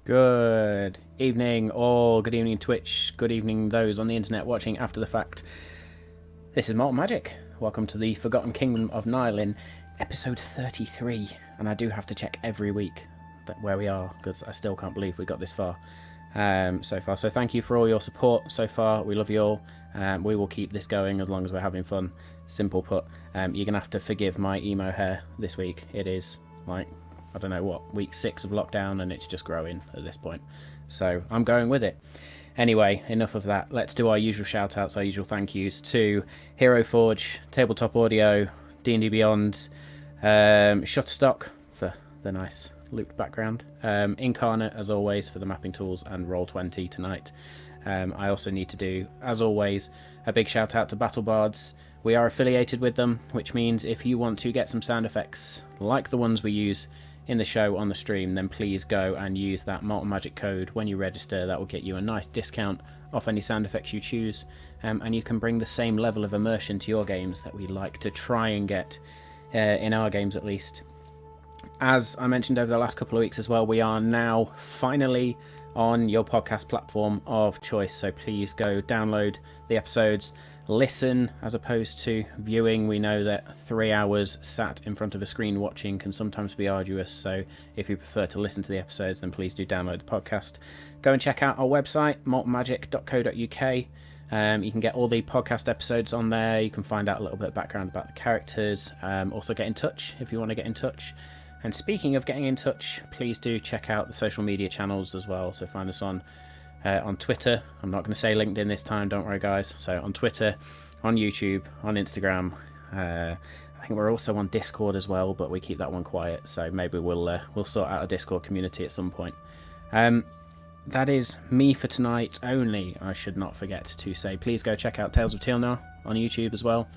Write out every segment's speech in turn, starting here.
Good evening, or good evening, Twitch. Good evening, those on the internet watching after the fact. This is Malt Magic. Welcome to the Forgotten Kingdom of Nylin, episode 33. And I do have to check every week where we are, because I still can't believe we got this far so far. So thank you for all your support so far. We love you all. We will keep this going as long as we're having fun. Simple put. You're going to have to forgive my emo hair this week. It is like, I don't know what, week 6 of lockdown, and it's just growing at this point. So I'm going with it. Anyway, enough of that. Let's do our usual shout-outs, our usual thank yous to Hero Forge, Tabletop Audio, D&D Beyond, Shutterstock for the nice looped background, Incarnate, as always, for the mapping tools, and Roll20 tonight. I also need to do, as always, a big shout-out to BattleBards. We are affiliated with them, which means if you want to get some sound effects like the ones we use in the show on the stream, then please go and use that Malt Magic code when you register. That will get you a nice discount off any sound effects you choose, and you can bring the same level of immersion to your games that we like to try and get in our games, at least. As I mentioned over the last couple of weeks as well, we are now finally on your podcast platform of choice, so please go download the episodes, listen as opposed to viewing. We know that 3 hours sat in front of a screen watching can sometimes be arduous, so if you prefer to listen to the episodes, then please do download the podcast. Go and check out our website, maltmagic.co.uk. You can get all the podcast episodes on there. You can find out a little bit of background about the characters, also get in touch if you want to get in touch. And speaking of getting in touch, please do check out the social media channels as well. So find us on Twitter. I'm not going to say LinkedIn this time, don't worry guys. So on Twitter, on YouTube, on Instagram. I think we're also on Discord as well, but we keep that one quiet. So maybe we'll sort out a Discord community at some point. That is me for tonight only. I should not forget to say, please go check out Tales of Tilnar on YouTube as well.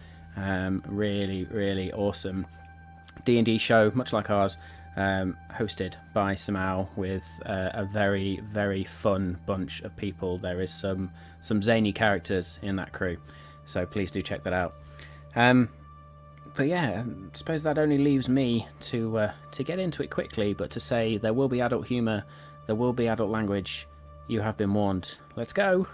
Really, really awesome D&D show, much like ours, hosted by Samau, with a very, very fun bunch of people. There is some zany characters in that crew, so please do check that out. But yeah, I suppose that only leaves me to get into it quickly, but to say there will be adult humour, there will be adult language. You have been warned. Let's go!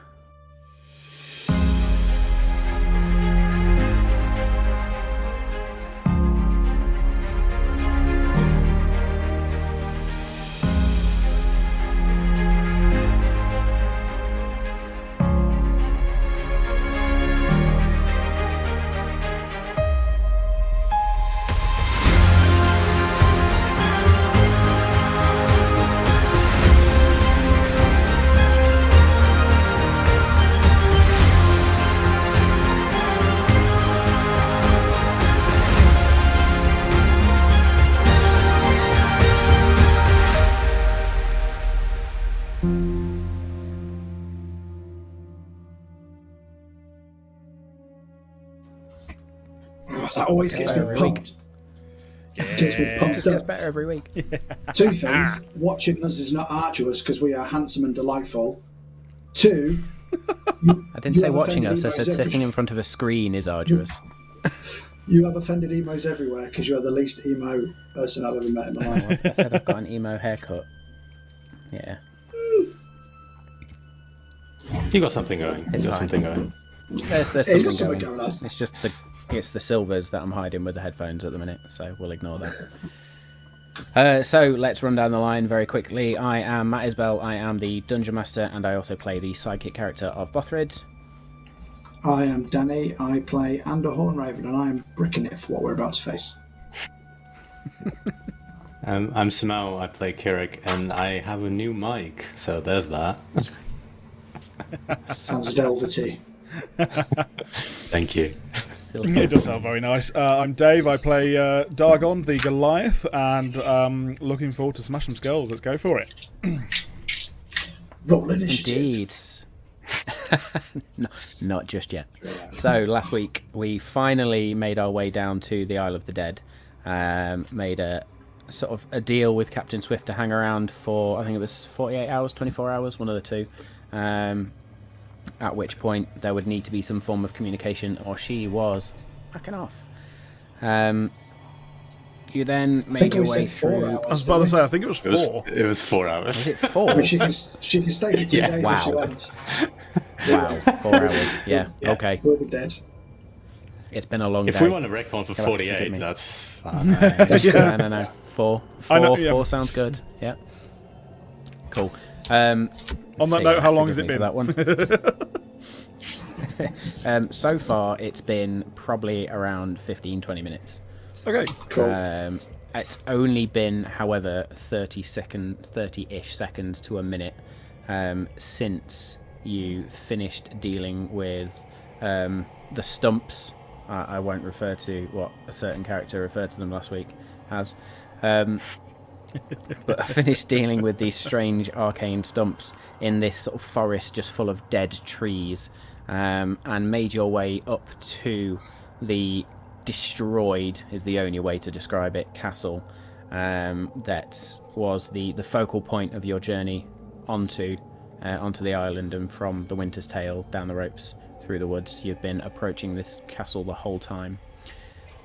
That always gets me pumped. Gets me pumped just up. gets better every week. Two things: watching us is not arduous because we are handsome and delightful. Two, I didn't say watching us. I said sitting in front of a screen is arduous. You have offended emos everywhere because you're the least emo person I've ever met in my life. I said I've got an emo haircut. Yeah. You got something going. It's you got fine. something going. There's something going. on. It's just it's the silvers that I'm hiding with the headphones at the minute, so we'll ignore that. So let's run down the line very quickly. I am Matt Isbell. I am the Dungeon Master, and I also play the sidekick character of Bothrid. I am Danny. I play Andor Hornraven, and I am bricking it for what we're about to face. I'm Samau. I play Kirik, and I have a new mic, so there's that. Sounds velvety. Thank you. It does sound very nice. I'm Dave. I play Dargon, the Goliath, and looking forward to smash some skulls. Let's go for it. Roll initiative. Indeed. No, not just yet. So last week we finally made our way down to the Isle of the Dead. Made a sort of a deal with Captain Swift to hang around for, I think it was 48 hours, 24 hours, one of the two. At which point there would need to be some form of communication, or she was backing off. You then I think made your we way said 4 through. hours. I was about to say, I think it was 4. It was 4 hours. Was it 4? I mean, she can stay for 2 Yeah. days if she Wow. wants. Wow, 4 hours. Yeah, okay. We'll be dead. It's been a long If day. we want to reckon for You'll have to forgive 48, me. that's fine. No. 4. I know, yeah. 4 sounds good. Yeah. Cool. On that note, how long has it forgive been? me for that one. So far, it's been probably around 15-20 minutes. Okay. Cool. It's only been, however, 30-ish seconds to a minute since you finished dealing with the stumps. I won't refer to what a certain character referred to them last week as. But I finished dealing with these strange arcane stumps in this sort of forest just full of dead trees, and made your way up to the destroyed, is the only way to describe it, castle that was the focal point of your journey onto the island, and from the Winter's Tale down the ropes through the woods. You've been approaching this castle the whole time.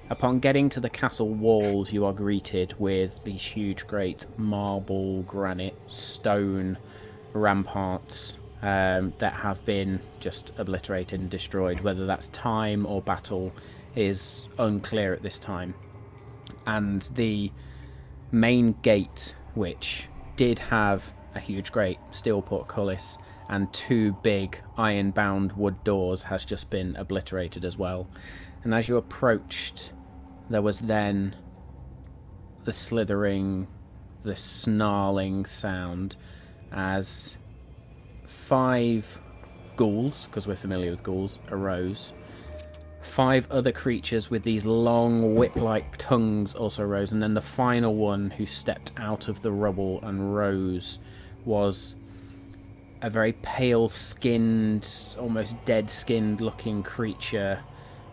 Upon getting to the castle walls, you are greeted with these huge, great marble, granite, stone ramparts that have been just obliterated and destroyed. Whether that's time or battle is unclear at this time. And the main gate, which did have a huge, great steel portcullis and 2 big iron-bound wood doors, has just been obliterated as well. And as you approached, there was then the slithering, the snarling sound as 5 ghouls, because we're familiar with ghouls, arose. 5 other creatures with these long whip-like tongues also rose, and then the final one who stepped out of the rubble and rose was a very pale-skinned, almost dead-skinned looking creature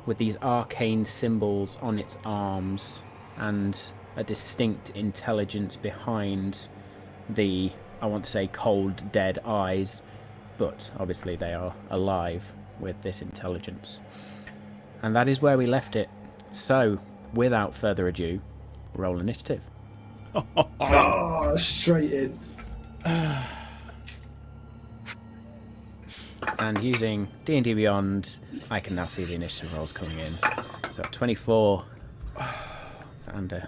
with these arcane symbols on its arms and a distinct intelligence behind the, I want to say, cold, dead eyes, but obviously they are alive with this intelligence. And that is where we left it. So, without further ado, roll initiative. Oh, straight in. And using D&D Beyond, I can now see the initiative rolls coming in. So 24 and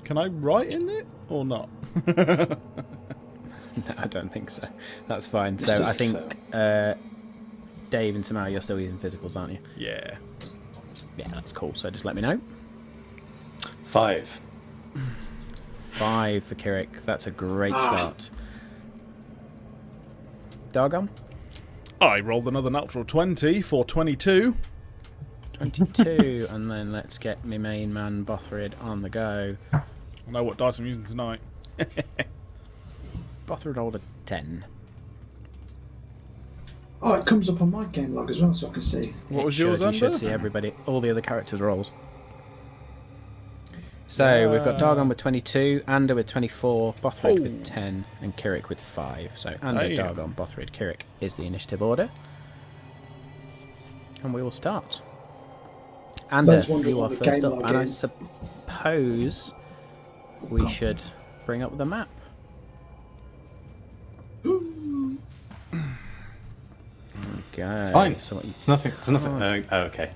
Can I write in it or not? no, I don't think so. That's fine. So I think Dave and Samara, you're still using physicals, aren't you? Yeah. Yeah, that's cool. So just let me know. 5. 5 for Kirik. That's a great start. Dargon? I rolled another natural 20 for 22. 22. And then let's get my main man, Bothrid, on the go. I know what dice I'm using tonight. Bothrid rolled a 10. Oh, it comes up on my game log as well, so I can see. What was It yours should. You should under? see everybody, all the other characters' rolls. So we've got Dargon with 22, Ander with 24, Bothrid with 10, and Kirik with 5. So Ander, Damn. Dargon, Bothrid, Kirik is the initiative order. And we will start. Ander, Those wondering you are what the first game up, log and I is. suppose we should bring up the map. Okay. Fine. So what you It's nothing. It's nothing. Okay.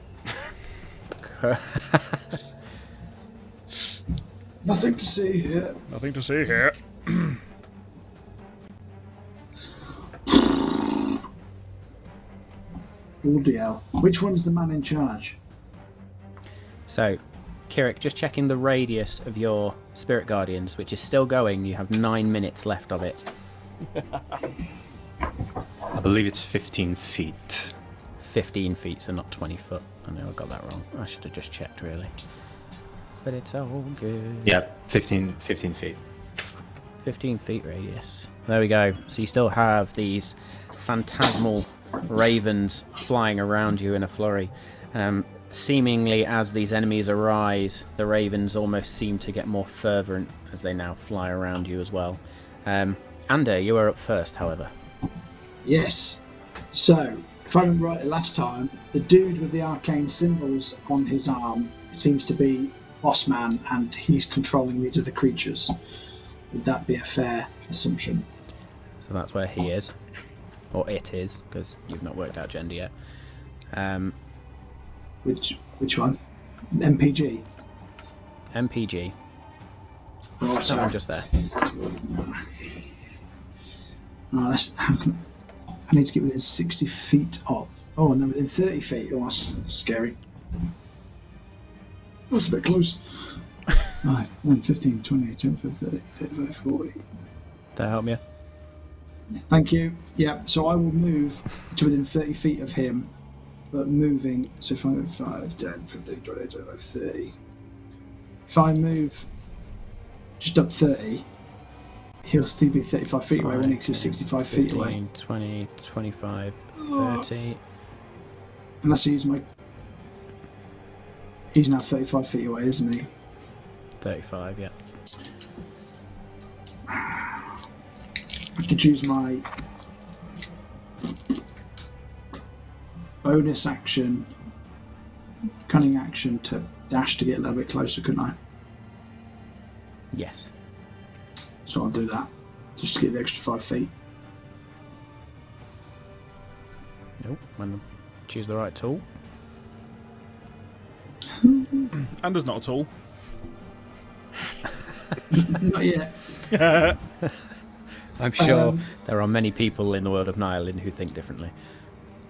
Nothing to see here. Nothing to see here. Bloody hell. Which one's the man in charge? So, Kirik, just checking the radius of your Spirit Guardians, which is still going. You have 9 minutes left of it. I believe it's 15 feet. 15 feet, so not 20 foot. I know I got that wrong. I should have just checked, really. But it's all good. Yeah, 15 feet. 15 feet radius. There we go. So you still have these phantasmal ravens flying around you in a flurry. Seemingly, as these enemies arise, the ravens almost seem to get more fervent as they now fly around you as well. Ander, you are up first, however. Yes. So, if I remember right last time, the dude with the arcane symbols on his arm seems to be boss man, and he's controlling these other creatures. Would that be a fair assumption? So that's where he is, or it is, because you've not worked out gender yet. Which one? MPG. MPG. Right, So I'm just there. I need to get within 60 feet of. Oh, no, within 30 feet. Oh, that's scary. That's a bit close. Right, then 15, 20, 25, 30, 35, 40. Did that help you? Thank you. Yeah, so I will move to within 30 feet of him, but moving. So 5, 10, 15, 20, 25, 30. If I move just up 30, he'll still be 35 feet away when he's 65 feet away. 15, 20, 25, 30. Unless I use my. He's now 35 feet away, isn't he? 35, yeah. I could use my bonus action, cunning action to dash to get a little bit closer, couldn't I? Yes. So I'll do that, just to get the extra 5 feet. Nope. Choose the right tool. And there's not a tool. Not yet. I'm sure there are many people in the world of Nylin who think differently.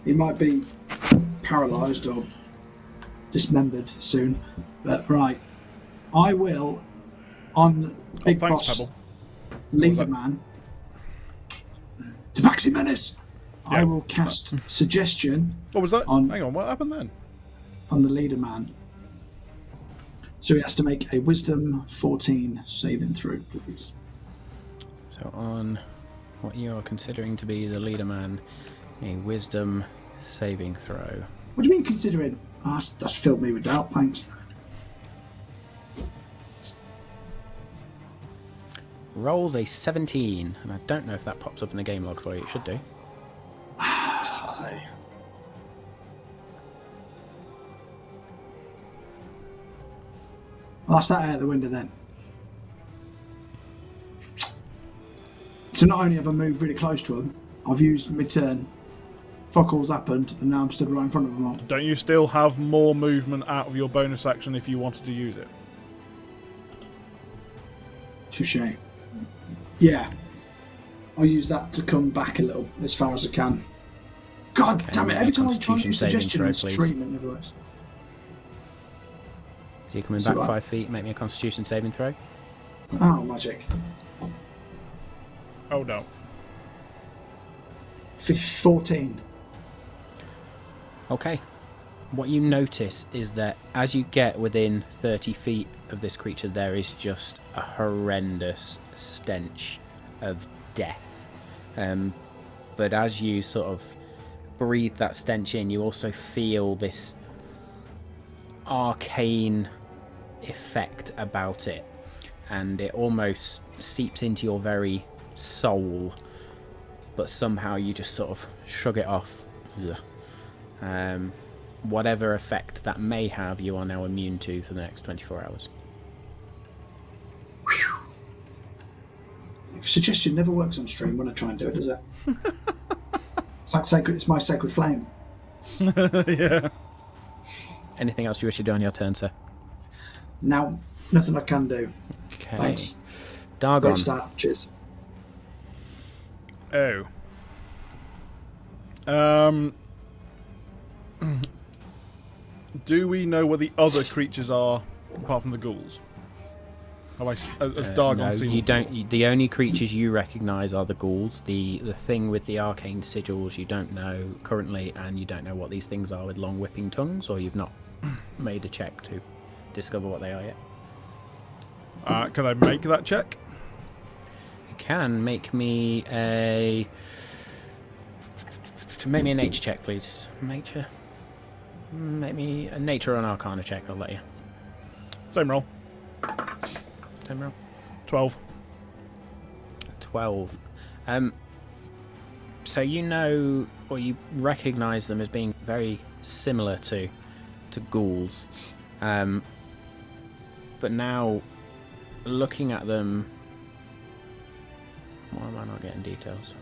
He might be paralysed or dismembered soon, but right. I will, on Big thanks, Boss Pebble. Leader Man, Tabaxi Menace, I Yeah. will cast Suggestion What was that? On- Hang on, what happened then? on the Leader Man. So he has to make a Wisdom 14 saving throw, please. So on what you are considering to be the leader man, a wisdom saving throw. What do you mean considering? Oh, that's filled me with doubt, thanks. Rolls a 17, and I don't know if that pops up in the game log for you. It should do. It's high. Well, that's that out the window then. So not only have I moved really close to him, I've used my turn. Fuck all's happened, and now I'm stood right in front of them all. Don't you still have more movement out of your bonus action if you wanted to use it? Touche. Yeah. I'll use that to come back a little, as far as I can. God Okay, damn it, make every a time I try and Constitution use saving suggestion, throw, it's please. treatment never works. So you're coming So back what? 5 feet, make me a constitution saving throw. Oh, magic. Oh no. 14. Okay. What you notice is that as you get within 30 feet of this creature, there is just a horrendous stench of death. But as you sort of breathe that stench in, you also feel this arcane effect about it, and it almost seeps into your very soul, but somehow you just sort of shrug it off. Ugh. Whatever effect that may have, you are now immune to for the next 24 hours. Suggestion never works on stream when I try and do it, does it? It's like sacred. It's my sacred flame. Yeah. Anything else you wish to do on your turn, sir? Now, nothing I can do. Okay. Thanks. Dargon. Great start. Cheers. Oh. Do we know what the other creatures are apart from the ghouls? Have I, has Dargon No, seen you them? don't. The only creatures you recognise are the ghouls. The thing with the arcane sigils you don't know currently, and you don't know what these things are with long whipping tongues, or you've not made a check to discover what they are yet. Can I make that check? You can make me a nature check, please. Nature. Make me a nature or an arcana check. I'll let you. Same roll. Same roll. 12. 12. So you know, or you recognise them as being very similar to ghouls. but now looking at them, why am I not getting details?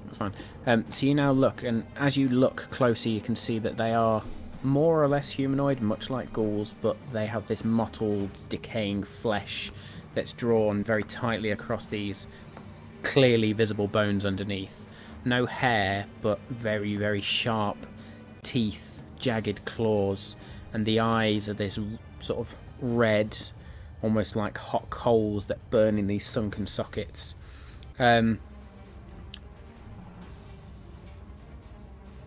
That's fine. So you now look, and as you look closer, you can see that they are more or less humanoid, much like ghouls, but they have this mottled, decaying flesh that's drawn very tightly across these clearly visible bones underneath. No hair, but very, very sharp teeth, jagged claws, and the eyes are this sort of red, almost like hot coals that burn in these sunken sockets.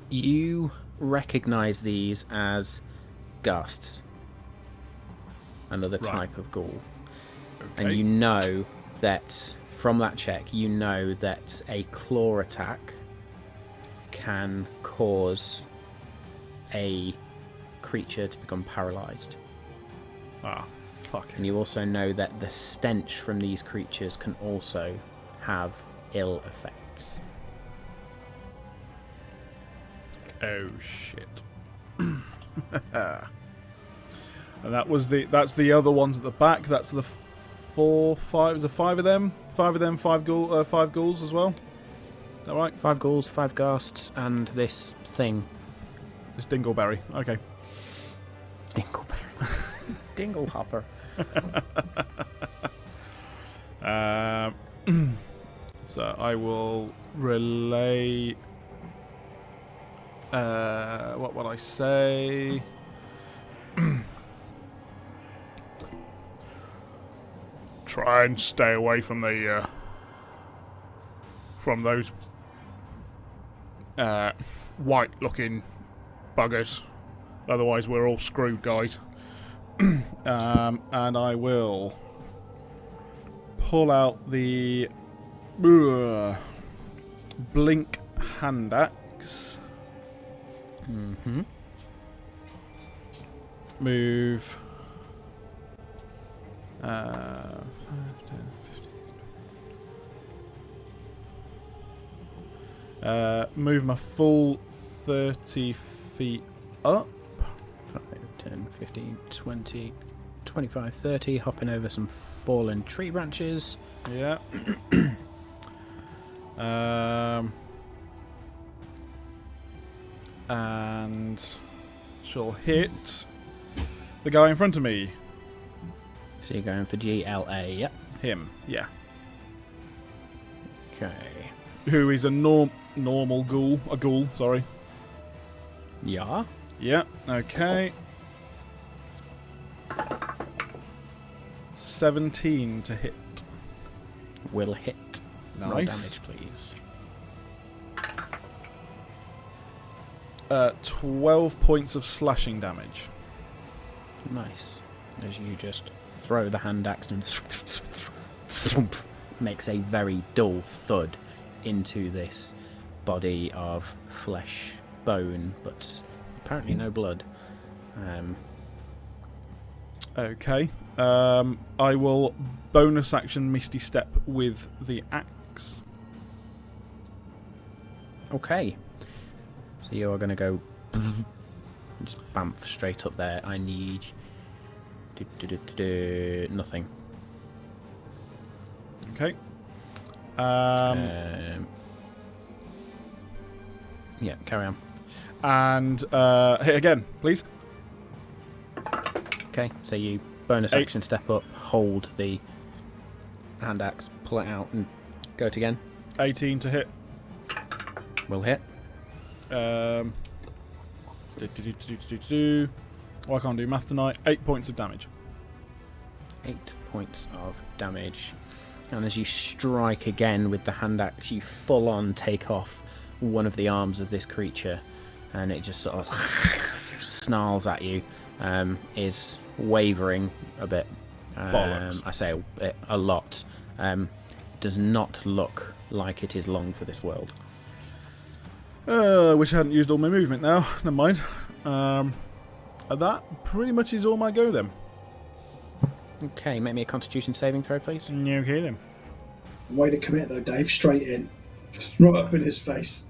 You recognize these as Ghasts, another type of ghoul. Okay. And you know that, from that check, you know that a claw attack can cause a creature to become paralyzed. Ah, fuck. And you also know that the stench from these creatures can also have ill effects. Oh shit. And that's the other ones at the back. That's the 4, 5. Is there 5 of them? 5 of them, 5 ghouls as well. Is that right? 5 ghouls, 5 ghasts, and this thing. This dingleberry. Okay. Dingleberry. Dinglehopper. So I will relay. What would I say? Try and stay away from the from those white-looking buggers. Otherwise, we're all screwed, guys. And I will pull out the blink hand axe. Mm-hmm. Move 5, 10, 15. Move my full 30 feet up. 5, 10, 15, 20, 25, 30. Hopping over some fallen tree branches. Yeah. And she'll hit the guy in front of me. So you're going for GLA, yep. Him, yeah. Okay. Who is a normal ghoul. A ghoul, sorry. Yeah. Yeah, okay. 17 to hit. Will hit. Roll Nice. damage, please. 12 points of slashing damage. Nice. As you just throw the hand axe and thump, makes a very dull thud into this body of flesh, bone, but apparently no blood. Okay. I will bonus action Misty Step with the axe. Okay. So you are going to go just bamf straight up there. I need nothing. Okay. Yeah, carry on. And hit again, please. Okay, so you bonus 8. action step up, hold the hand axe, pull it out, and go it again. 18 to hit. Will hit. Oh, I can't do math tonight. 8 points of damage. 8 points of damage. And as you strike again with the hand axe, you full on take off one of the arms of this creature, and it just sort of snarls at you. Is wavering a bit. Bollocks. I say a lot. Does not look like it is long for this world. I wish I hadn't used all my movement now. Never mind. That pretty much is all my go then. Okay, make me a Constitution saving throw, please. Okay then. Way to commit though, Dave. Straight in. Right up in his face.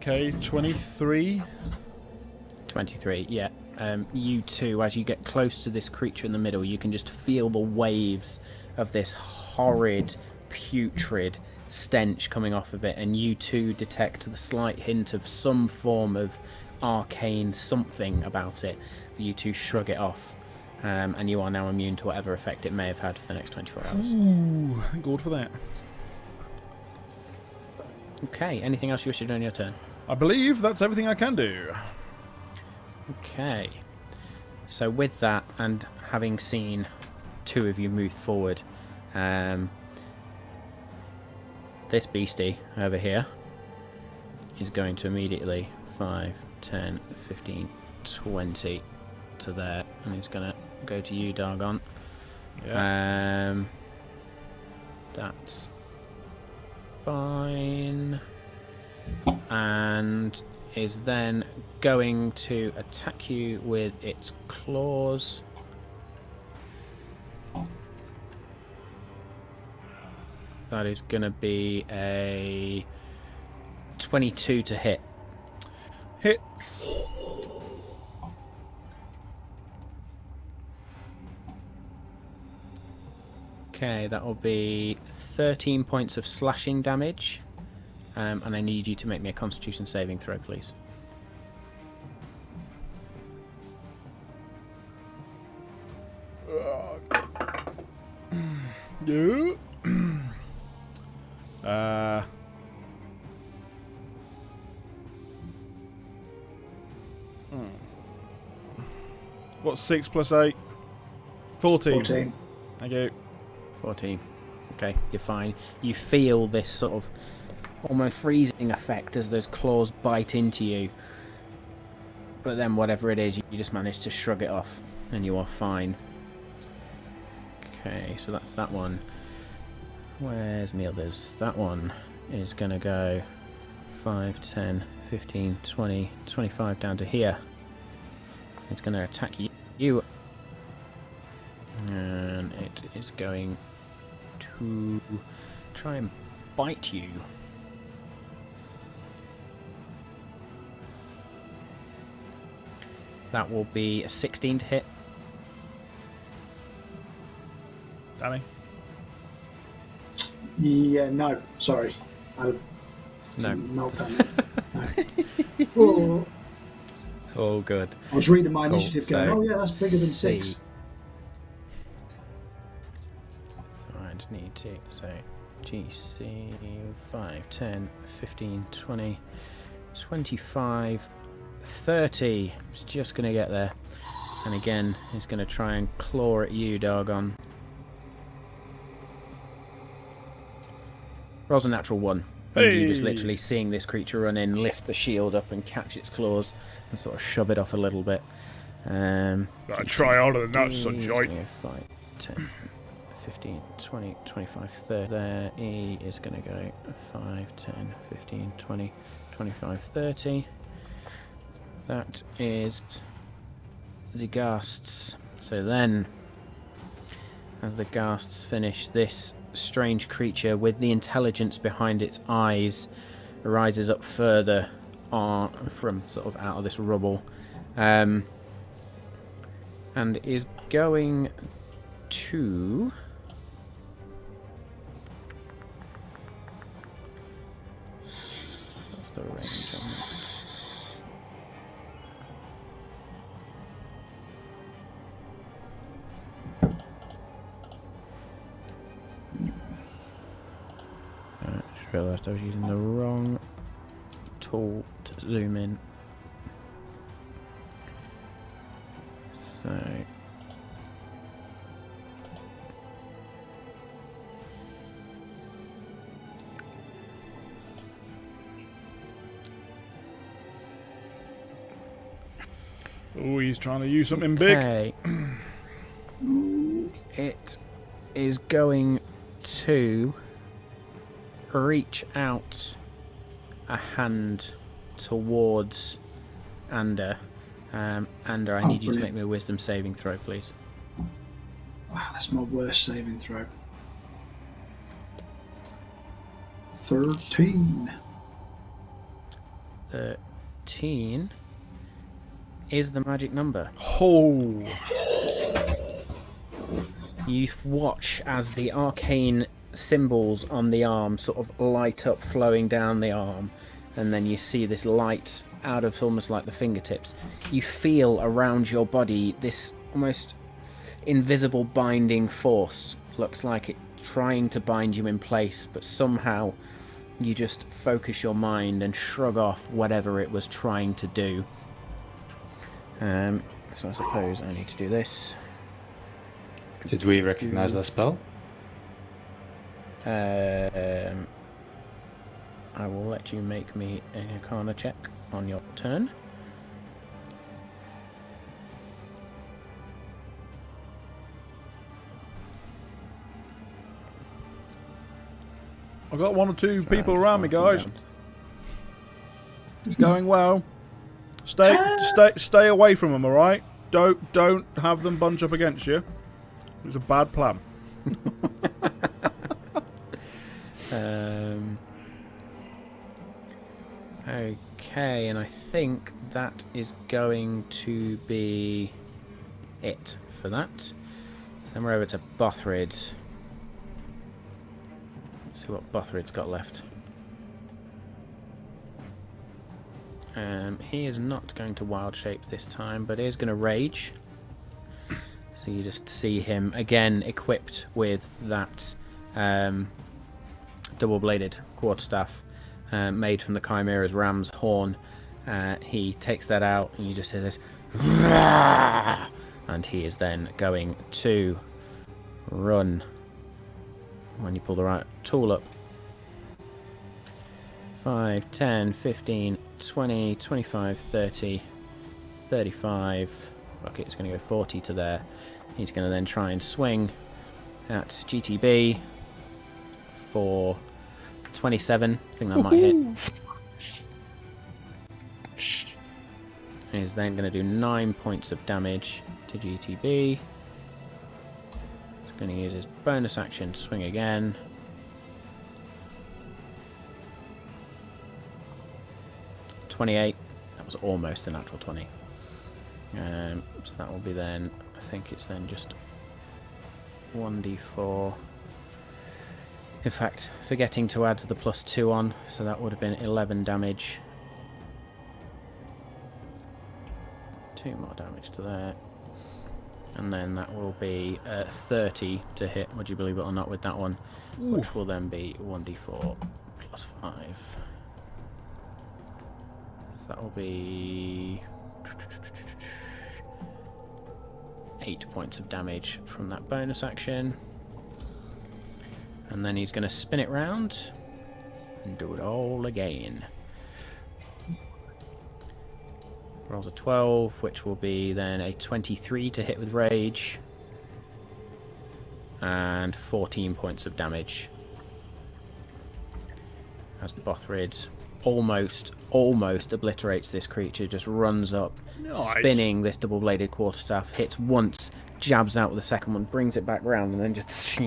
Okay, 23. 23, yeah. You too, as you get close to this creature in the middle, you can just feel the waves of this horrid, putrid stench coming off of it, and you too detect the slight hint of some form of arcane something about it. You two shrug it off, and you are now immune to whatever effect it may have had for the next 24 hours. Ooh, good for that. Okay, anything else you wish to do on your turn? I believe that's everything I can do. Okay, so with that, and having seen two of you move forward, this beastie over here is going to immediately 5, 10, 15, 20 to there, and it's going to go to you, Dargon. Yeah. That's fine, and is then going to attack you with its claws. That is going to be a 22 to hit. Hits. Okay, that will be 13 points of slashing damage. And I need you to make me a Constitution saving throw, please. Yeah. What's 6 plus 8? 14. 14. Thank you. 14. Okay, you're fine. You feel this sort of almost freezing effect as those claws bite into you. But then whatever it is, you just manage to shrug it off and you are fine. Okay, so that's that one. Where's my others? That one is going to go 5, 10, 15, 20, 25 down to here. It's going to attack you. And it is going to try and bite you. That will be a 16 to hit. Danny? Yeah, no, sorry. No. Not done. No. Oh, Oh, good. I was reading my Cool, initiative going, so oh yeah, that's bigger than 6. C. So I just need to, so GC 5, 10, 15, 20, 25, 30. It's just going to get there. And again, it's going to try and claw at you, Dargon. Rolls a natural 1. Hey! You just literally seeing this creature run in, lift the shield up and catch its claws and sort of shove it off a little bit. Gotta try harder than that, sunshine. 5, 10, 15, 20, 25, 30. There, he is going to go 5, 10, 15, 20, 25, 30. That is the Ghasts. So then, as the Ghasts finish, this strange creature with the intelligence behind its eyes rises up further from sort of out of this rubble, and is going to what's the range on that? I just realised I was using the wrong tool to zoom in. So Oh, he's trying to use something big. okay. It is going to reach out a hand towards Ander. Ander, I need you to make brilliant. me a wisdom saving throw, please. Wow, that's my worst saving throw. 13. 13 is the magic number. Oh. You watch as the arcane symbols on the arm sort of light up, flowing down the arm, and then you see this light out of almost like the fingertips. You feel around your body this almost invisible binding force. Looks like it trying to bind you in place, but somehow you just focus your mind and shrug off whatever it was trying to do. So I suppose I need to do this. Did we recognize that spell? I will let you make me an Arcana check on your turn. I've got 1 or 2 people around me, Mark guys. them It's going well. Stay away from them, all right? Don't have them bunch up against you. It's a bad plan. Okay, and I think that is going to be it for that. Then we're over to Bothrid. Let's see what Bothrid's got left. He is not going to wild shape this time, but is going to rage. So you just see him again equipped with that double-bladed quarterstaff made from the Chimera's ram's horn. He takes that out, and you just hear this, and he is then going to run. When you pull the right tool up, 5, 10, 15, 20, 25, 30, 35. Okay, it's going to go 40 to there. He's going to then try and swing at GTB for 27. I think that might hit. He's then going to do 9 points of damage to GTB. He's going to use his bonus action to swing again. .28. That was almost a natural 20. So that will be then, I think it's then just 1d4. In fact, forgetting to add the +2 on, so that would have been 11 damage. 2 more damage to there. And then that will be 30 to hit, would you believe it or not, with that one. Ooh. Which will then be 1d4 +5. So that will be 8 points of damage from that bonus action. And then he's going to spin it round and do it all again. Rolls a 12, which will be then a 23 to hit with rage. And 14 points of damage. As Bothrid almost obliterates this creature, just runs up, Nice. spinning this double-bladed quarterstaff, hits once, jabs out with the second one, brings it back round, and then just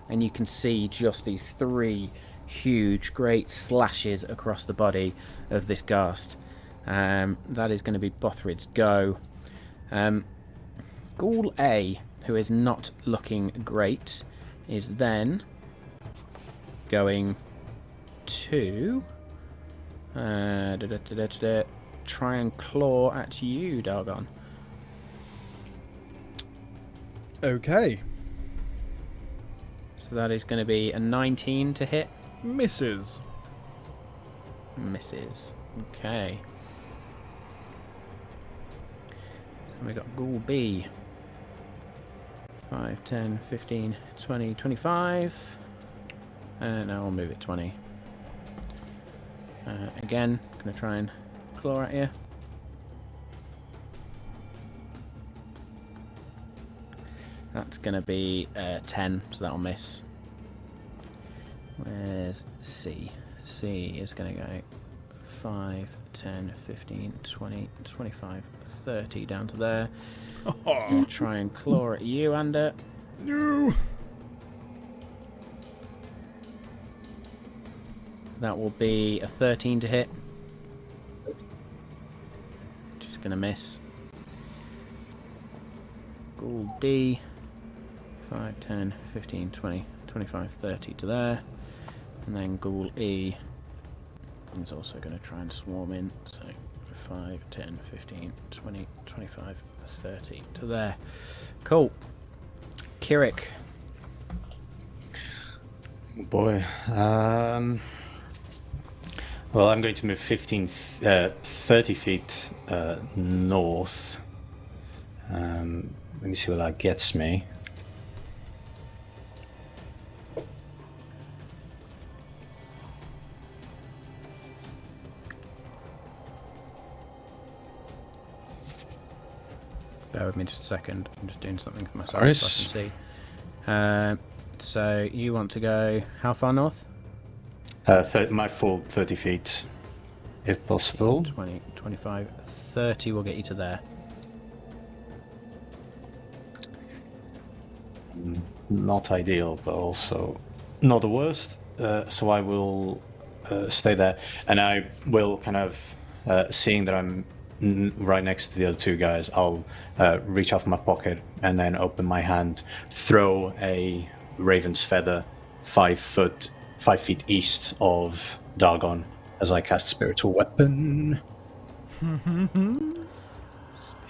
and you can see just these 3 huge, great slashes across the body of this Ghast. That is going to be Bothrid's go. Ghoul A, who is not looking great, is then going to try and claw at you, Dargon. Okay. So that is going to be a 19 to hit. Misses. Misses. Okay. Then we got Ghoul B. 5, 10, 15, 20, 25. And now I'll move it 20. Again, going to try and claw at you. That's going to be 10, so that'll miss. Where's C? C is going to go 5, 10, 15, 20, 25, 30 down to there. Gonna try and claw at you, Ander. No. That will be a 13 to hit. going to miss. Ghoul D. 5, 10, 15, 20, 25, 30 to there. And then Ghoul E is also going to try and swarm in. So 5, 10, 15, 20, 25, 30 to there. Cool. Kirik. Boy. Well, I'm going to move 30 feet north. Let me see what that gets me. Bear with me just a second. I'm just doing something for myself Alright. so I can see. So you want to go how far north? My full 30 feet, if possible. 20, 25, 30 will get you to there. Not ideal, but also not the worst. So I will stay there, and I will kind of, seeing that I'm right next to the other two guys, I'll reach out from my pocket and then open my hand, throw a raven's feather 5 feet east of Dargon as I cast spiritual weapon.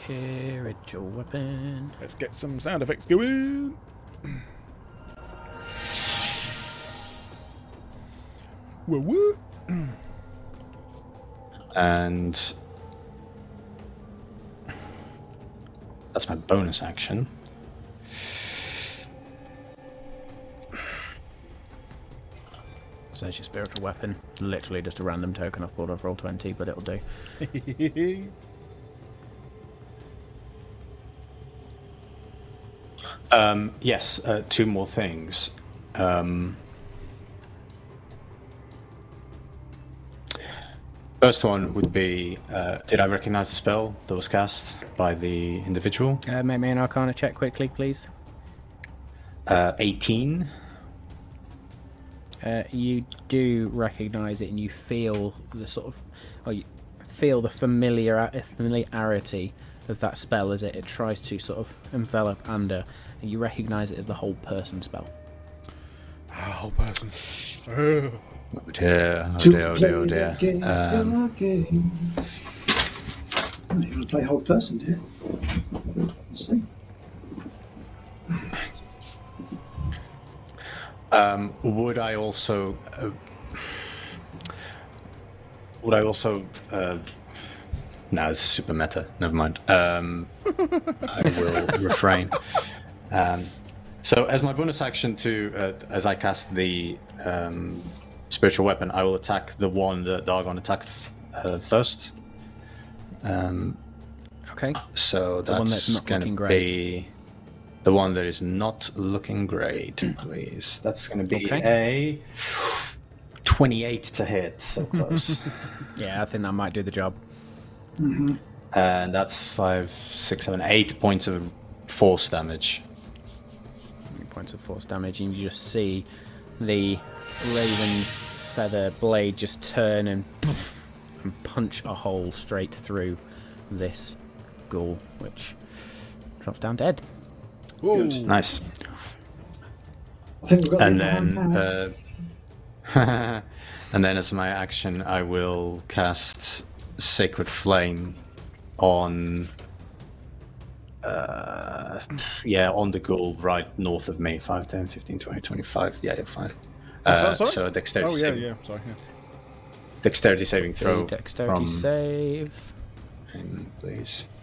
Spiritual weapon. Let's get some sound effects going. Woo woo. And that's my bonus action. So there's your spiritual weapon. Literally just a random token off board of Roll20, but it'll do. Yes, 2 more things. First one would be, did I recognize the spell that was cast by the individual? Make me an Arcana check quickly, please. 18. You do recognise it, and you feel the sort of, you feel the familiarity of that spell as it tries to sort of envelop Ander, and you recognise it as the whole person spell. Whole person. Oh dear, oh dear, oh dear, oh dear. I'm not going to play whole person here. Let's see. Would I also no, it's super meta, never mind. I will refrain. So as my bonus action to as I cast the spiritual weapon, I will attack the one that Dargon attacked first. Okay. So The one that's that's not going looking to great. be the one that is not looking great, please. That's going to be Okay. a 28 to hit, so close. Yeah, I think that might do the job. And that's 5, 6, 7, 8 points of force damage. Points of force damage, and you just see the raven's feather blade just turn and punch a hole straight through this ghoul, which drops down dead. Good. Nice. I think we've got And the upper hand then, now. and then as my action, I will cast Sacred Flame on, on the ghoul right north of me. 5, 10, 15, 20, 25. Yeah, you're fine. Sorry? So dexterity. Oh, saving, yeah. Sorry, yeah. Dexterity saving throw. Dexterity from save. him, please. –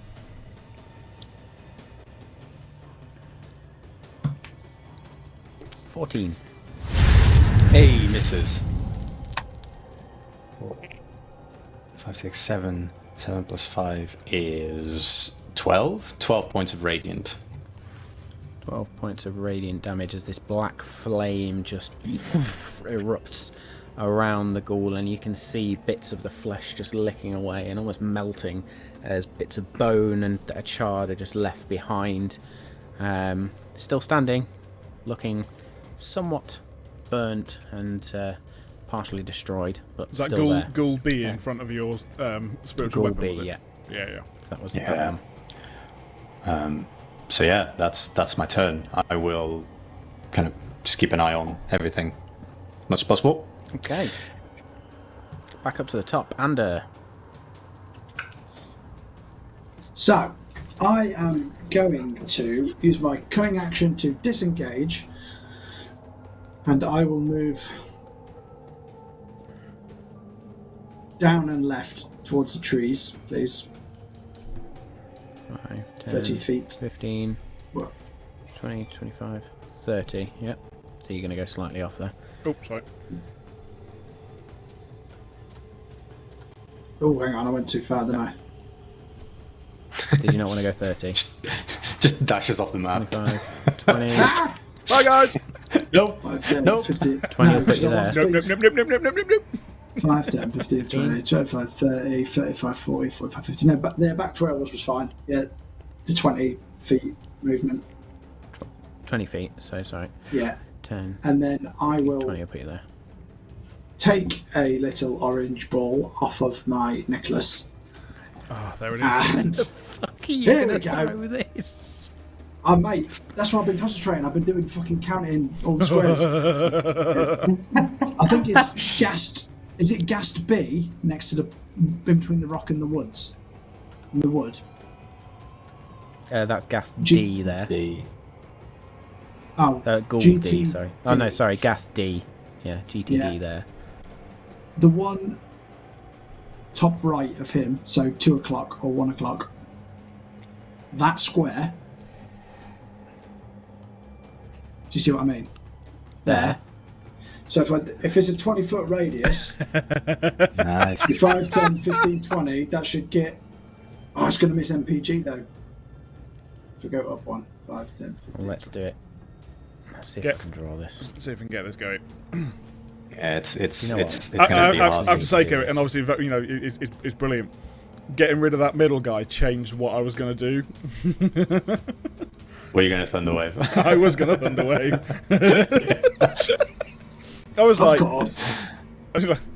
14. Hey, misses. 5, 6, 7. 7 plus 5 is 12. 12 points of radiant. 12 points of radiant damage as this black flame just erupts around the ghoul, and you can see bits of the flesh just licking away and almost melting as bits of bone and a chard are just left behind. Still standing, looking somewhat burnt and partially destroyed, but Is that still there. Ghoul B in front of your spiritual Ghoul weapon? B, was it? yeah. Yeah. that was the Yeah. plan. So yeah, that's my turn. I will kind of just keep an eye on everything as much as possible. Okay. Back up to the top. Ander. So, I am going to use my cunning action to disengage, and I will move down and left towards the trees, please. 5, 10, 30 feet. 15, What? 20, 25, 30. Yep. So you're going to go slightly off there. Oh, sorry. Oh, hang on, I went too far, didn't I? Did you not want to go 30? Just dashes off the map. 25, 20. Ah! Bye, guys. Nope. 5, 10, Nope. 15. 20 will put because you I want there. to Nope, be- nope, nope, nope, nope, nope, nope, nope. 5, 10, 15, 20, 25, 30, 35, 40, 45, 50. No, but there, back to where I was fine. Yeah, the 20 feet movement. 20 feet, so sorry. Yeah. 10, And then I 20 will will put you there. take a little orange ball off of my necklace. Oh, there it is. And, Fuck are you Here going we to go. throw this? mate, that's why I've been concentrating. I've been doing fucking counting all the squares. I think it's Ghast. Is it Ghast B next to the in between the rock and the woods? And the wood. That's gas G- D there. Oh, Ghoul GT D, sorry. Oh no, sorry, gas D. Yeah, GTD Yeah. there. the one top right of him. So 2 o'clock or 1 o'clock. That square. Do you see what I mean? There. So if it's a 20-foot radius, Nice. 5, 10, 15, 20, that should get... Oh, it's going to miss MPG, though. If we go up 1, 5, 10, 15, Well, let's do it. Let's see if Get- I can draw this. See if we can get this going. Yeah, it's You know what? it's gonna be I hard. have to say, Kevin, and obviously, you know, it's brilliant. Getting rid of that middle guy changed what I was going to do. Were you gonna Thunderwave? I was going to Thunderwave. I was Of like, course.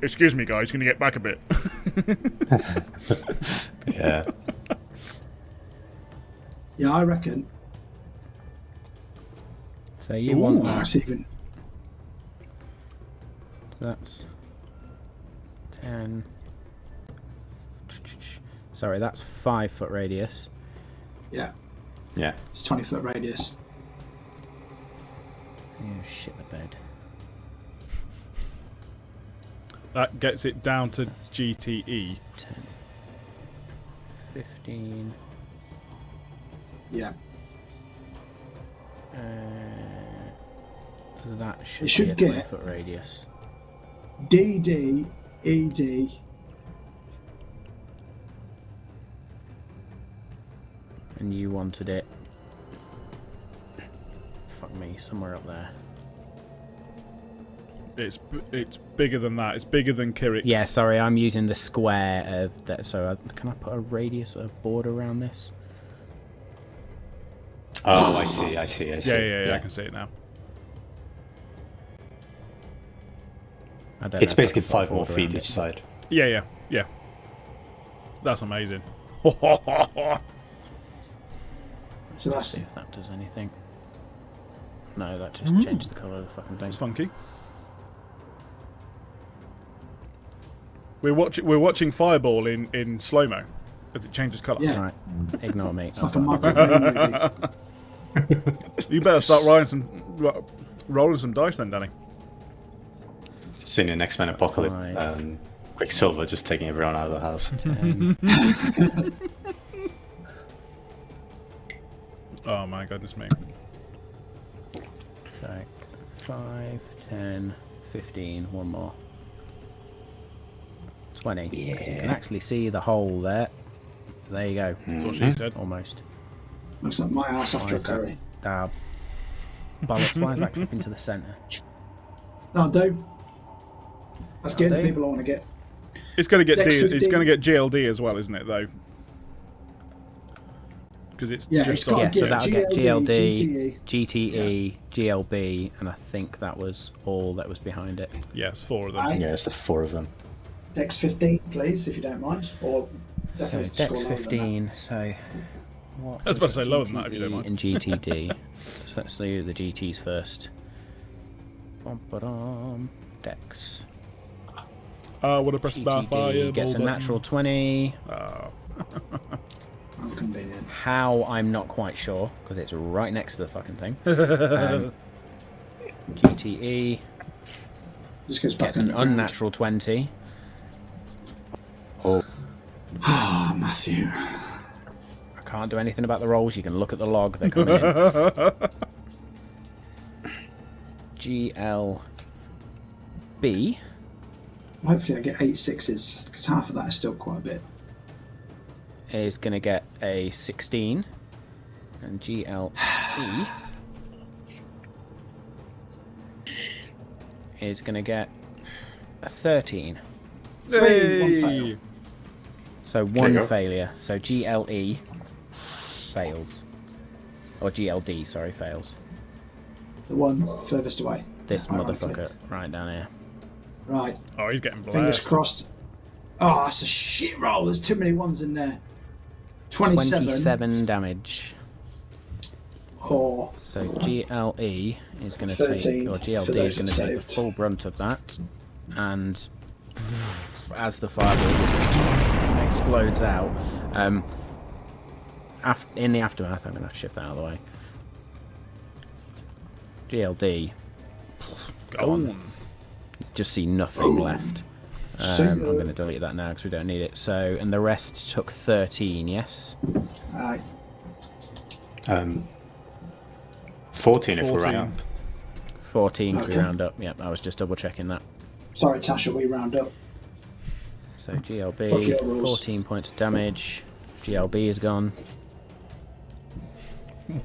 excuse me, guys, can you get back a bit? Yeah. Yeah, I reckon. So you want Oh, that. that's even... That's 10. Sorry, that's 5-foot radius. Yeah, Yeah. it's 20-foot radius. Oh, shit the bed. That gets it down to GTE. 10, 15. Yeah. So that should, It should be a get- 20-foot radius. DD, ED. And you wanted it. Fuck me, somewhere up there. It's bigger than that. It's bigger than Kirik's. Yeah, sorry, I'm using the square of that. So can I put a radius of border around this? Oh, I see. I see. Yeah, I can see it now. I don't It's know if I basically can put a 5 more border feet around each it. side. Yeah. That's amazing. So See that's... if that does anything. No, that just changed the colour of the fucking thing. It's funky. We're watching Fireball in slow mo as it changes colour. Yeah. Right, ignore me. It's like a Michael Bay movie. You better start rolling some dice then, Danny. Seeing an X-Men Apocalypse, Right. Quicksilver just taking everyone out of the house. 10, Oh my goodness me. so 5, 10, 15, one more. 20. You can actually see the hole there. So there you go. That's what she said. Almost. Looks like my ass after a Why is that? curry. Bollocks, why is that clipping to the centre? That'll do. That's getting the That'll do. people I want to get. It's going to get Dex it's 15. going to get GLD as well, isn't it? Though, because it's Yeah, just it's got Yeah, to so get that'll get GLD, GLD, GTE. GTE, GLB, and I think that was all that was behind it. yeah, it's 4 of them. Aye. Yeah, it's the 4 of them. Dex 15, please, if you don't mind. Or So Definitely Dex score lower than 15. So what? I was about to say would lower than that, if you don't GTE mind. And GTD. So let's do the GTs first. Bum-ba-dum. Dex. I would have pressed bar fire. GTD gets a natural 20. How convenient. How, I'm not quite sure, because it's right next to the fucking thing. GTE Just goes back gets an underground. unnatural 20. Ah, Matthew. I can't do anything about the rolls. You can look at the log. They're coming in. GLB Hopefully I get 8 sixes, because half of that is still quite a bit. is going to get a 16. And GLE is going to get a 13. Hey, one fail. So There one you go. failure. So GLE fails. Or GLD, sorry, fails. The one furthest away. This Ironically. motherfucker right down here. Right, Oh, he's getting fingers blessed. crossed. Oh, that's a shit roll. There's too many ones in there. 27 damage. Or So GLE is going to 13 take, or for GLD those is going that to take the saved. full brunt of that. And as the fireball explodes out, in the aftermath, I'm going to have to shift that out of the way. GLD, Gone. just see nothing left. See I'm ya. going to delete that now because we don't need it. So, and the rest took 13, yes? Aye. 14 if we 14. round up. 14 'cause we Okay. round up. Yep, I was just double checking that. Sorry, Tasha, we round up. So Fuck GLB, your rules. 14 points of damage. GLB is gone.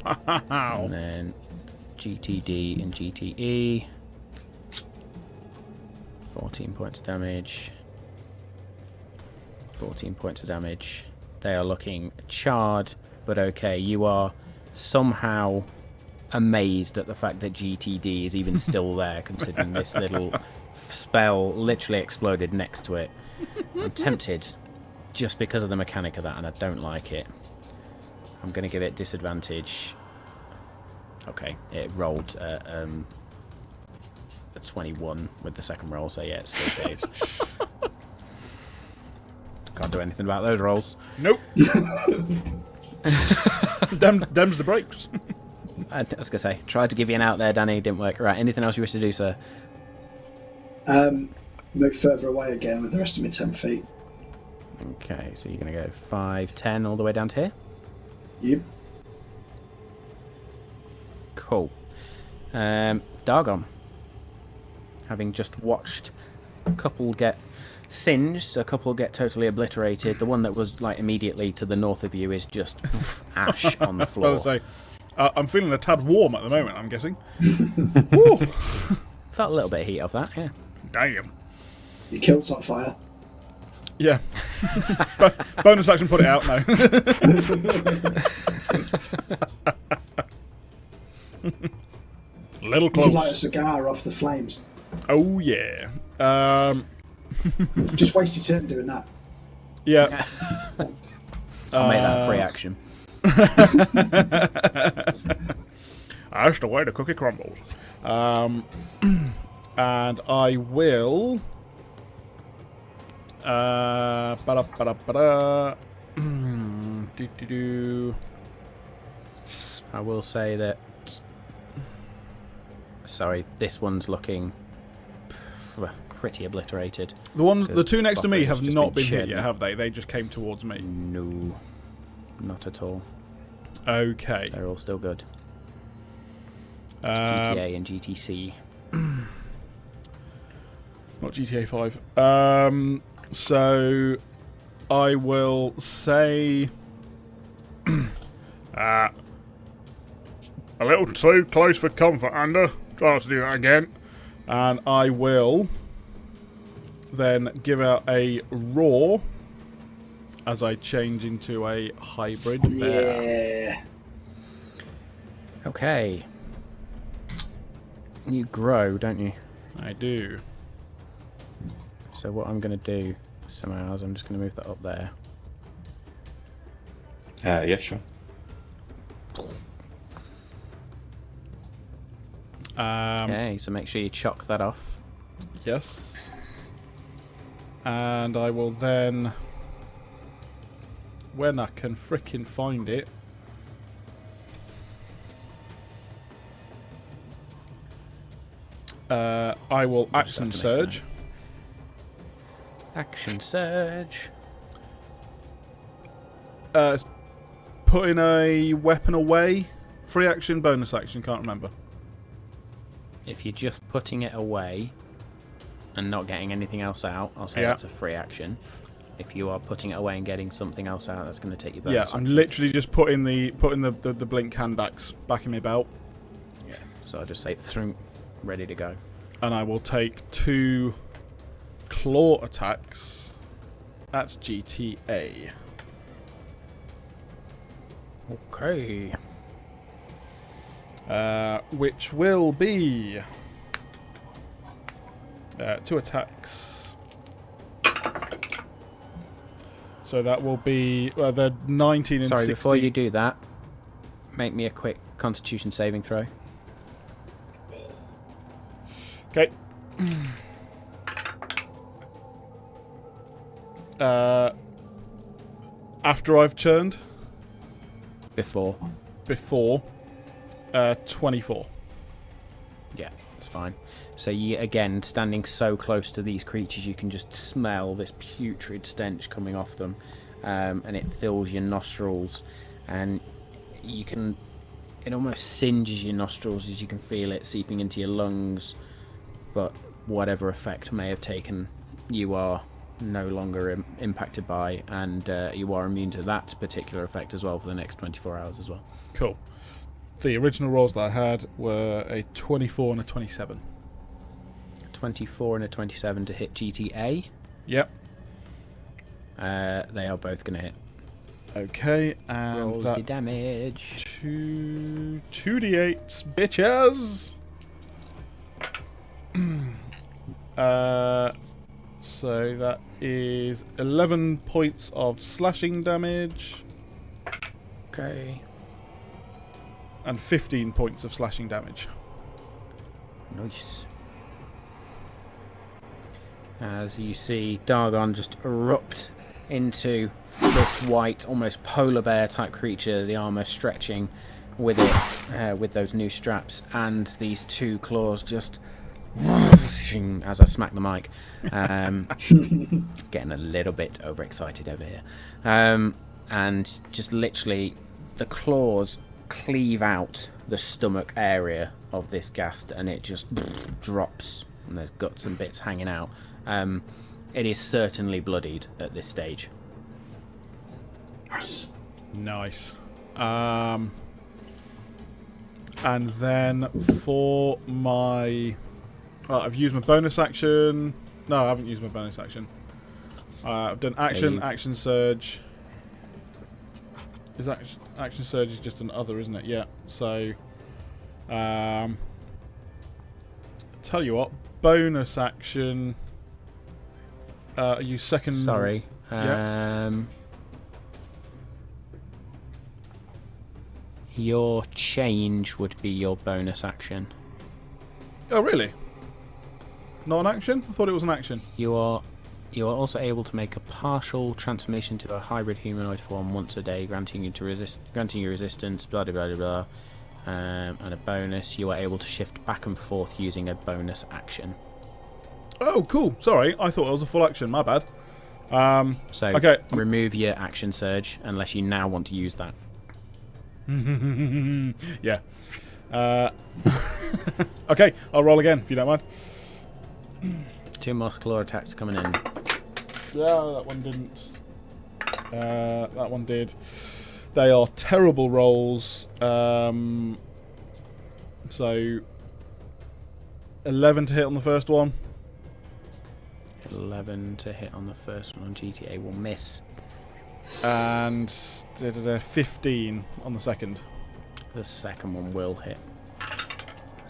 Wow. And then GTD and GTE. 14 points of damage. 14 points of damage. They are looking charred, but okay. You are somehow amazed at the fact that GTD is even still there, considering this little spell literally exploded next to it. I'm tempted, just because of the mechanic of that, and I don't like it. I'm going to give it disadvantage. Okay, it rolled a 21 with the second roll, so yeah, it still saves. Can't do anything about those rolls. Nope. Dem's the brakes. I was going to say, tried to give you an out there, Danny, didn't work. Right, anything else you wish to do, sir? Move further away again with the rest of me 10 feet. Okay, so you're going to go 5, 10 all the way down to here? Yep. Cool. Dargon. Having just watched a couple get singed, a couple get totally obliterated, the one that was like immediately to the north of you is just ash on the I floor. was say, I'm feeling a tad warm at the moment, I'm guessing. Woo. Felt a little bit of heat off that, yeah. Damn. Your kilt's on fire. Yeah. Bonus action, put it out now. Little You could light a close. cigar off the flames. Oh, yeah. Just waste your turn doing that. Yeah. I'll make that a free action. That's the way the cookie crumbles. And I will... Do-do-do. I will say that... Sorry, this one's looking pretty obliterated. The two next to me Buffering have has just not been been hit shed. yet, have they? They just came towards me. No, not at all. Okay. They're all still good. It's Um, GTA and GTC. Not GTA 5. So I will say a little too close for comfort, Ander. Try not to do that again. And I will then give out a roar as I change into a hybrid bear. Yeah. Okay. You grow, don't you? I do. So what I'm going to do somehow is I'm just going to move that up there. Yeah, sure. Okay, so make sure you chalk that off. Yes. And I will then, when I can frickin' find it, I will action surge. Action surge. It's putting a weapon away. Free action, bonus action, can't remember. If you're just putting it away and not getting anything else out, I'll say Yeah. that's a free action. If you are putting it away and getting something else out, that's going to take you bonus Yeah, action. I'm literally just putting the blink handbacks back in my belt. Yeah. So I'll just say through, ready to go. And I will take 2 claw attacks at GTA. Okay. Which will be 2 attacks. So that will be the 19 and Sorry, 16. before you do that, make me a quick Constitution saving throw. Okay. After I've churned, Before. 24. Yeah, that's fine. So you, again, standing so close to these creatures, you can just smell this putrid stench coming off them, and it fills your nostrils, and you can, it almost singes your nostrils as you can feel it seeping into your lungs, but whatever effect may have taken, you are no longer impacted by, and you are immune to that particular effect as well for the next 24 hours as well. Cool. The original rolls that I had were a 24 and a 27. 24 and a 27 to hit GTA. Yep. They are both going to hit. Okay, and Rolls that the damage. 2d8s, bitches! So that is 11 points of slashing damage Okay. and 15 points of slashing damage. Nice. As you see Dargon just erupt into this white, almost polar bear type creature, the armour stretching with it, with those new straps, and these 2 claws just as I smack the mic. Getting a little bit overexcited over here. And just literally the claws cleave out the stomach area of this ghast, and it just drops, and there's guts and bits hanging out. It is certainly bloodied at this stage. Nice. And then for my... I've used my bonus action. No, I haven't used my bonus action. I've done action, action surge. Is action surge is just an other, isn't it? Yeah. So, tell you what, bonus action. Use second. Sorry. Your change would be your bonus action. Oh, really? Not an action? I thought it was an action. You are also able to make a partial transformation to a hybrid humanoid form once a day, granting you resistance, blah blah blah blah. And a bonus, you are able to shift back and forth using a bonus action. Oh, cool. Sorry, I thought it was a full action. My bad. So okay. Remove your action surge unless you now want to use that. Yeah. Okay, I'll roll again if you don't mind. 2 more claw attacks coming in. Yeah, that one didn't. That one did. They are terrible rolls. So 11 to hit on the first one. 11 to hit on the first one on GTA will miss. And 15 on the second. The second one will hit.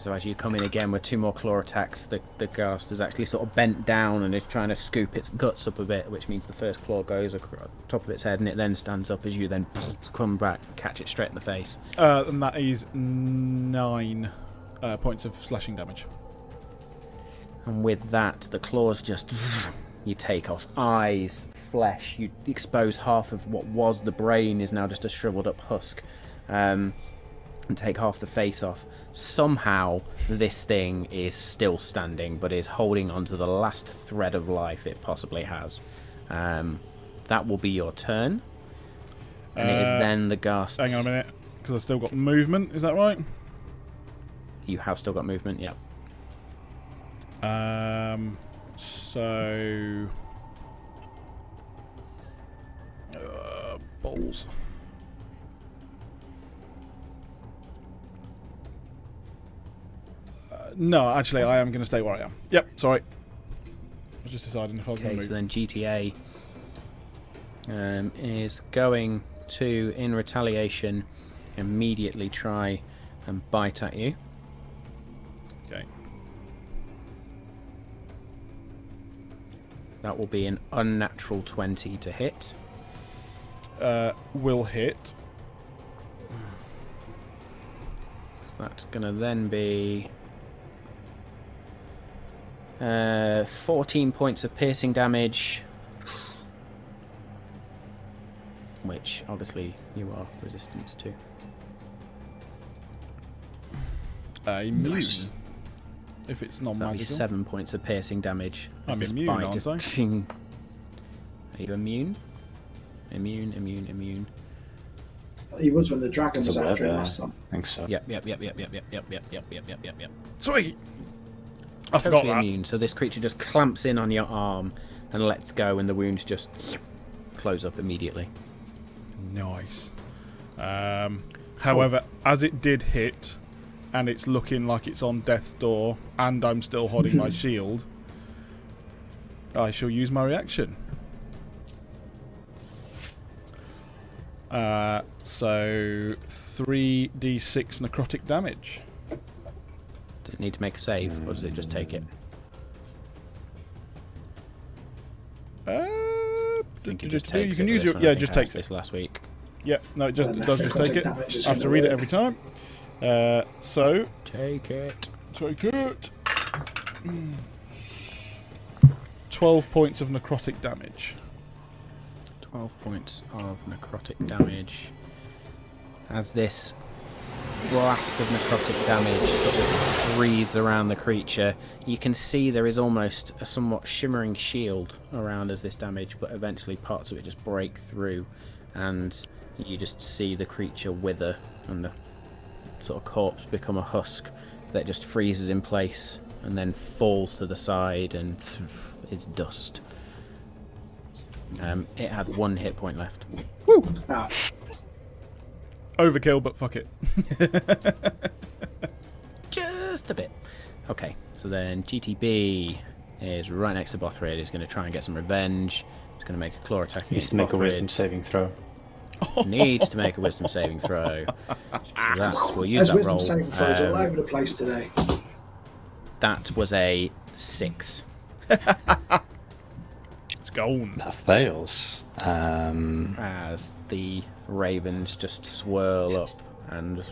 So as you come in again with 2 more claw attacks, the Ghast is actually sort of bent down and is trying to scoop its guts up a bit, which means the first claw goes across top of its head and it then stands up as you then come back, catch it straight in the face. And that is 9 points of slashing damage. And with that, the claws just... You take off eyes, flesh, you expose half of what was the brain is now just a shriveled up husk. And take half the face off. Somehow this thing is still standing, but is holding onto the last thread of life it possibly has. That will be your turn. And it is then the Ghast's... Hang on a minute, because I've still got movement, is that right? You have still got movement, yeah. So... balls. No, actually, I am going to stay where I am. Yep, sorry. I was just deciding if I was going to move. So then GTA is going to, in retaliation, immediately try and bite at you. Okay. That will be an unnatural 20 to hit. Will hit. That's going to then be 14 points of piercing damage, which obviously you are resistant to. Immune. Nice. If it's So that'll be non-magical. 7 points of piercing damage. I'm as this immune, bite aren't just I? Are you immune? Immune. He was when the dragon was It's a after him word, last time. I think so. Yep. Sweet! I forgot Totally that. immune. So this creature just clamps in on your arm and lets go, and the wound just close up immediately. Nice. However, as it did hit, and it's looking like it's on death's door, and I'm still holding my shield, I shall use my reaction. So 3d6 necrotic damage. Does it need to make a save, or does it just take it? You think it can just takes it use for your this one. yeah, I think just I takes asked it. this last week. Yeah, no, it just And it does just necrotic take it. damage is I have to gonna read it work. every time. So Take it. take it. 12 points of necrotic damage. 12 points of necrotic damage. As this blast of necrotic damage sort of breathes around the creature, you can see there is almost a somewhat shimmering shield around as this damage, but eventually parts of it just break through, and you just see the creature wither, and the sort of corpse become a husk that just freezes in place and then falls to the side and is dust. It had 1 hit point left. Ah, Overkill, but fuck it. Just a bit. Okay, so then GTB is right next to Bothrid. He's going to try and get some revenge. He's going to make a claw attack Needs against to make a Bothrid. wisdom saving throw. Needs to make a wisdom saving throw. So that's, we'll use there's that wisdom roll. saving throws all over the place today. That was a 6. It's gone. That fails. As the ravens just swirl up and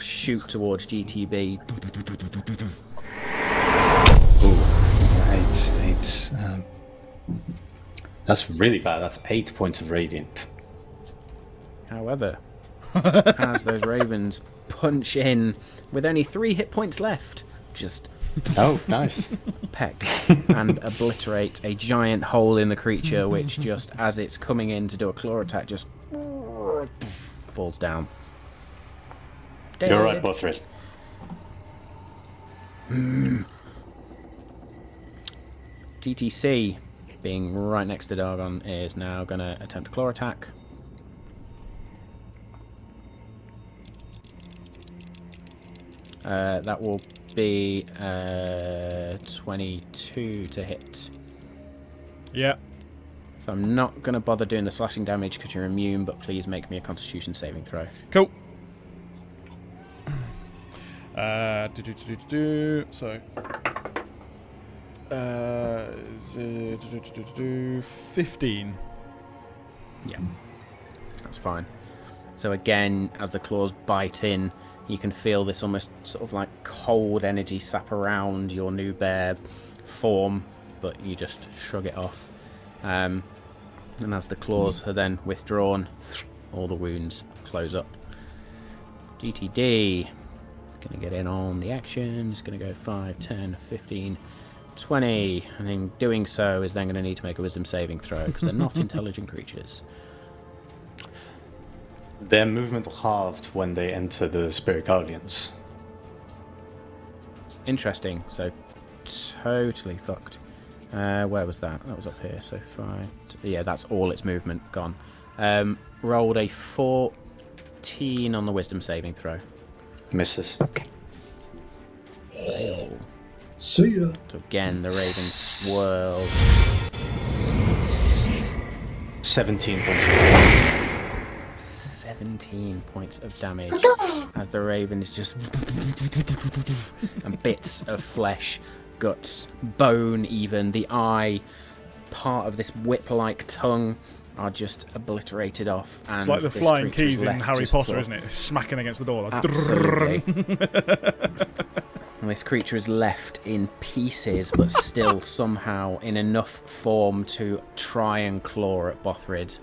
shoot towards GTB. Ooh, 8. That's really bad. That's 8 points of radiant. However, as those ravens punch in with only 3 hit points left, just Oh, nice. peck and obliterate a giant hole in the creature, which just as it's coming in to do a claw attack, just falls down. Dead. You're right, Bothrid. GTC, being right next to Dargon, is now going to attempt a claw attack. That will be 22 to hit. Yeah. So I'm not going to bother doing the slashing damage because you're immune, but please make me a Constitution saving throw. Cool. So. 15. Yeah, that's fine. So again, as the claws bite in, you can feel this almost sort of like cold energy sap around your new bear form, but you just shrug it off. And as the claws are then withdrawn, all the wounds close up. GTD is going to get in on the action. It's going to go 5, 10, 15, 20. And in doing so is then going to need to make a wisdom saving throw because they're not intelligent creatures. Their movement halved when they enter the Spirit Guardians. Interesting. So totally fucked. Where was that? That was up here. So 5. Yeah, that's all its movement gone. Rolled a 14 on the wisdom saving throw. Misses. Fail. See ya. So again, the raven swirls. 17 points. 17 points of damage as the raven is just and bits of flesh, guts, bone, even the eye, part of this whip-like tongue are just obliterated off. And It's like the this flying creature is keys in left Harry just Potter, sort of- isn't it? It's smacking against the door. Like, Absolutely. And this creature is left in pieces, but still somehow in enough form to try and claw at Bothrid.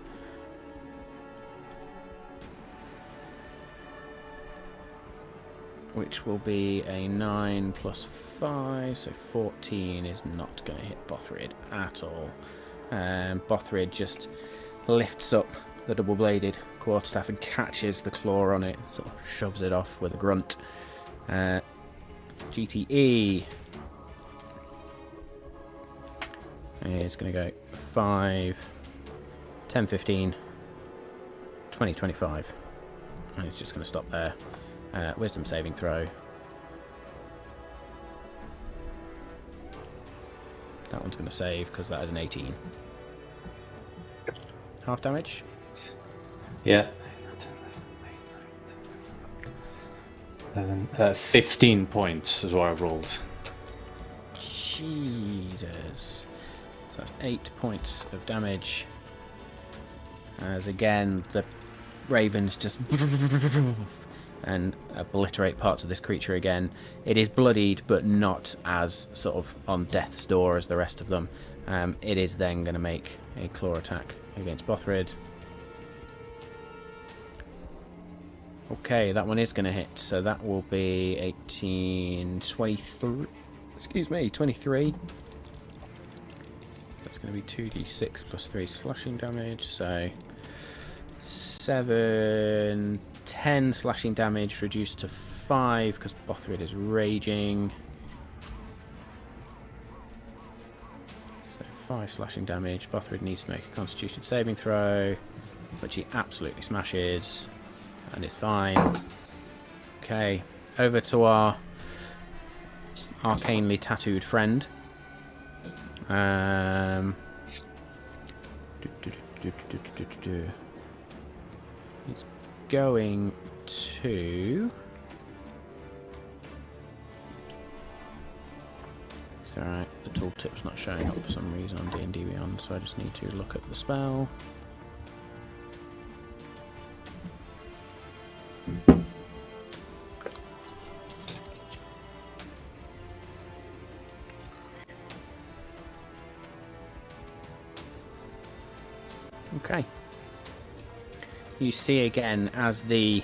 Which will be a 9 plus 5, so 14 is not going to hit Bothrid at all. Bothrid just lifts up the double-bladed quarterstaff and catches the claw on it, sort of shoves it off with a grunt. GTE is going to go 5, 10, 15, 20, 25. And it's just going to stop there. Wisdom saving throw. That one's going to save because that is an 18. Half damage? Yeah. 15 points is what I rolled. Jesus. So that's 8 points of damage. As again, the ravens just and obliterate parts of this creature again. It is bloodied, but not as sort of on death's door as the rest of them. It is then going to make a claw attack against Bothrid. Okay, that one is going to hit, so that will be 18, 23. Excuse me, 23. That's going to be 2d6 plus 3 slashing damage, so 7, 10 slashing damage reduced to 5 because Bothrid is raging. So 5 slashing damage. Bothrid needs to make a Constitution saving throw, which he absolutely smashes, and is fine. Okay, over to our arcanely tattooed friend. He's going to... It's alright, the tooltip's not showing up for some reason on D&D Beyond, so I just need to look at the spell. Okay. You see again as the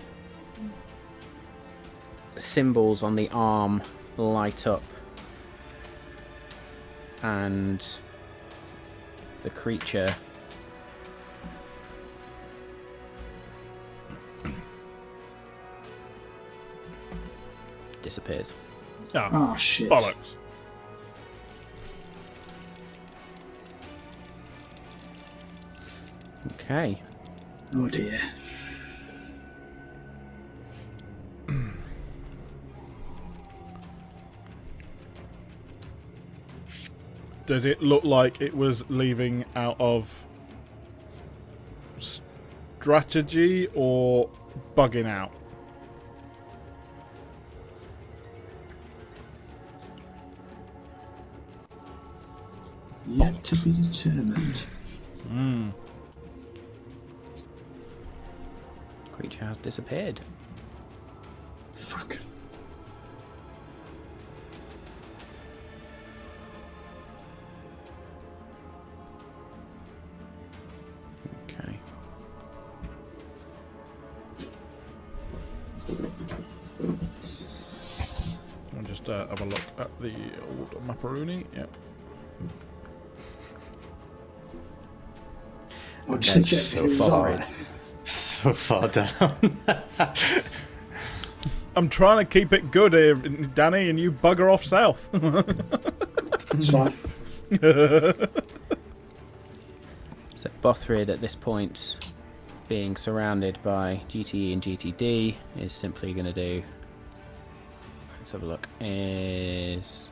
symbols on the arm light up and the creature disappears. Oh, shit. Bollocks. Okay. Oh, dear. Does it look like it was leaving out of strategy or bugging out? Yet to be determined. Creature has disappeared. Fuck. Okay. I'll just have a look at the old macaroni. Yep. Well, just to Okay, check so who's bothered. on. So far down. I'm trying to keep it good here, Danny, and you bugger off south. It's fine. So Bothrid at this point, being surrounded by GTE and GTD, is simply going to do... Let's have a look. Is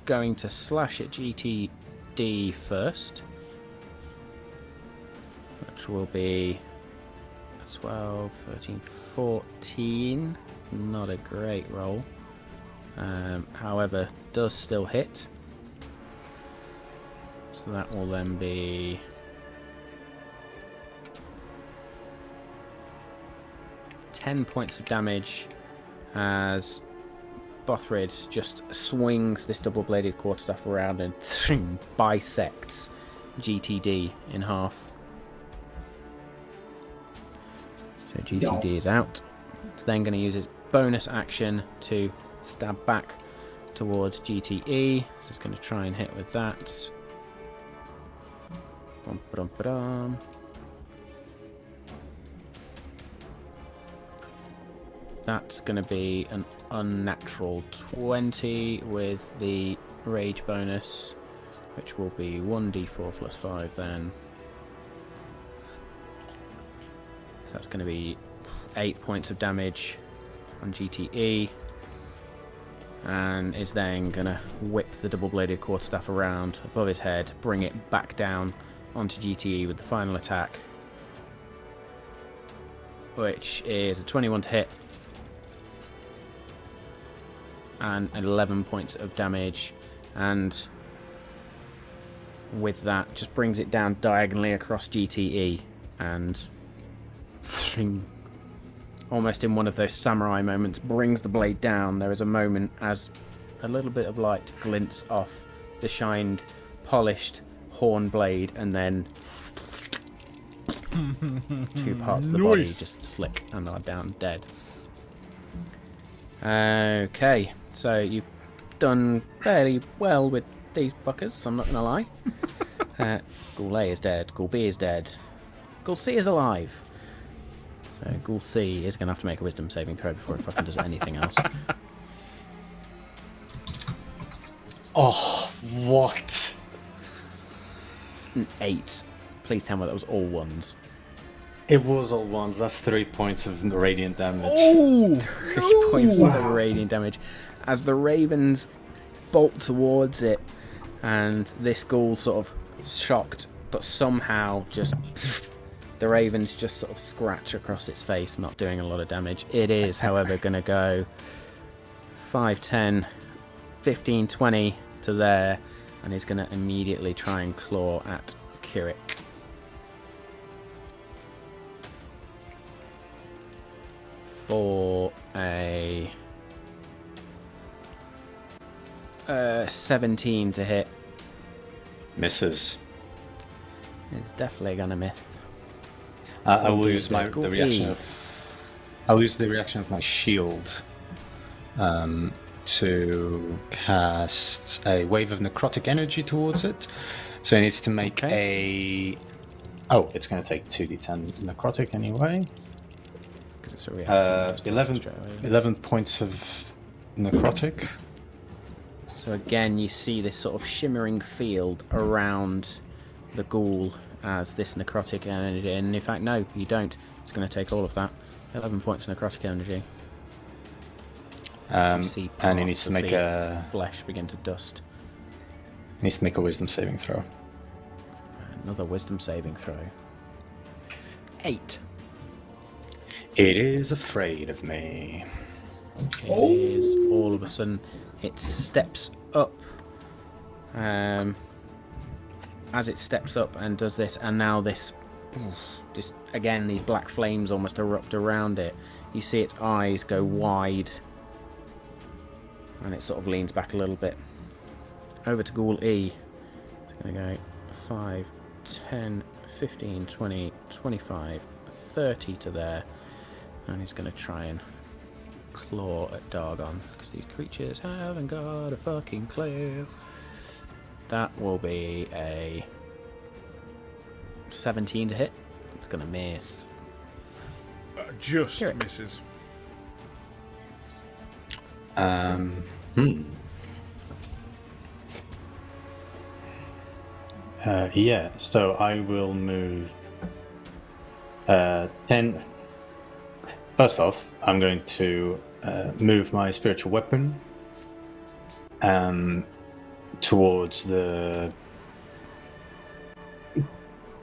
going to slash at GTD first, which will be 12, 13, 14. Not a great roll. However, does still hit. So that will then be 10 points of damage as Bothrid just swings this double-bladed quarterstaff around and bisects GTD in half. So GTD is out. It's then going to use his bonus action to stab back towards GTE. So it's going to try and hit with that. Bum, ba-dum, ba-dum. That's going to be an unnatural 20 with the rage bonus, which will be 1d4 plus 5 then. So that's going to be 8 points of damage on GTE, and is then going to whip the double-bladed quarterstaff around above his head, bring it back down onto GTE with the final attack, which is a 21 to hit and 11 points of damage, and with that just brings it down diagonally across GTE, and almost in one of those samurai moments brings the blade down. There is a moment as a little bit of light glints off the shined, polished horn blade, and then two parts of the body just slick and are down dead. Okay, so you've done fairly well with these fuckers, I'm not gonna lie. Ghoul A is dead, Ghoul B is dead, Ghoul C is alive. So Ghoul C is gonna have to make a wisdom saving throw before it fucking does anything else. Oh, what? An 8. Please tell me that was all ones. It was all ones. That's 3 points of radiant damage. Oh! 3 points of radiant damage as the ravens bolt towards it, and this ghoul sort of shocked, but somehow just the ravens just sort of scratch across its face, not doing a lot of damage. It is, however, going to go 5, 10, 15, 20 to there, and is going to immediately try and claw at Kirik. For a 17 to hit. Misses. It's definitely gonna miss. I will use the Ghoul reaction E. of. I'll use the reaction of my shield to cast a wave of necrotic energy towards it. So it needs to make a. Oh, it's going to take 2d10 necrotic anyway. Because it's a reaction. just 11, straight away. 11 points of necrotic. So again, you see this sort of shimmering field around the ghoul as this necrotic energy. And in fact, no, you don't. It's going to take all of that. 11 points of necrotic energy. So you see And he parts needs to of make the a flesh begin to dust. needs to make a wisdom saving throw. Another wisdom saving throw. 8. It is afraid of me. It is all of a sudden, it steps up. As it steps up and does this, and now this again, these black flames almost erupt around it. You see its eyes go wide, and it sort of leans back a little bit. Over to Ghoul E. It's going to go 5, 10, 15, 20, 25, 30 to there. And he's going to try and claw at Dargon, because these creatures haven't got a fucking clue. That will be a 17 to hit. It's going to miss. Just Kirik. misses. Yeah, so I will move 10. First off, I'm going to move my spiritual weapon towards the...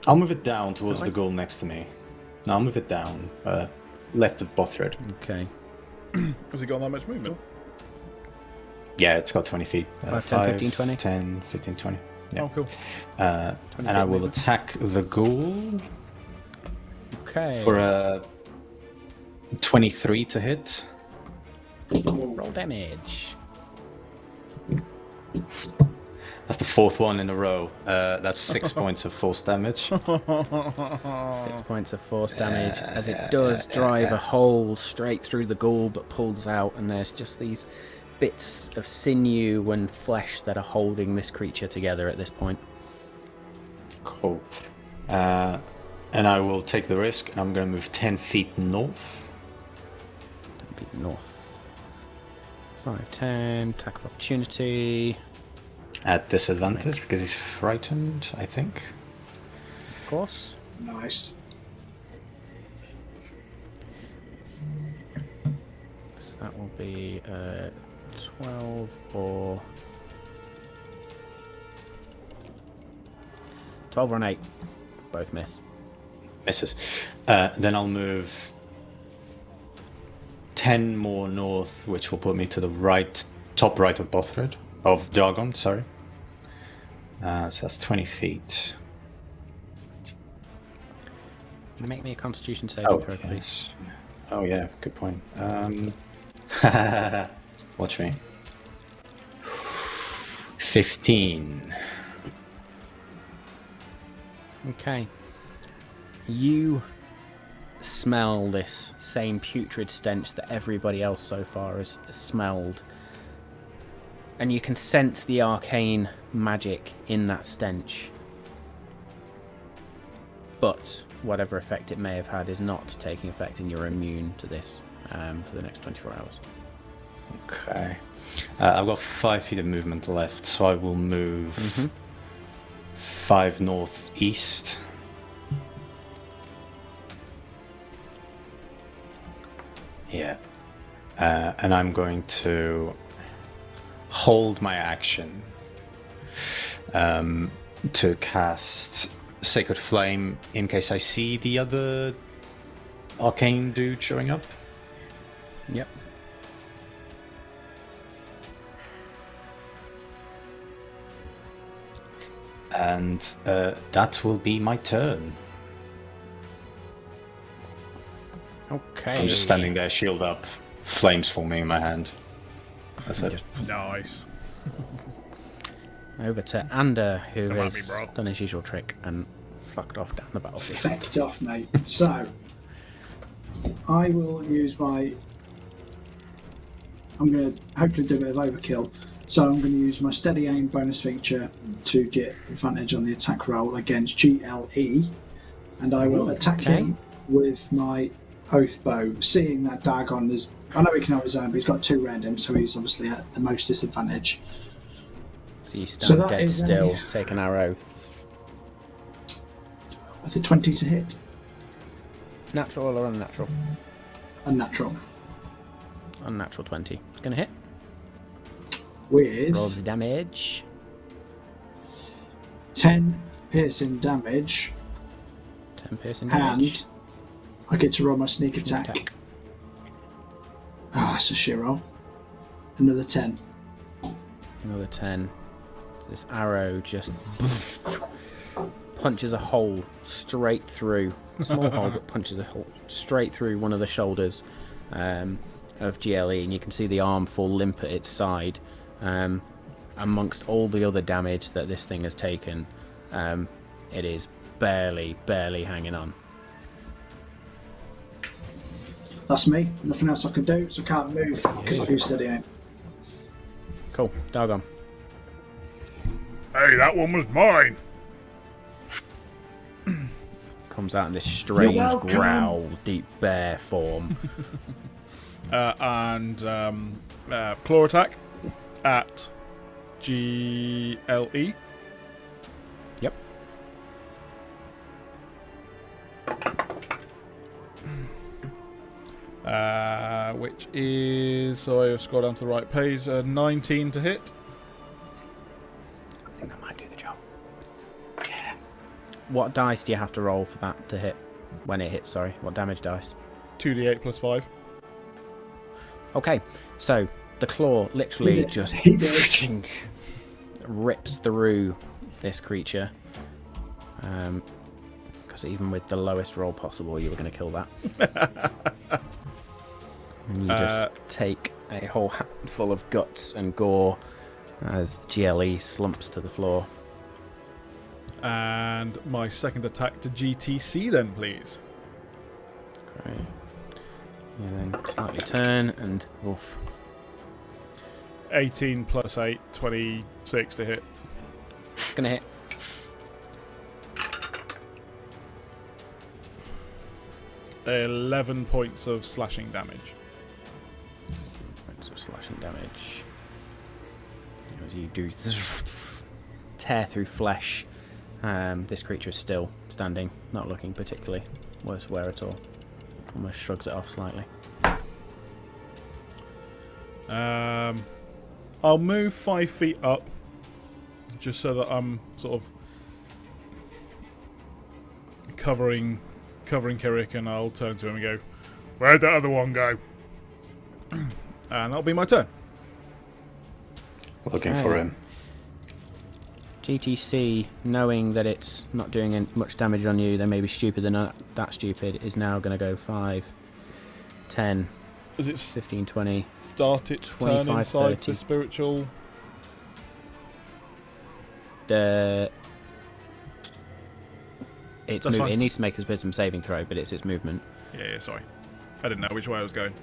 I'll move it down towards the ghoul next to me. No, I'll move it down, left of Bothred. Okay. Has he got that much movement? Yeah, it's got 20 feet. 5, 10, 15, 20? 10, 15, 20. Yeah. Oh, cool. And I will attack the ghoul Okay. for a 23 to hit. Roll damage. That's the fourth one in a row. That's 6 points of force damage. 6 points of force damage as it does drive a hole straight through the ghoul, but pulls out, and there's just these bits of sinew and flesh that are holding this creature together at this point. Cool. And I will take the risk, and I'm going to move 10 feet north. 10 feet north. 5, 10, attack of opportunity. At disadvantage, because he's frightened, I think. Of course. Nice. So that will be 12 or 12 or an 8. Both miss. Misses. Then I'll move 10 more north, which will put me to the right, top right of Bothred. Of Dargon, sorry. So that's 20 feet. Make me a Constitution saving throw, please. Yes. Oh yeah, good point. Watch me. 15. Okay. You smell this same putrid stench that everybody else so far has smelled. And you can sense the arcane magic in that stench. But whatever effect it may have had is not taking effect, and you're immune to this for the next 24 hours. Okay. I've got 5 feet of movement left, so I will move 5 northeast. Yeah. And I'm going to hold my action to cast Sacred Flame in case I see the other arcane dude showing up. Yep. And that will be my turn. Okay. I'm just standing there, shield up, flames forming in my hand. That's it. Just Nice. over to Ander, who Come at has me, bro. done his usual trick and fucked off down the battlefield. Fecked off, mate. So, I will use my... I'm going to hopefully do a bit of overkill. So I'm going to use my steady aim bonus feature to get advantage on the attack roll against GLE. And I will attack him with my oath bow, seeing that Dagon is... I know he can hold his own, but he's got 2 around him, so he's obviously at the most disadvantage. So you So stand that dead is a- still, take an arrow. With a 20 to hit. Natural or unnatural? Unnatural. Unnatural 20. It's going to hit. With Roll the damage. 10 piercing damage, 10 piercing damage. and I get to roll my sneak attack. Ah, that's a shit roll. Another 10. Another 10. So this arrow just punches a hole straight through. A small hole, but punches a hole straight through one of the shoulders of GLE, and you can see the arm fall limp at its side. Amongst all the other damage that this thing has taken, it is barely hanging on. That's me. Nothing else I can do, so I can't move because of who's steady aim. Cool. Doggone. Hey, that one was mine. Comes out in this strange welcome. growl, deep bear form. And claw attack at GLE. Yep. Which is, sorry, I'll scroll down to the right page, 19 to hit. I think that might do the job. What dice do you have to roll for that to hit? When it hits, sorry. What damage dice? 2d8 plus 5. Okay, so the claw literally just He did. rips through this creature. Because even with the lowest roll possible, you were going to kill that. And you just take a whole handful of guts and gore as GLE slumps to the floor. And my second attack to GTC then, please. Okay. You then slightly turn and oof. 18 plus 8, 26 to hit. Gonna hit. $11 points of slashing damage. Points of slashing damage. As you do tear through flesh, this creature is still standing, not looking particularly worse wear at all. Almost shrugs it off slightly. I'll move 5 feet up, just so that I'm sort of covering Kirik, and I'll turn to him and go, "Where'd that other one go?" And that'll be my turn. Looking for him. GTC, knowing that it's not doing much damage on you, they may be stupid, they're not that stupid, is now going to go 5, 10, Is it 15, 20, start its turn 25, inside 30. the spiritual? It's That's it fine. needs to make a wisdom saving throw, but it's its movement. Yeah, sorry. I didn't know which way I was going.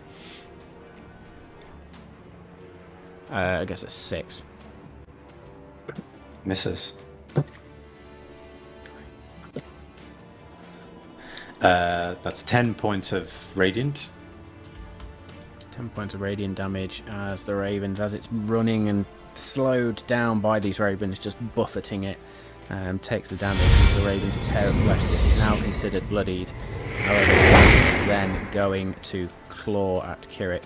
I guess it's 6. Misses. That's 10 points of radiant. 10 points of radiant damage as the ravens, as it's running and slowed down by these ravens, just buffeting it, takes the damage as the ravens tear at flesh. This is now considered bloodied. However, it's then going to claw at Kirik.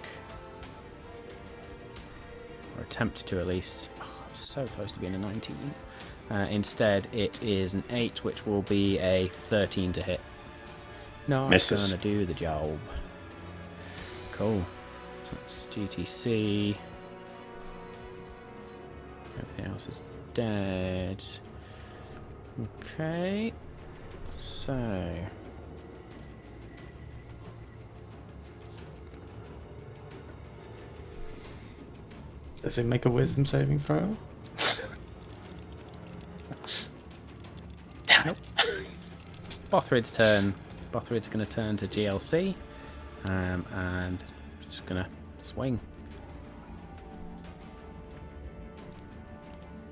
Or attempt to, at least. Oh, I'm so close to being a 19. Instead, it is an 8, which will be a 13 to hit. No, it's Misses. going to do the job. Cool. So that's GTC. Everything else is dead. Okay. So. Does it make a wisdom saving throw? Damn it. Bothrid's turn. Bothrid's going to turn to GLC. And just going to swing.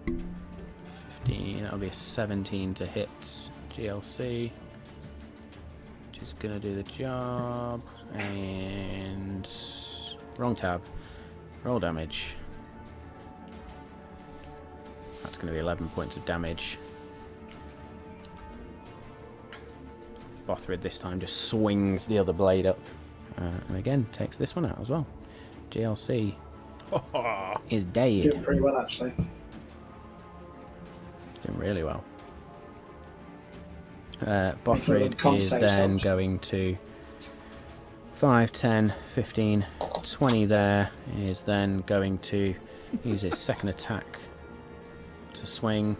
15, that'll be a 17 to hit GLC. Which is going to do the job. And wrong tab. Roll damage. That's going to be 11 points of damage. Bothrid this time just swings the other blade up. And again, takes this one out as well. GLC is dead. Doing pretty well, actually. Doing really well. Bothrid is Say then so. going to 5, 10, 15, 20 there. Is then going to use his second attack to swing.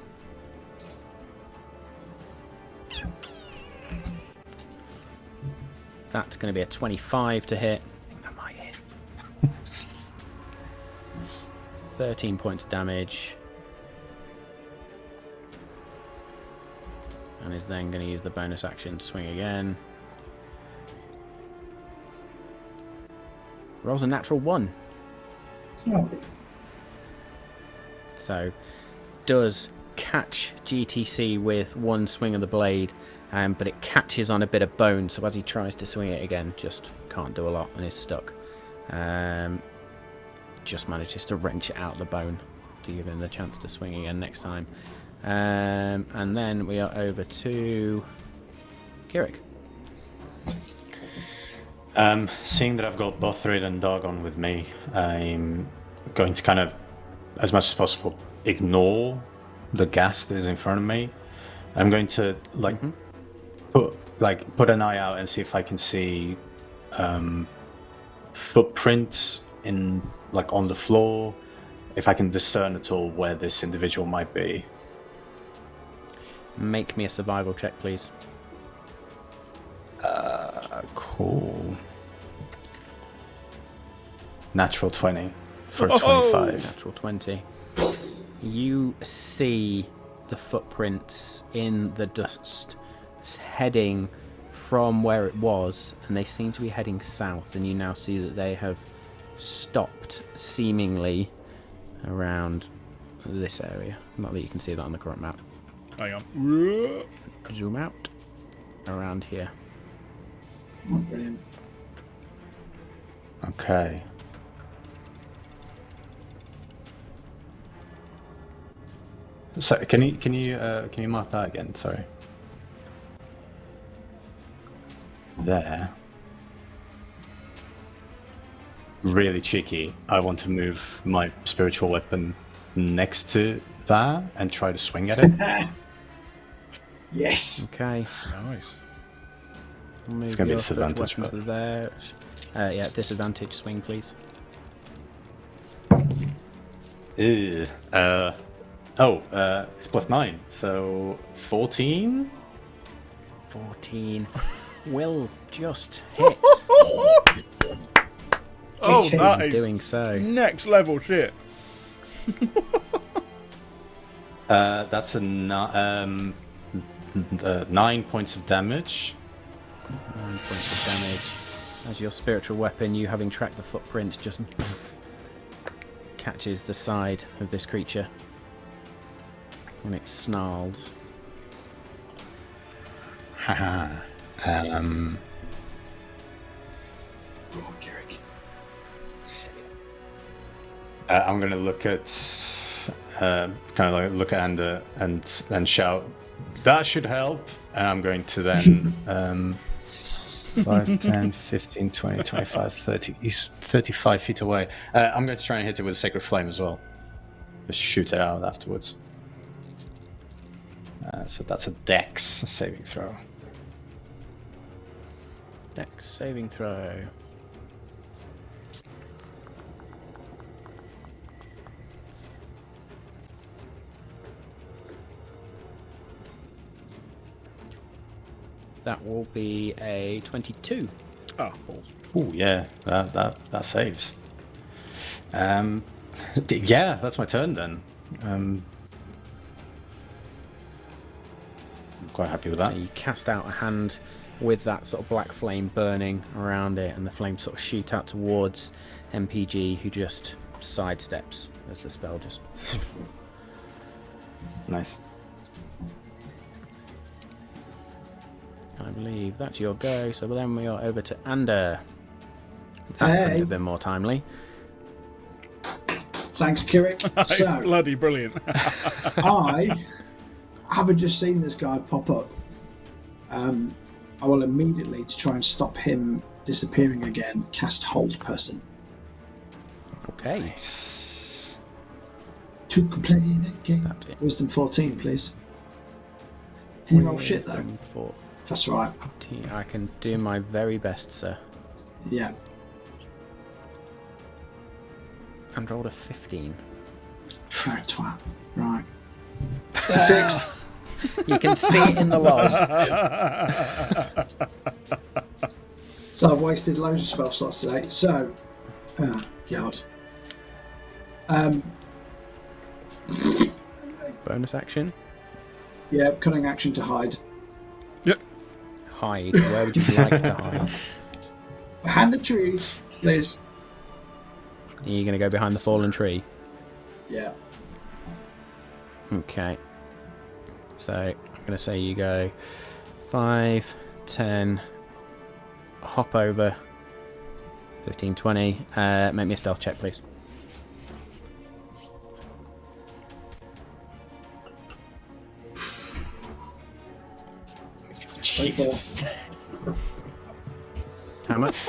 That's going to be a 25 to hit. I think that might hit. 13 points of damage. And is then going to use the bonus action to swing again. Rolls a natural 1. Oh. So, does catch GTC with one swing of the blade, but it catches on a bit of bone, so as he tries to swing it again, just can't do a lot and is stuck. Just manages to wrench it out of the bone to give him the chance to swing again next time. And then we are over to Kirik. Seeing that I've got Bothrid and Dargon with me, I'm going to kind of, as much as possible, ignore the gas that is in front of me. I'm going to put an eye out and see if I can see footprints in on the floor, if I can discern at all where this individual might be. Make me a survival check, please. Cool. Natural 20 for a 25. Natural 20. You see the footprints in the dust heading from where it was, and they seem to be heading south, and you now see that they have stopped seemingly around this area. Not that you can see that on the current map. Hang on. Zoom out. Around here. Oh, brilliant. Okay. So can you mark that again? Sorry. There. Really cheeky. I want to move my spiritual weapon next to that and try to swing at it. Yes. Okay. Nice. It's going to be a disadvantage. To there. Yeah, disadvantage swing, please. Ew. It's +9, so 14? 14 will just hit. Oh, that is doing so. next level shit. That's a 9 points of damage. 9 points of damage. As your spiritual weapon, you having tracked the footprints, just catches the side of this creature. And it snarls. Haha. Oh, Kirik. I'm gonna look at, look at Ander and shout, "That should help!" And I'm going to then 5, 10, 15, 20, 25, 30. He's 35 feet away. I'm going to try and hit it with a Sacred Flame as well. Just shoot it out afterwards. So that's a Dex saving throw. Dex saving throw. That will be a 22. Ah, balls. Oh yeah, that saves. Yeah, that's my turn then. I'm quite happy with that. So you cast out a hand with that sort of black flame burning around it, and the flames sort of shoot out towards MPG, who just sidesteps as the spell just... Nice. I believe that's your go, so then we are over to Ander. That Hey. couldn't have been more timely. Thanks, Kirik. So, Bloody brilliant. I, having just seen this guy pop up, I will immediately, to try and stop him disappearing again, cast Hold Person. Okay. Nice. To play the game. That's it. Wisdom 14, please. Can you roll shit though? Wisdom 14. That's right. I can do my very best, sir. Yeah. And rolled a 15. Fat twat. Right. It's a fix. You can see it in the log. So I've wasted loads of spell slots today. So, oh, God. Bonus action. Yeah, cunning action to hide. Yep. Hide. Where would you like to hide? Behind the tree, please. Are you going to go behind the fallen tree? Yeah. Okay. So I'm going to say you go 5, 10, hop over, 15, 20. Make me a stealth check, please. Jesus. How much?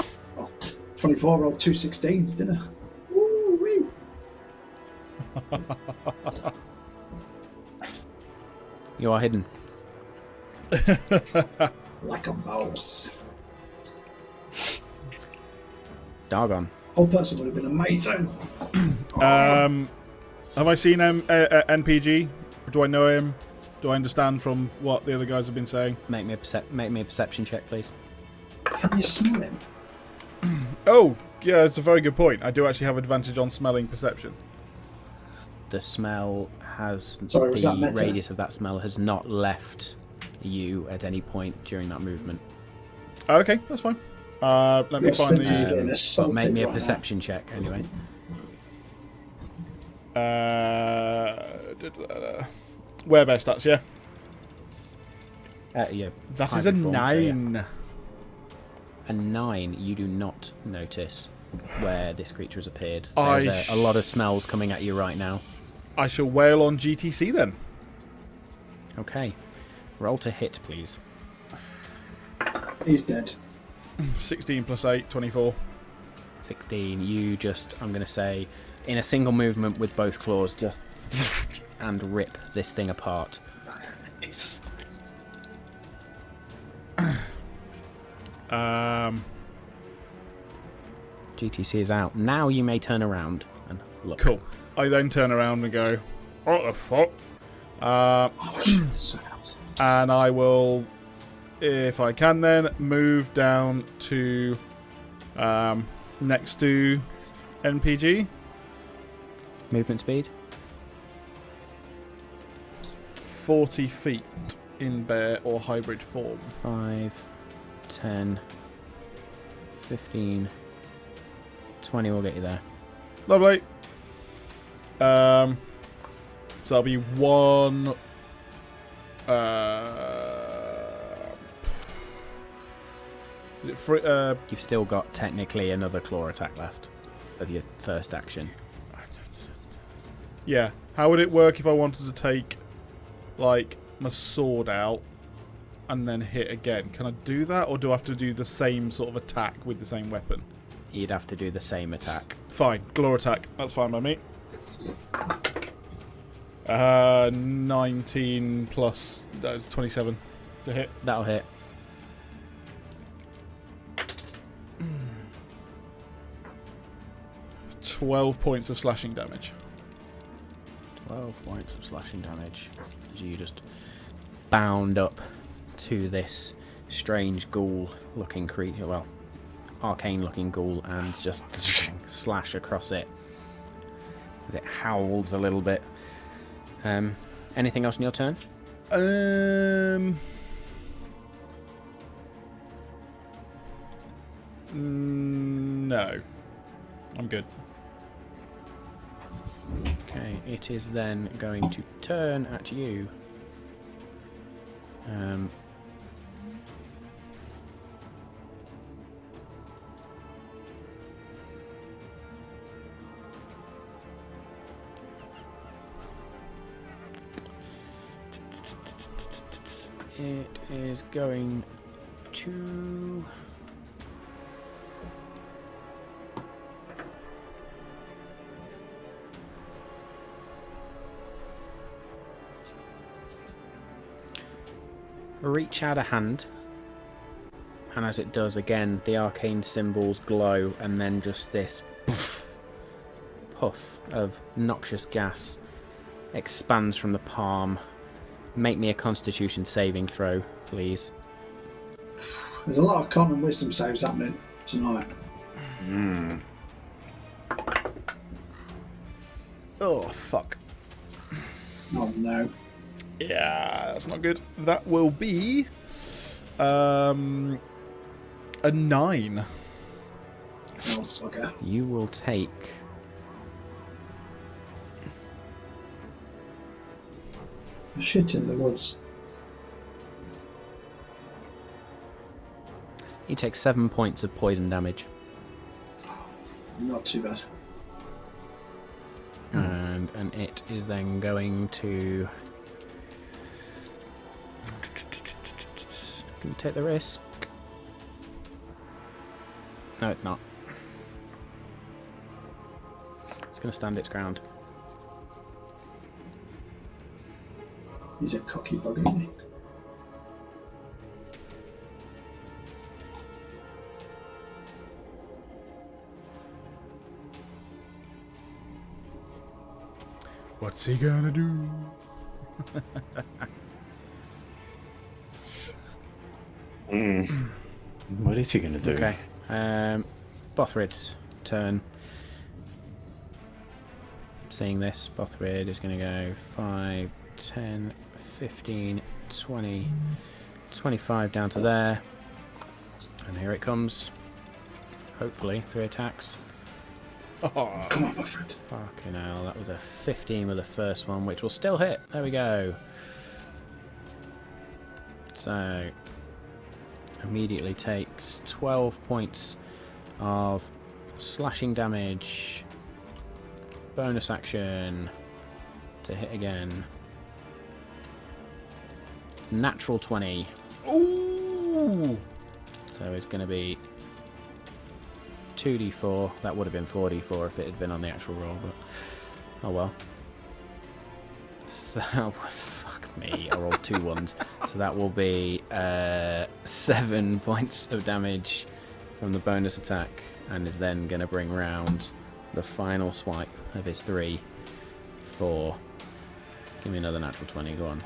24, rolled 2 16s, didn't I? Woo-wee. You are hidden. Like a mouse. Dargon. Whole person would have been amazing. Have I seen NPG? Do I know him? Do I understand from what the other guys have been saying? Make me a perception check, please. Can you smell him? Oh, yeah, it's a very good point. I do actually have advantage on smelling perception. The smell has Sorry, was that the meta? radius of that smell has not left you at any point during that movement. Okay, that's fine. Let me Your find senses are the. getting But assaulted make me a right perception check anyway. Werebear stats, yeah. Yeah. That is a hybrid form, so yeah. 9. A 9. You do not notice where this creature has appeared. I There's a lot of smells coming at you right now. I shall wail on GTC then. Okay. Roll to hit, please. now. He's dead. 16 plus 8, 24. 16. You just, I'm going to say, in a single movement with both claws, just and rip this thing apart. Nice. GTC is out. Now you may turn around and look. Cool. I then turn around and go, what the fuck? Oh, shit, there's someone else. And I will, if I can then, move down to next to NPG. Movement speed. 40 feet in bear or hybrid form. 5, 10, 15, 20 will get you there. Lovely. So that'll be 1. Is it free, You've still got technically another claw attack left of your first action. yeah. How would it work if I wanted to take, like, my sword out and then hit again? Can I do that, or do I have to do the same sort of attack with the same weapon? You'd have to do the same attack. Fine. Glow attack. That's fine by me. 19 plus... That's 27 to hit. That'll hit. Mm. 12 points of slashing damage. 12 points of slashing damage as you just bound up to this strange ghoul-looking creature. Well, arcane-looking ghoul, and just slash across it as it howls a little bit. Anything else in your turn? No. I'm good. Okay, it is then going to turn at you. It is going to... reach out a hand, and as it does, again, the arcane symbols glow, and then just this puff of noxious gas expands from the palm. Make me a Constitution saving throw, please. There's a lot of con and wisdom saves happening tonight. Oh, fuck. Oh no. Yeah, that's not good. That will be a 9. Oh, okay. You will take Shit in the woods. You take 7 points of poison damage. Not too bad. And it is then going to... Can you take the risk? No, it's not. It's going to stand its ground. He's a cocky bug, isn't he? What's he gonna do? What is he gonna do? Okay. Bothrid's turn. Seeing this, Bothrid is going to go 5, 10, 15, 20, 25 down to there. And here it comes. Hopefully, 3 attacks. Oh, Come on, my friend. Fucking hell, that was a 15 with the first one, which will still hit. There we go. So, immediately takes 12 points of slashing damage. Bonus action to hit again. Natural 20. ooh! So it's going to be 2d4. That would have been 4d4 if it had been on the actual roll, but oh well. So that was, fuck me, I rolled 2 ones. So that will be 7 points of damage from the bonus attack, and is then going to bring round the final swipe of his 3, 4. Give me another natural 20, go on.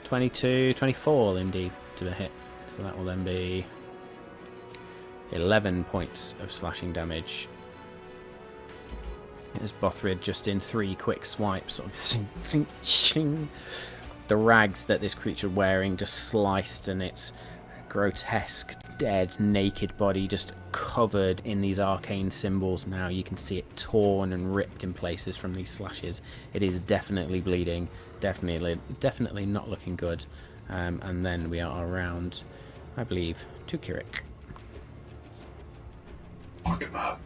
22, 24 indeed to the hit. So that will then be 11 points of slashing damage. As Bothrid just in 3 quick swipes, sort of zing, zing, zing. The rags that this creature wearing just sliced, and its grotesque, dead, naked body just covered in these arcane symbols now. You can see it torn and ripped in places from these slashes. It is definitely bleeding, definitely not looking good. And then we are around, I believe, to Kirik. Fuck him up.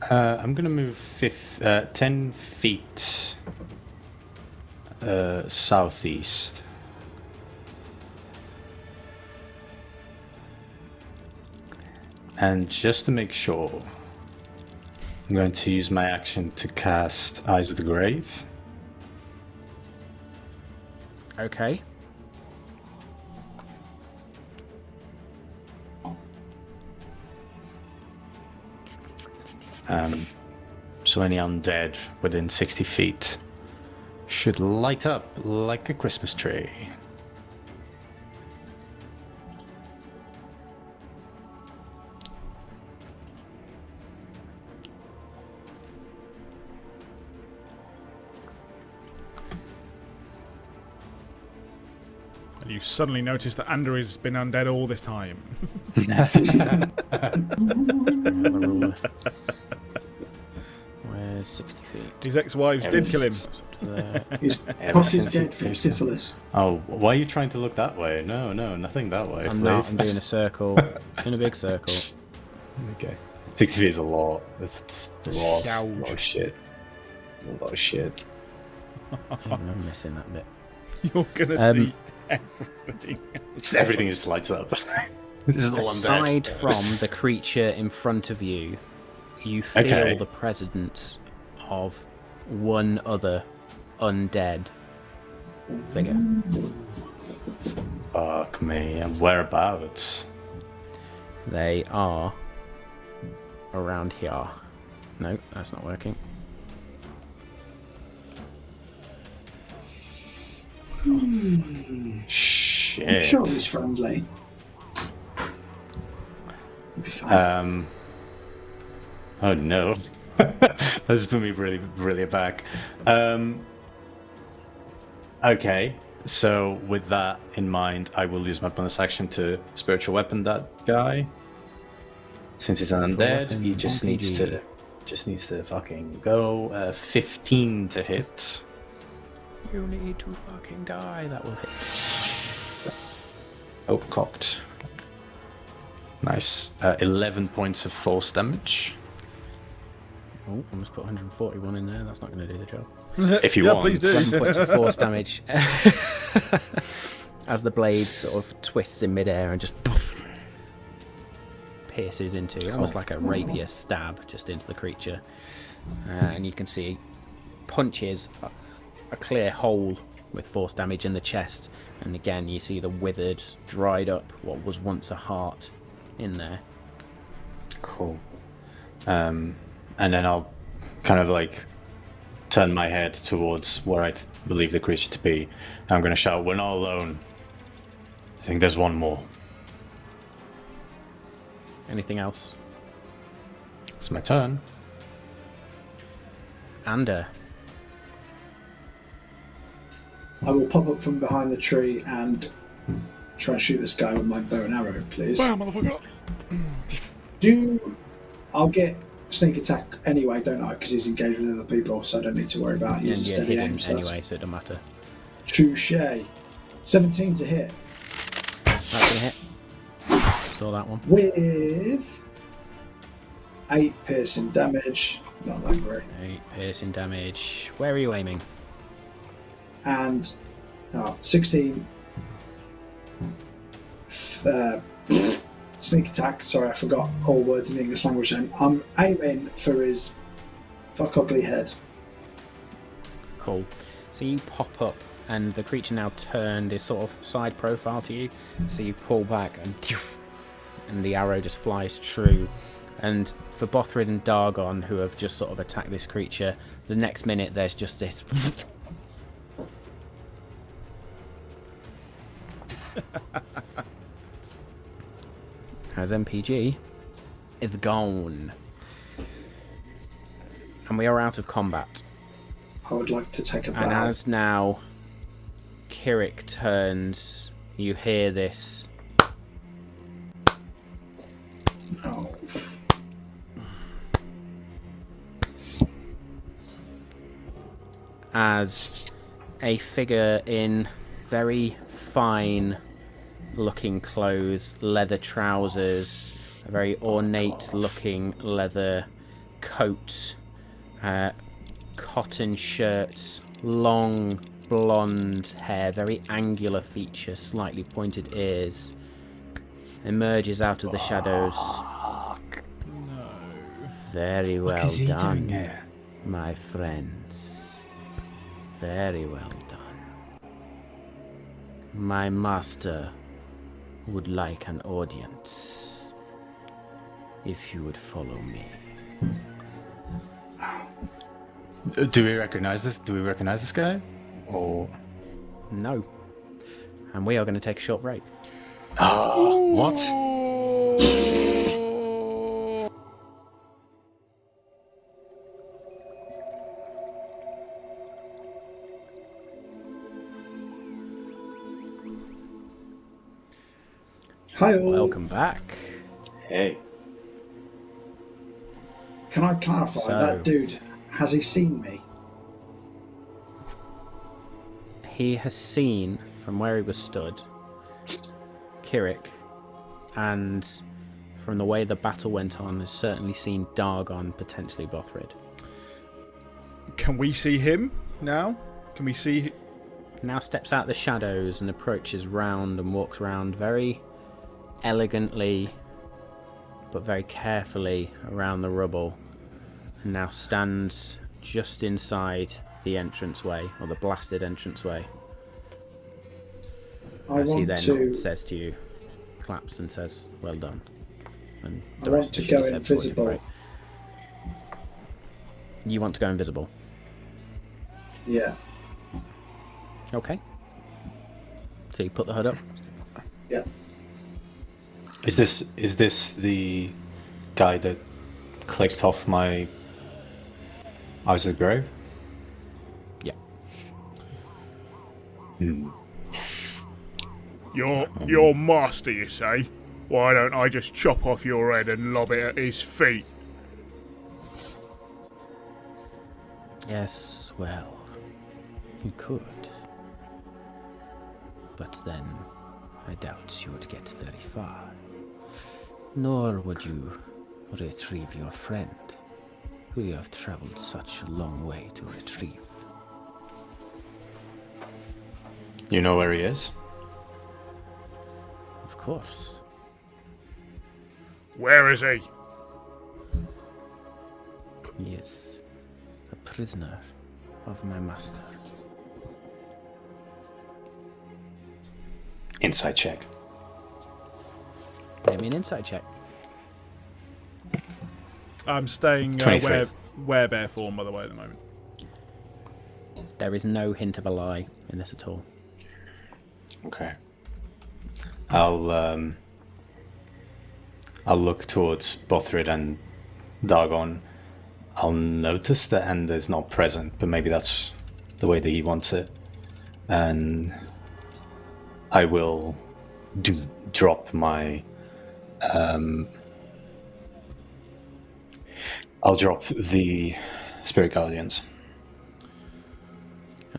I'm going to move 10 feet southeast. And just to make sure, I'm going to use my action to cast Eyes of the Grave. Okay. So any undead within 60 feet should light up like a Christmas tree. And you suddenly notice that Andrew has been undead all this time. Where's 60 feet? His ex-wives did kill him. There. He's Ever Poppy's since dead he from came. syphilis. Oh, why are you trying to look that way? No, nothing that way, I'm please. not. I'm doing a circle. In a big circle. Okay. 60 feet is a lot. That's a lot. A Gouge. lot of shit. A lot of shit. I'm missing that bit. You're gonna see everything. Just everything just lights up. This is all undead. Aside from the creature in front of you, you feel Okay. the presence of one other undead figure. Fuck me. And whereabouts? They are around here. No, that's not working. Shit. I'm sure he's friendly. It'll be fine. Oh no. That's put me really, really aback. Okay, so with that in mind, I will use my bonus action to spiritual weapon that guy. Since he's an undead, Weapon, he just RPG. needs to fucking go. 15 to hit. You need to fucking die. That will hit. Oh, cocked. Nice. 11 points of force damage. Oh, almost put 141 in there. That's not going to do the job. If you Yeah, want. please do. 7 points of force damage as the blade sort of twists in midair and just pierces into, almost like a rapier stab, just into the creature. And you can see punches a clear hole with force damage in the chest, and again you see the withered, dried up, what was once a heart in there. Cool. And then I'll kind of like turn my head towards where I believe the creature to be. And I'm going to shout, "We're not alone. I think there's one more." Anything else? It's my turn. Ander. I will pop up from behind the tree and try and shoot this guy with my bow and arrow, please. Bam, motherfucker. I'll get sneak attack anyway, don't I? Because he's engaged with other people, so I don't need to worry about And using you're steady hidden aim. So that's anyway, so it don't matter. touche. 17 to hit That's gonna hit. Saw that one. with 8 piercing damage. Not that great. 8 piercing damage. Where are you aiming? And 16 sneak attack. Sorry, I forgot all words in the English language then. I'm aiming for his fuck ugly head. Cool. So you pop up, and the creature now turned is sort of side profile to you. So you pull back, and the arrow just flies true. And for Bothrid and Dargon, who have just sort of attacked this creature, the next minute there's just this. As MPG is gone. And we are out of combat. I would like to take a And bow. as now Kirik turns, you hear this. Oh. As a figure in very fine looking clothes, leather trousers, a very ornate looking leather coat, cotton shirts, long blonde hair, very angular features, slightly pointed ears, emerges out of the shadows. Very well What is he done, doing here? my friends. Very well done. My master would like an audience. If you would follow me. Do we recognize this? Do we recognize this guy? Or No. And we are going to take a short break. what? Hi all. Welcome back. Hey. Can I clarify So- that dude? Has he seen me? He has seen, from where he was stood, Kirik, and from the way the battle went on, has certainly seen Dargon, potentially Bothrid. Can we see him now? Can we see? Now steps out the shadows and approaches round and walks round very elegantly but very carefully around the rubble, and now stands just inside the entranceway, or the blasted entranceway. I As he want then to. says to you, claps and says, "Well done." And I want to go invisible. You want to go invisible? Yeah. Okay. So you put the hood up. Yeah. Is this the guy that clicked off my Eyes of the Grave? Yeah. Your master, you say? Why don't I just chop off your head and lob it at his feet? Yes, well, you could. But then, I doubt you would get very far. Nor would you retrieve your friend, who you have traveled such a long way to retrieve. You know where he is? Of course. Where is he? He is a prisoner of my master. Insight check. Give me an insight check. I'm staying 23. werebear form, by the way, at the moment. There is no hint of a lie in this at all. Okay. I'll look towards Bothrid and Dargon. I'll notice that Ender's not present, but maybe that's the way that he wants it. And I will drop my... I'll drop the Spirit Guardians.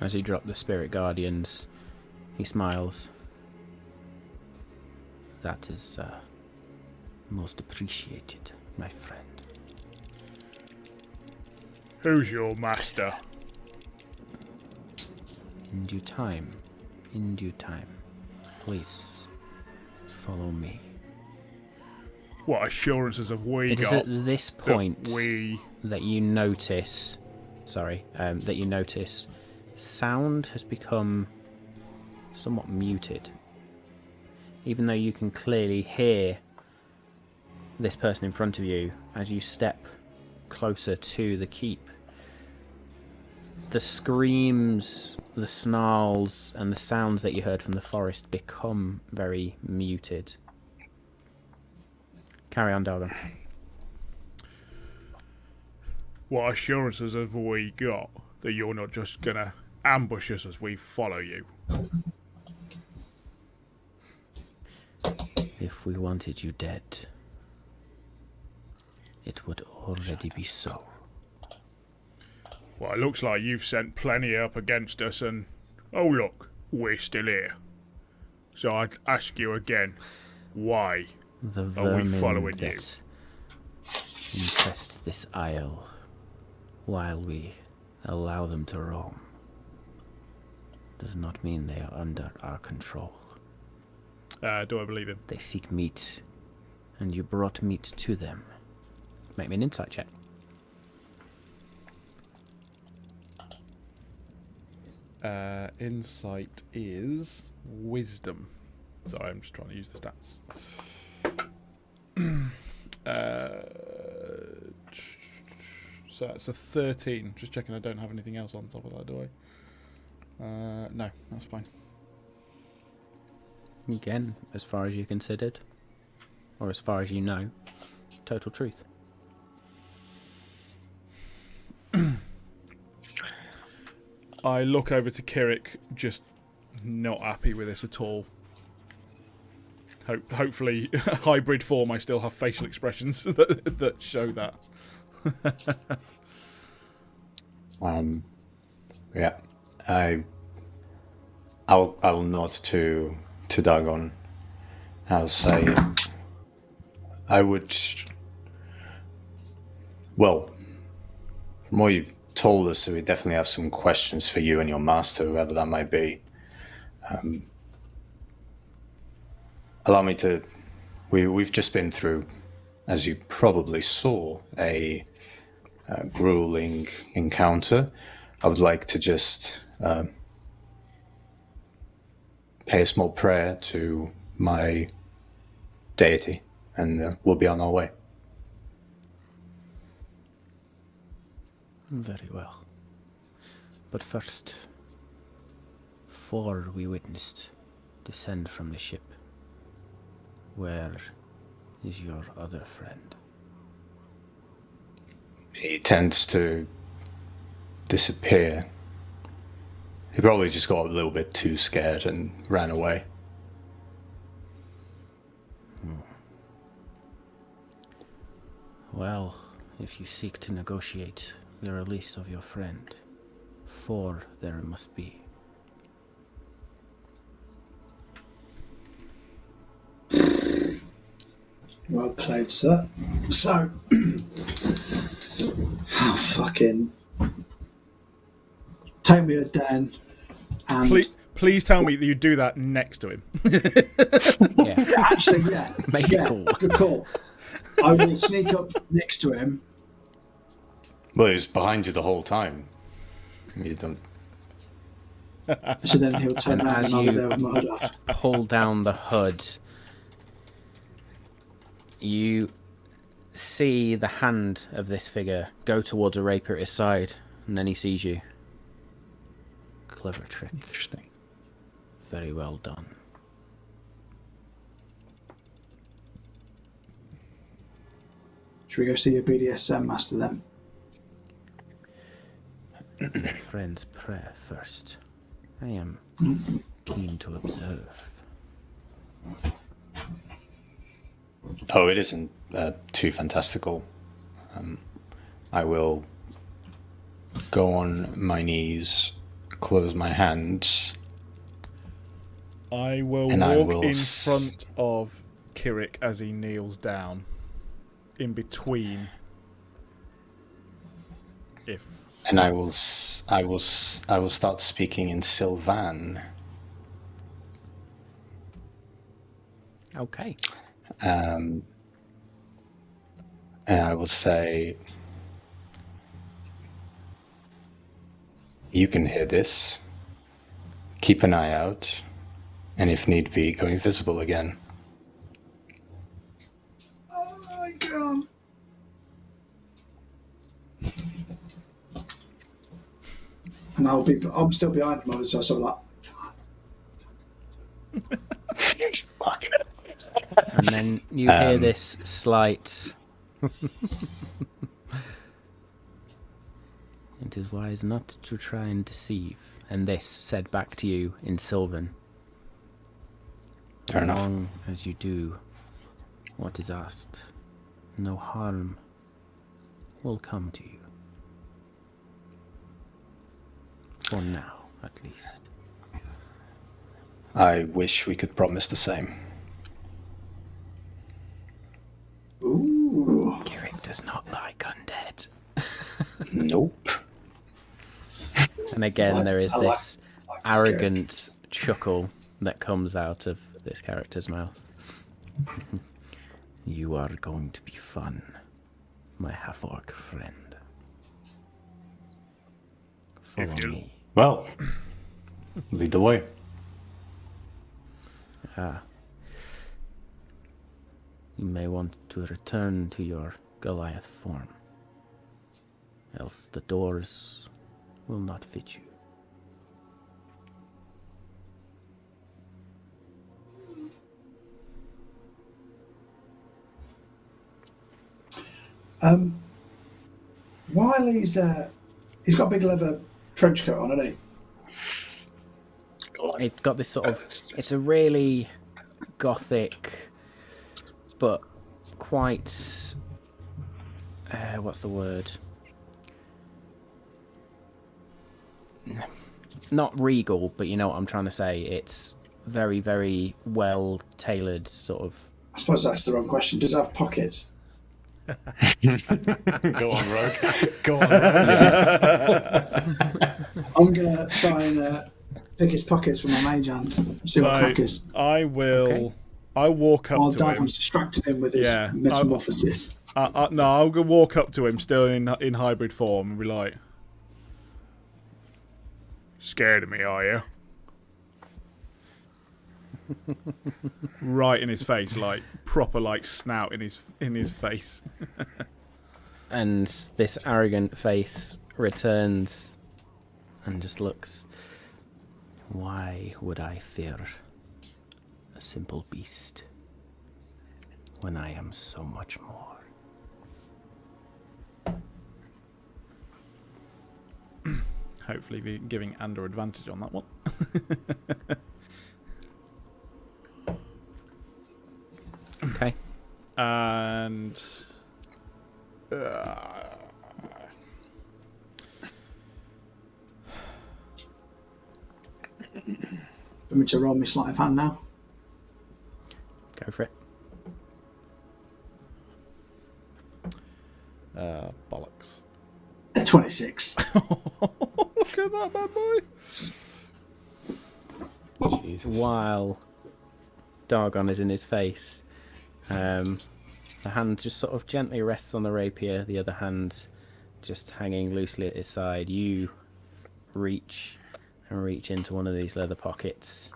As you drop the Spirit Guardians, he smiles. That is most appreciated, my friend. Who's your master? In due time. In due time. Please, follow me. What assurances have we It is got? at this point that that you notice... that you notice sound has become somewhat muted. Even though you can clearly hear this person in front of you as you step closer to the keep. The screams, the snarls, and the sounds that you heard from the forest become very muted. Carry on, Dargon. What assurances have we got that you're not just gonna ambush us as we follow you? If we wanted you dead, it would already be so. Well, it looks like you've sent plenty up against us, and oh look, we're still here. So I'd ask you again, why The are we vermin following you? that infest this isle while we allow them to roam does not mean they are under our control. Do I believe him? They seek meat, and you brought meat to them. Make me an insight check. Insight is wisdom. Sorry, I'm just trying to use the stats. So it's a 13. Just checking I don't have anything else on top of that, do I? No, that's fine. Again, as far as you considered, or as far as you know, total truth. I look over to Kirik, just not happy with this at all. Hopefully, hybrid form, I still have facial expressions that show that. Yeah, I'll nod to Dagon. I'll say, I would. Well, from what you've told us, we definitely have some questions for you and your master, whoever that might be. Allow me to. We've just been through, as you probably saw, a grueling encounter. I would like to just pay a small prayer to my deity, and we'll be on our way. Very well. But first, 4 we witnessed descend from the ship. Where is your other friend? He tends to disappear. He probably just got a little bit too scared and ran away. Well, if you seek to negotiate the release of your friend, 4 there must be. Well played, sir. So, fucking take me a den and Please tell me that you do that next to him. Yeah. actually, yeah, Make it cool. good call. I will sneak up next to him. Well, he was behind you the whole time. You don't. So then he'll turn And around as and I'll be you- there with my hood off. Pull down the hood. You see the hand of this figure go towards a rapier at his side, and then he sees you. Clever trick. Interesting. Very well done. Should we go see your BDSM master then? Friend's prayer first. I am keen to observe. Oh, it isn't too fantastical. I will go on my knees, close my hands. I will And I walk will in front of Kirik as he kneels down. In between. If. And I will start speaking in Sylvan. Okay. And I will say, you can hear this. Keep an eye out. And if need be, go invisible again. Oh my god. And I'm still behind him, so I'm sort of like, Fuck. And then you hear this slight... It is wise not to try and deceive. And this said back to you in Sylvan. Fair As enough. long as you do what is asked, no harm will come to you. For now, at least. I wish we could promise the same. ooh. Kirik does not like undead. Nope. And again, there is I like- this like this arrogant chuckle that comes out of this character's mouth. You are going to be fun, my half-orc friend. Follow If you- me. Well, lead the way. Ah. You may want to return to your Goliath form. Else the doors will not fit you. While he's got a big leather trench coat on, hasn't he? It's got this sort of... It's a really gothic, but quite... what's the word? Not regal, but you know what I'm trying to say. It's very, very well tailored, sort of. I suppose that's the wrong question. Does it have pockets? Go on, Rogue. Go on, Rogue. Yes. I'm gonna try and pick his pockets with my mage hand. See what crack is. I will. Okay. I walk up While to him. Darwin's distracted him with his Yeah, metamorphosis. No, I'll go walk up to him, still in hybrid form, and be like, "Scared of me, are you?" Right in his face, like proper like snout in his face. And this arrogant face returns and just looks. Why would I fear a simple beast when I am so much more? Hopefully be giving Ander advantage on that one. Okay. And Want me to roll my sleight of hand now? Go for it. bollocks. A 26. Look at that, bad boy. Jesus. While Dargon is in his face, the hand just sort of gently rests on the rapier, the other hand just hanging loosely at his side. You reach into one of these leather pockets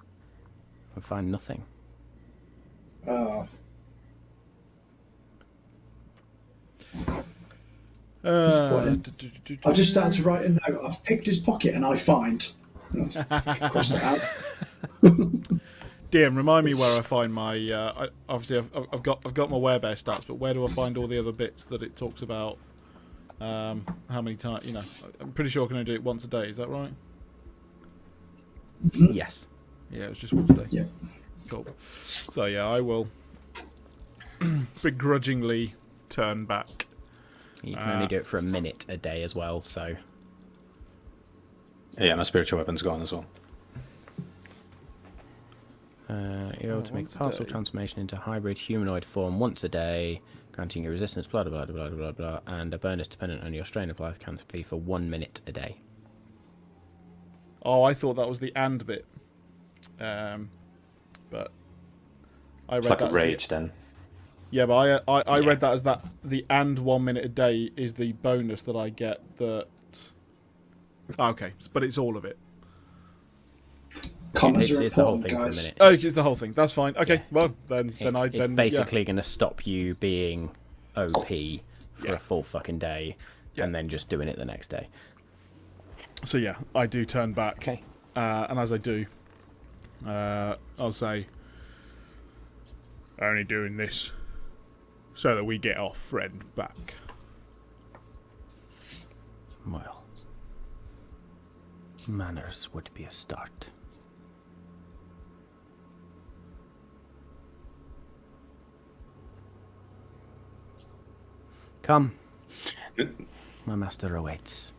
and find nothing. Disappointing. I just started to write a note. I've picked his pocket and I find. Cross that out. DM, remind me where I find my. Obviously, I've got my werebear stats, but where do I find all the other bits that it talks about? How many times? You know, I'm pretty sure I can only do it once a day. Is that right? Yes. Yeah, it's just once a day. Yeah. Cool. So yeah, I will begrudgingly turn back. You can only do it for a minute a day as well, so... Yeah, my spiritual weapon's gone as well. You're able to make once a a partial day. transformation into hybrid humanoid form once a day, granting you resistance, blah, blah, blah, blah, blah, blah, and a bonus dependent on your strain of life can be for 1 minute a day. Oh, I thought that was the and bit. But I read It's like that a as rage then. Yeah, but I read that as that the and 1 minute a day is the bonus that I get that. Okay, but it's all of it. Commas are It's the whole important, thing for a guys. minute. Oh, it's the whole thing. That's fine. Okay, Yeah. well then It's basically going to stop you being OP for Yeah. a full fucking day, Yeah. and then just doing it the next day. So yeah, I do turn back. Okay. And as I do, I'll say, only doing this so that we get our friend back. Well, manners would be a start. Come. My master awaits.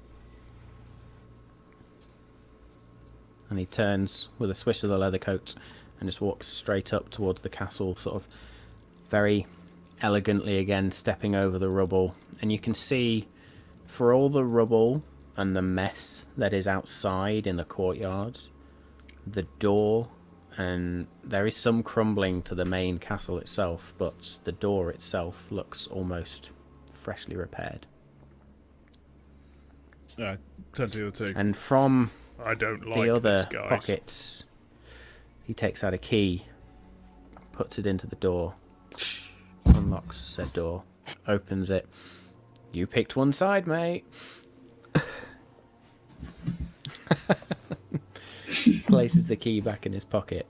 And he turns with a swish of the leather coat and just walks straight up towards the castle, sort of very elegantly again, stepping over the rubble. And you can see, for all the rubble and the mess that is outside in the courtyard, the door, and there is some crumbling to the main castle itself, but the door itself looks almost freshly repaired. Turn to the other two. And from I don't like the other this, guys. pockets, he takes out a key, puts it into the door, unlocks said door, opens it. You picked one side, mate. Places the key back in his pocket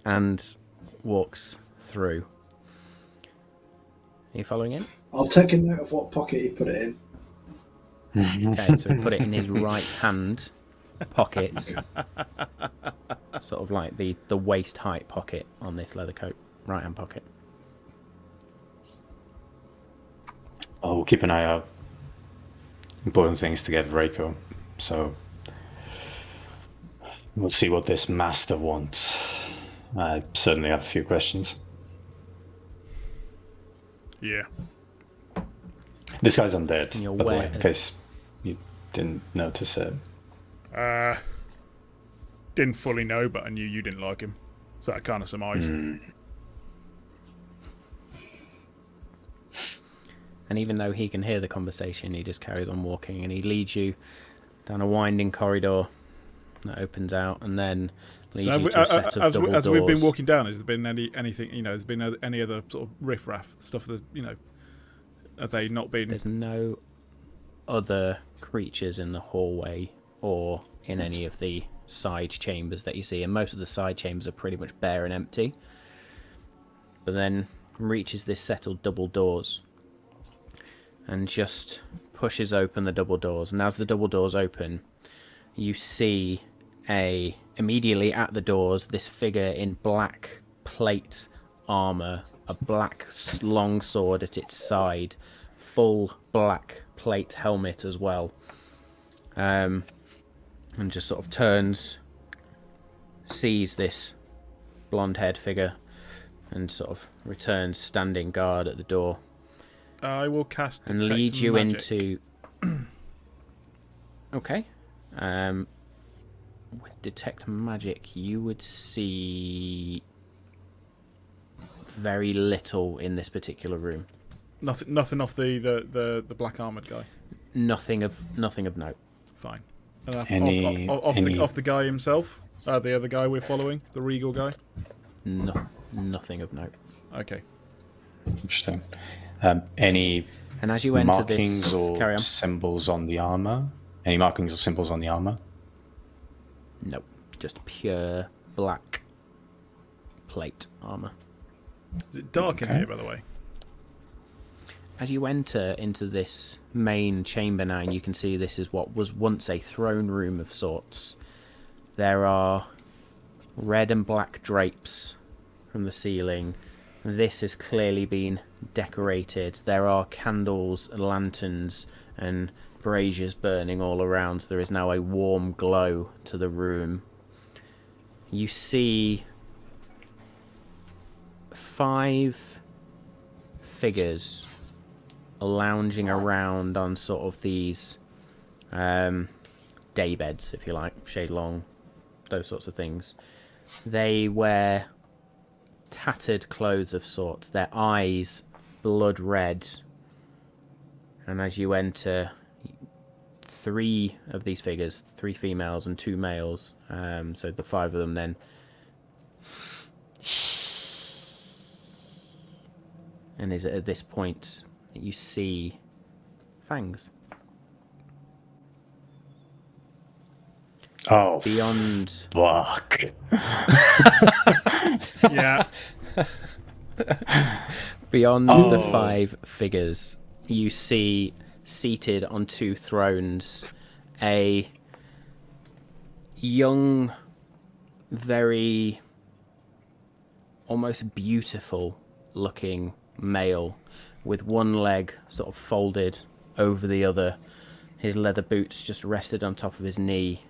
and walks through. Are you following in? I'll take a note of what pocket he put it in. Okay, so he put it in his right hand pocket, sort of like the waist height pocket on this leather coat, right hand pocket. I'll keep an eye out. Important things to get Reiko. So we'll see what this master wants. I certainly have a few questions. Yeah. This guy's undead, And you're by the way, aware- in case you didn't notice it. Didn't fully know, but I knew you didn't like him. So I kind of surmised. And even though he can hear the conversation, he just carries on walking, and he leads you down a winding corridor that opens out, and then leads So you to a set of double as doors. we've been walking down, has there been anything? Has been any other sort of riffraff stuff that have they not been? There's no other creatures in the hallway or in any of the side chambers that you see, and most of the side chambers are pretty much bare and empty. But then reaches this set of double doors and just pushes open the double doors, and as the double doors open, you see immediately at the doors this figure in black plate armor, a black long sword at its side, full black plate helmet as well, and just sort of turns, sees this blonde-haired figure, and sort of returns standing guard at the door. I will cast and Detect lead you Magic. into. Okay. With Detect Magic, you would see very little in this particular room. Nothing off the black armored guy. Nothing of note. Fine. And off the guy himself, the other guy we're following, the regal guy. Nothing of note. Okay. Interesting. Any And as you enter markings this, or carry on. symbols on the armor? Any markings or symbols on the armor? Nope, just pure black plate armor. Is it dark in Okay. here, by the way? As you enter into this main chamber now, and you can see this is what was once a throne room of sorts. There are red and black drapes from the ceiling. This has clearly been decorated. There are candles, lanterns, and braziers burning all around. There is now a warm glow to the room. You see 5 figures lounging around on sort of these day beds, if you like, shade long, those sorts of things. They wear tattered clothes of sorts, their eyes blood red, and as you enter, 3 of these figures, 3 females and 2 males, so the 5 of them then, and is it at this point that you see fangs Oh, beyond. fuck. Yeah. Beyond the Oh. 5 figures, you see seated on 2 thrones a young, very almost beautiful looking male with one leg sort of folded over the other, his leather boots just rested on top of his knee.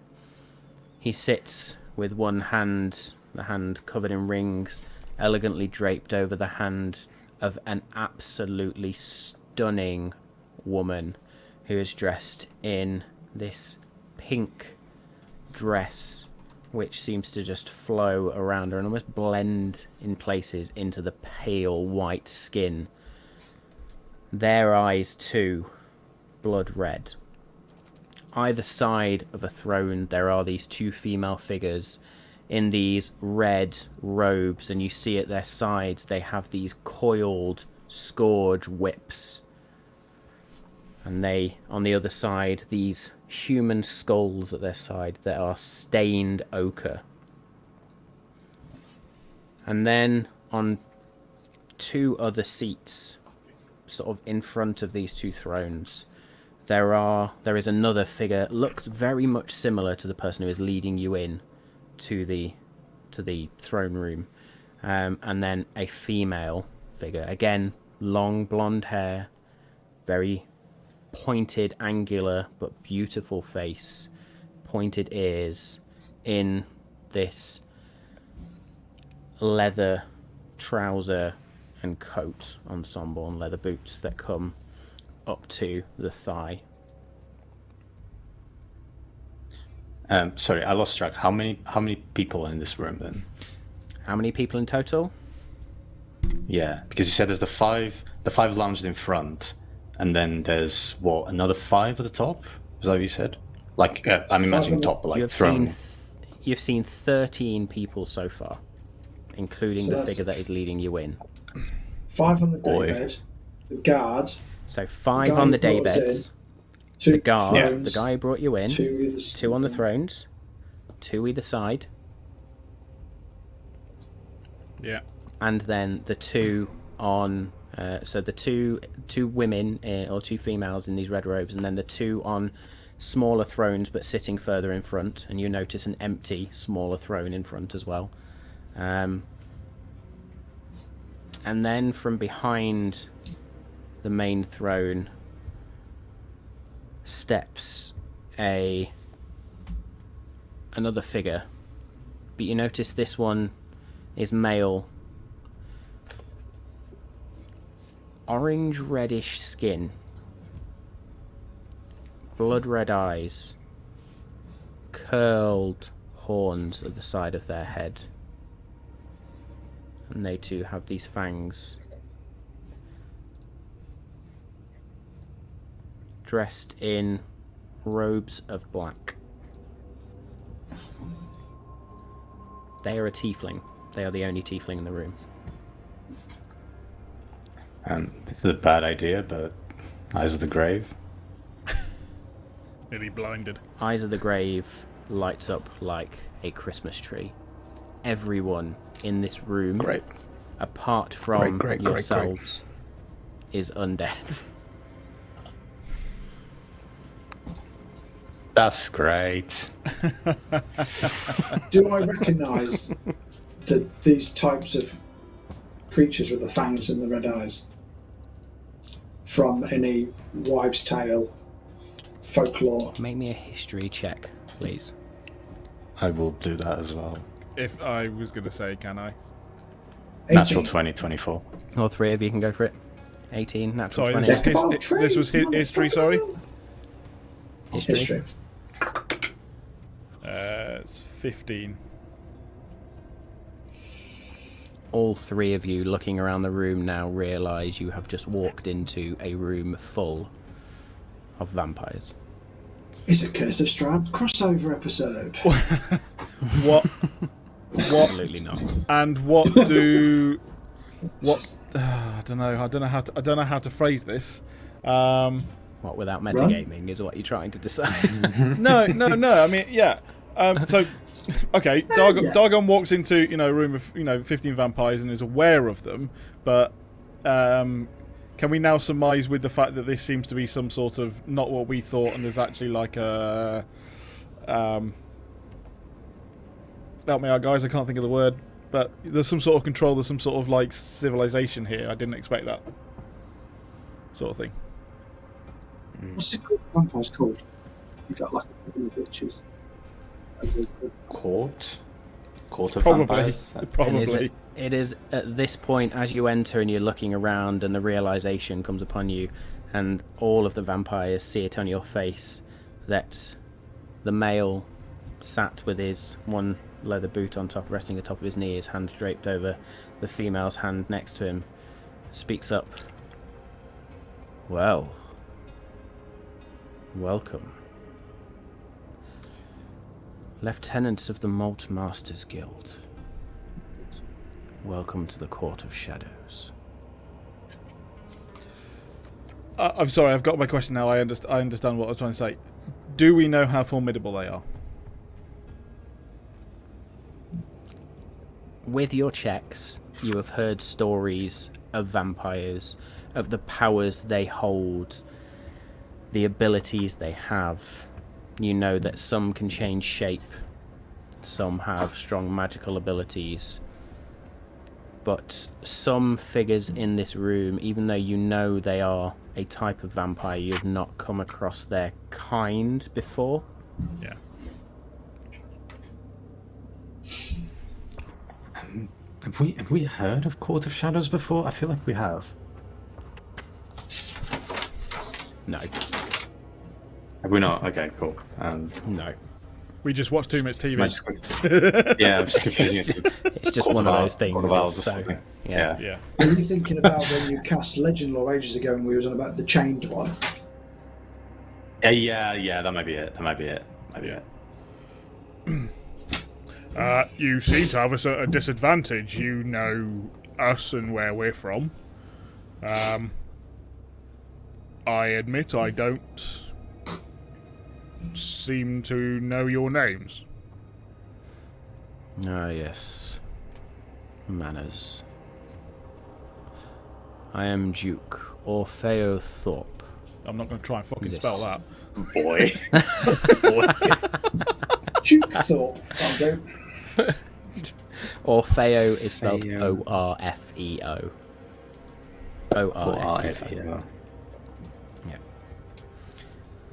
He sits with one hand, the hand covered in rings, elegantly draped over the hand of an absolutely stunning woman who is dressed in this pink dress which seems to just flow around her and almost blend in places into the pale white skin. Their eyes too, blood red. Either side of a throne there are these 2 female figures in these red robes, and you see at their sides they have these coiled scourge whips, and they, on the other side, these human skulls at their side that are stained ochre. And then on 2 other seats, sort of in front of these 2 thrones, there is another figure, looks very much similar to the person who is leading you in to the throne room, and then a female figure, again long blonde hair, very pointed, angular but beautiful face, pointed ears, in this leather trouser and coat ensemble and leather boots that come up to the thigh. Sorry, I lost track. How many people are in this room then? How many people in total? Yeah, because you said there's the five lounged in front, and then there's what, another 5 at the top? Is that what you said? Like I'm imagining top, but You like have throne. seen you've seen 13 people so far, including So the figure that is leading you in. 5 on the Boy. daybed, the guard, So 5 guy on the who brought us daybeds, 2 the guard, thrones, the guy who brought you in, 2 either 2 on the thrones, 2 either side, Yeah. and then the 2 on. So the two women or 2 females in these red robes, and then the 2 on smaller thrones but sitting further in front, and you notice an empty smaller throne in front as well. And then from behind the main throne steps another figure, but you notice this one is male. Orange reddish skin, blood red eyes, curled horns at the side of their head, and they too have these fangs. Dressed in robes of black. They are a tiefling. They are the only tiefling in the room. This is a bad idea, but Eyes of the Grave. Nearly blinded. Eyes of the Grave lights up like a Christmas tree. Everyone in this room, Great. apart from Great. yourselves, is undead. That's great. Do I recognise these types of creatures with the fangs and the red eyes from any wives' tale folklore? Make me a history check, please. I will do that as well. If I was going to say, can I? 18. Natural 20, 24. All 3 of you can go for it. 18, natural Sorry, 20. this was history, sorry? History. It's 15. All 3 of you looking around the room now realise you have just walked into a room full of vampires. It's a Curse of Strahd crossover episode. What? Absolutely not. And what? I don't know how to phrase this. What, without metagaming is what you're trying to decide? No. I mean, yeah. So, okay, Dargon walks into a room of 15 vampires and is aware of them, but can we now surmise with the fact that this seems to be some sort of not what we thought, and there's actually like a help me out, guys. I can't think of the word, but there's some sort of control. There's some sort of like civilization here. I didn't expect that sort of thing. What's it called? Vampires called? You got like a couple of witches. Court of Probably. Vampires? Probably. It is at this point, as you enter and you're looking around and the realisation comes upon you, and all of the vampires see it on your face, that the male sat with his one leather boot on top, resting atop of his knee, his hand draped over the female's hand next to him, speaks up. Well, welcome. Lieutenants of the Malt Masters Guild. Welcome to the Court of Shadows. I'm sorry, I've got my question now. I understand what I was trying to say. Do we know how formidable they are? With your checks, you have heard stories of vampires, of the powers they hold, the abilities they have. You know that some can change shape, some have strong magical abilities, but some figures in this room, even though you know they are a type of vampire, you have not come across their kind before. Yeah. Have we heard of Court of Shadows before? I feel like we have. No. Have we not? Okay, cool. No. We just watch too much TV. Yeah, I'm just confusing it. It's just one of those things. So, yeah. Yeah. Were you thinking about when you cast Legend Lore ages ago and we were on about the chained one? Yeah, that might be it. Yeah. You seem to have us at a disadvantage. You know us and where we're from. I admit I don't seem to know your names. Ah, yes. Manners. I am Duke Orfeo Thorpe. I'm not going to try and fucking spell that. Boy. Duke Thorpe. I'll go. Orfeo is spelled Orfeo. O-R-F-E-O. O-R-F-E-O. Yeah.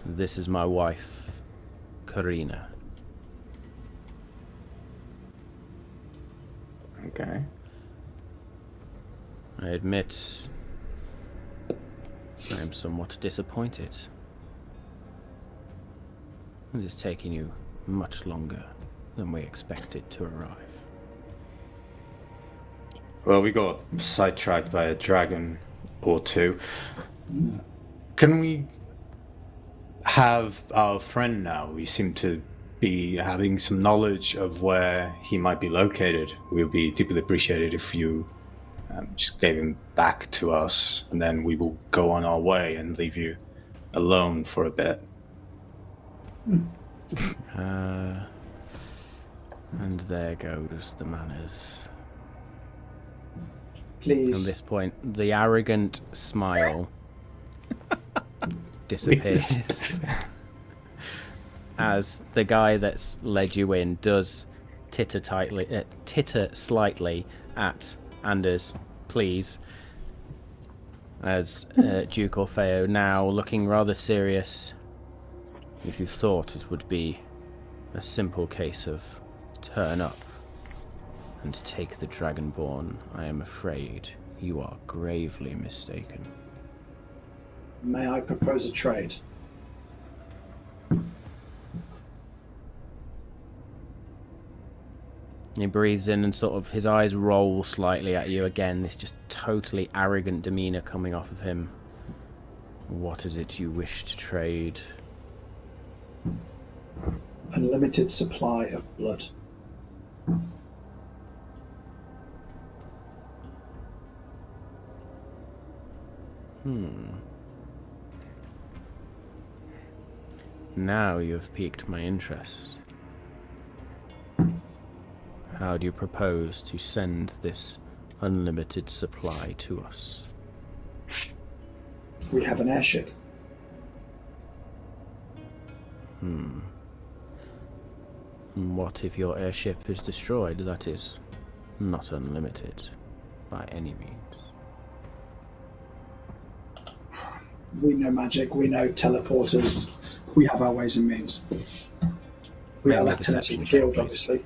This is my wife, Karina. Okay. I admit I am somewhat disappointed. It is taking you much longer than we expected to arrive. Well, we got sidetracked by a dragon or two. Can we have our friend now? We seem to be having some knowledge of where he might be located. We'll be deeply appreciated if you just gave him back to us, and then we will go on our way and leave you alone for a bit. And there goes the manners. Please. At this point, the arrogant smile disappears as the guy that's led you in does titter slightly at Anders, please, as Duke Orfeo, now looking rather serious. If you thought it would be a simple case of turn up and take the Dragonborn, I am afraid you are gravely mistaken. May I propose a trade? He breathes in and sort of his eyes roll slightly at you again, this just totally arrogant demeanour coming off of him. What is it you wish to trade? Unlimited supply of blood. Now you have piqued my interest. How do you propose to send this unlimited supply to us? We have an airship. And what if your airship is destroyed? That is not unlimited by any means. We know magic, we know teleporters, we have our ways and means. We are Maybe a lieutenants of the deception check, guild, please. obviously.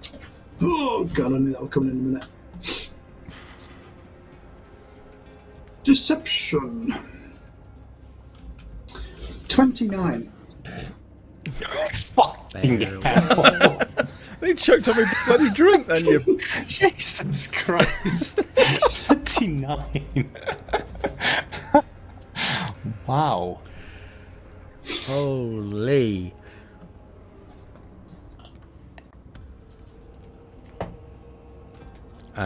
Oh god, I knew that would come in a minute. Deception. 29. Fucking Very hell. They choked on my bloody drink then, you... Jesus Christ. 29. Wow. Holy. If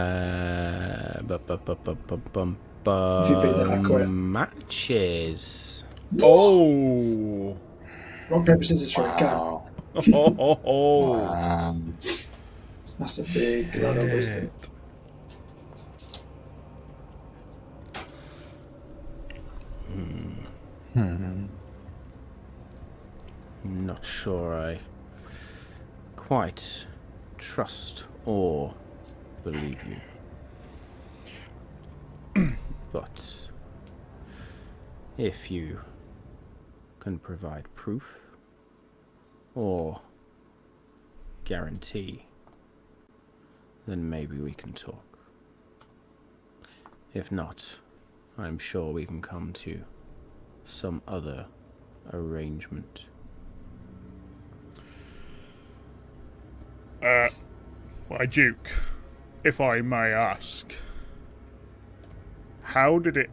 you beat that, I quit. Matches. Oh! Rock, paper, scissors for a go. Wow. Oh. That's a big lot of wisdom. Not sure I quite trust or believe you. But if you can provide proof or guarantee, then maybe we can talk. If not, I'm sure we can come to some other arrangement. Why, Duke, if I may ask, how did it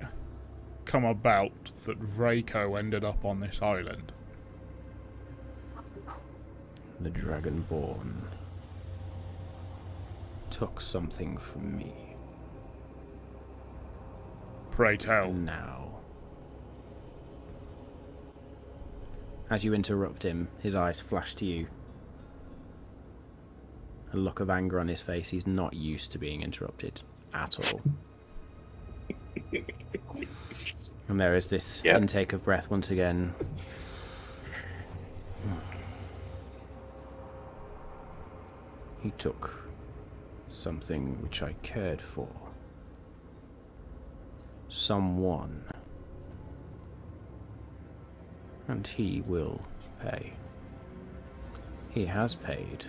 come about that Vraco ended up on this island? The Dragonborn took something from me. Pray tell. And now, as you interrupt him, his eyes flash to you. A look of anger on his face. He's not used to being interrupted at all. And there is this intake of breath once again. He took something which I cared for. Someone. And he will pay. He has paid.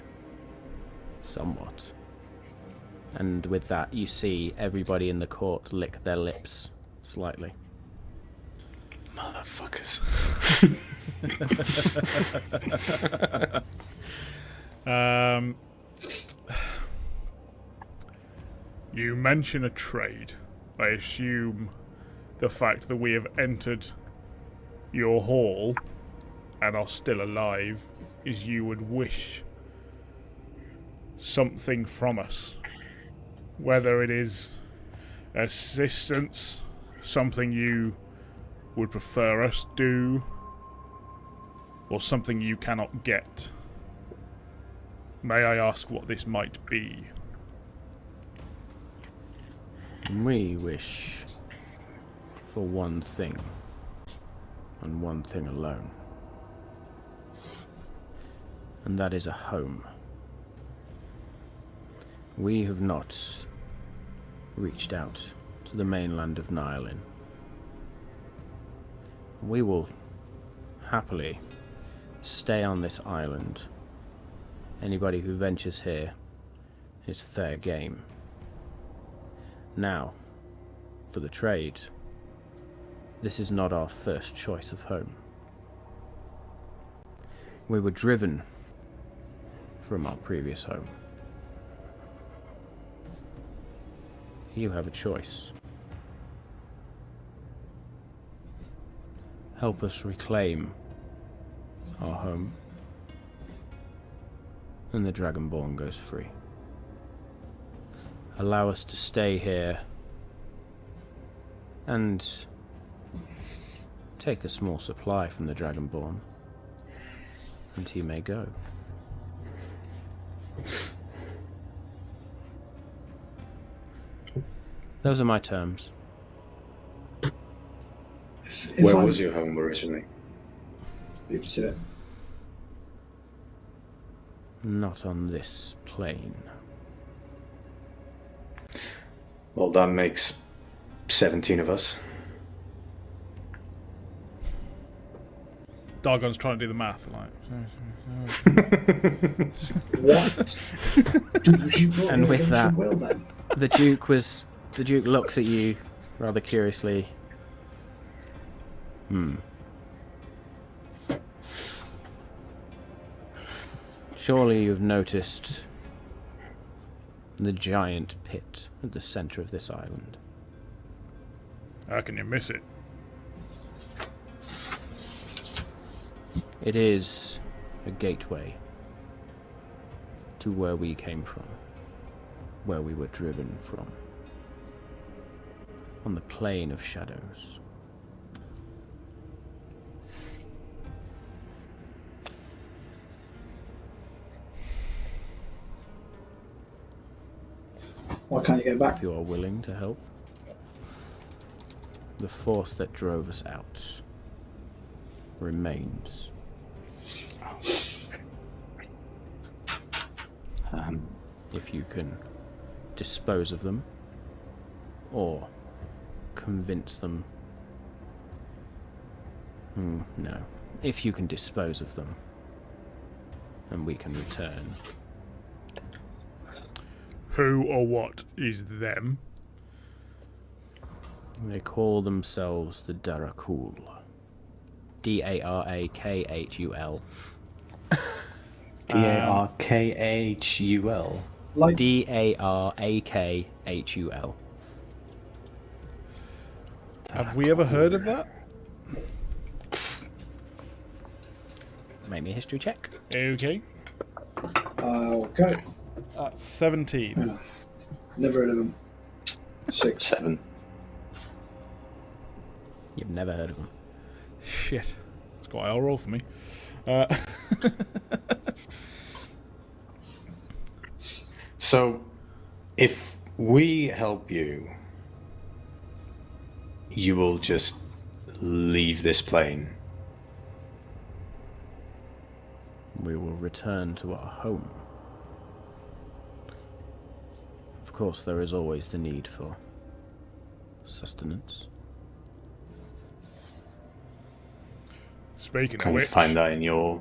Somewhat. And with that, you see everybody in the court lick their lips slightly. Motherfuckers. You mention a trade. I assume the fact that we have entered your hall and are still alive is you would wish something from us. Whether it is assistance, something you would prefer us do, or something you cannot get. May I ask what this might be? We wish for one thing, and one thing alone. And that is a home. We have not reached out to the mainland of Nylin. We will happily stay on this island. Anybody who ventures here is fair game. Now, for the trade, this is not our first choice of home. We were driven from our previous home. You have a choice. Help us reclaim our home, and the Dragonborn goes free. Allow us to stay here and take a small supply from the Dragonborn, and he may go. Those are my terms. Where was your home originally? Oops, it. Not on this plane. Well, that makes 17 of us. Dargon's trying to do the math, like. What? And with that, well, then. the Duke looks at you rather curiously. Surely you've noticed the giant pit at the center of this island. How can you miss it? It is a gateway to where we came from, where we were driven from, on the plane of shadows. Why can't you get back? If you are willing to help, the force that drove us out remains. If you can dispose of them, or convince them. No. If you can dispose of them, and we can return. Who or what is them? They call themselves the Darakul. Darakhul. Darkhul. Like, Darakhul. Have we ever heard of that? Make me a history check. Okay. okay. That's 17. Never heard of them. 6. 7. You've never heard of them. Shit. It's quite a high roll for me. So, if we help you, you will just leave this plane. We will return to our home. Of course, there is always the need for sustenance. Speaking Can of you which, find that in your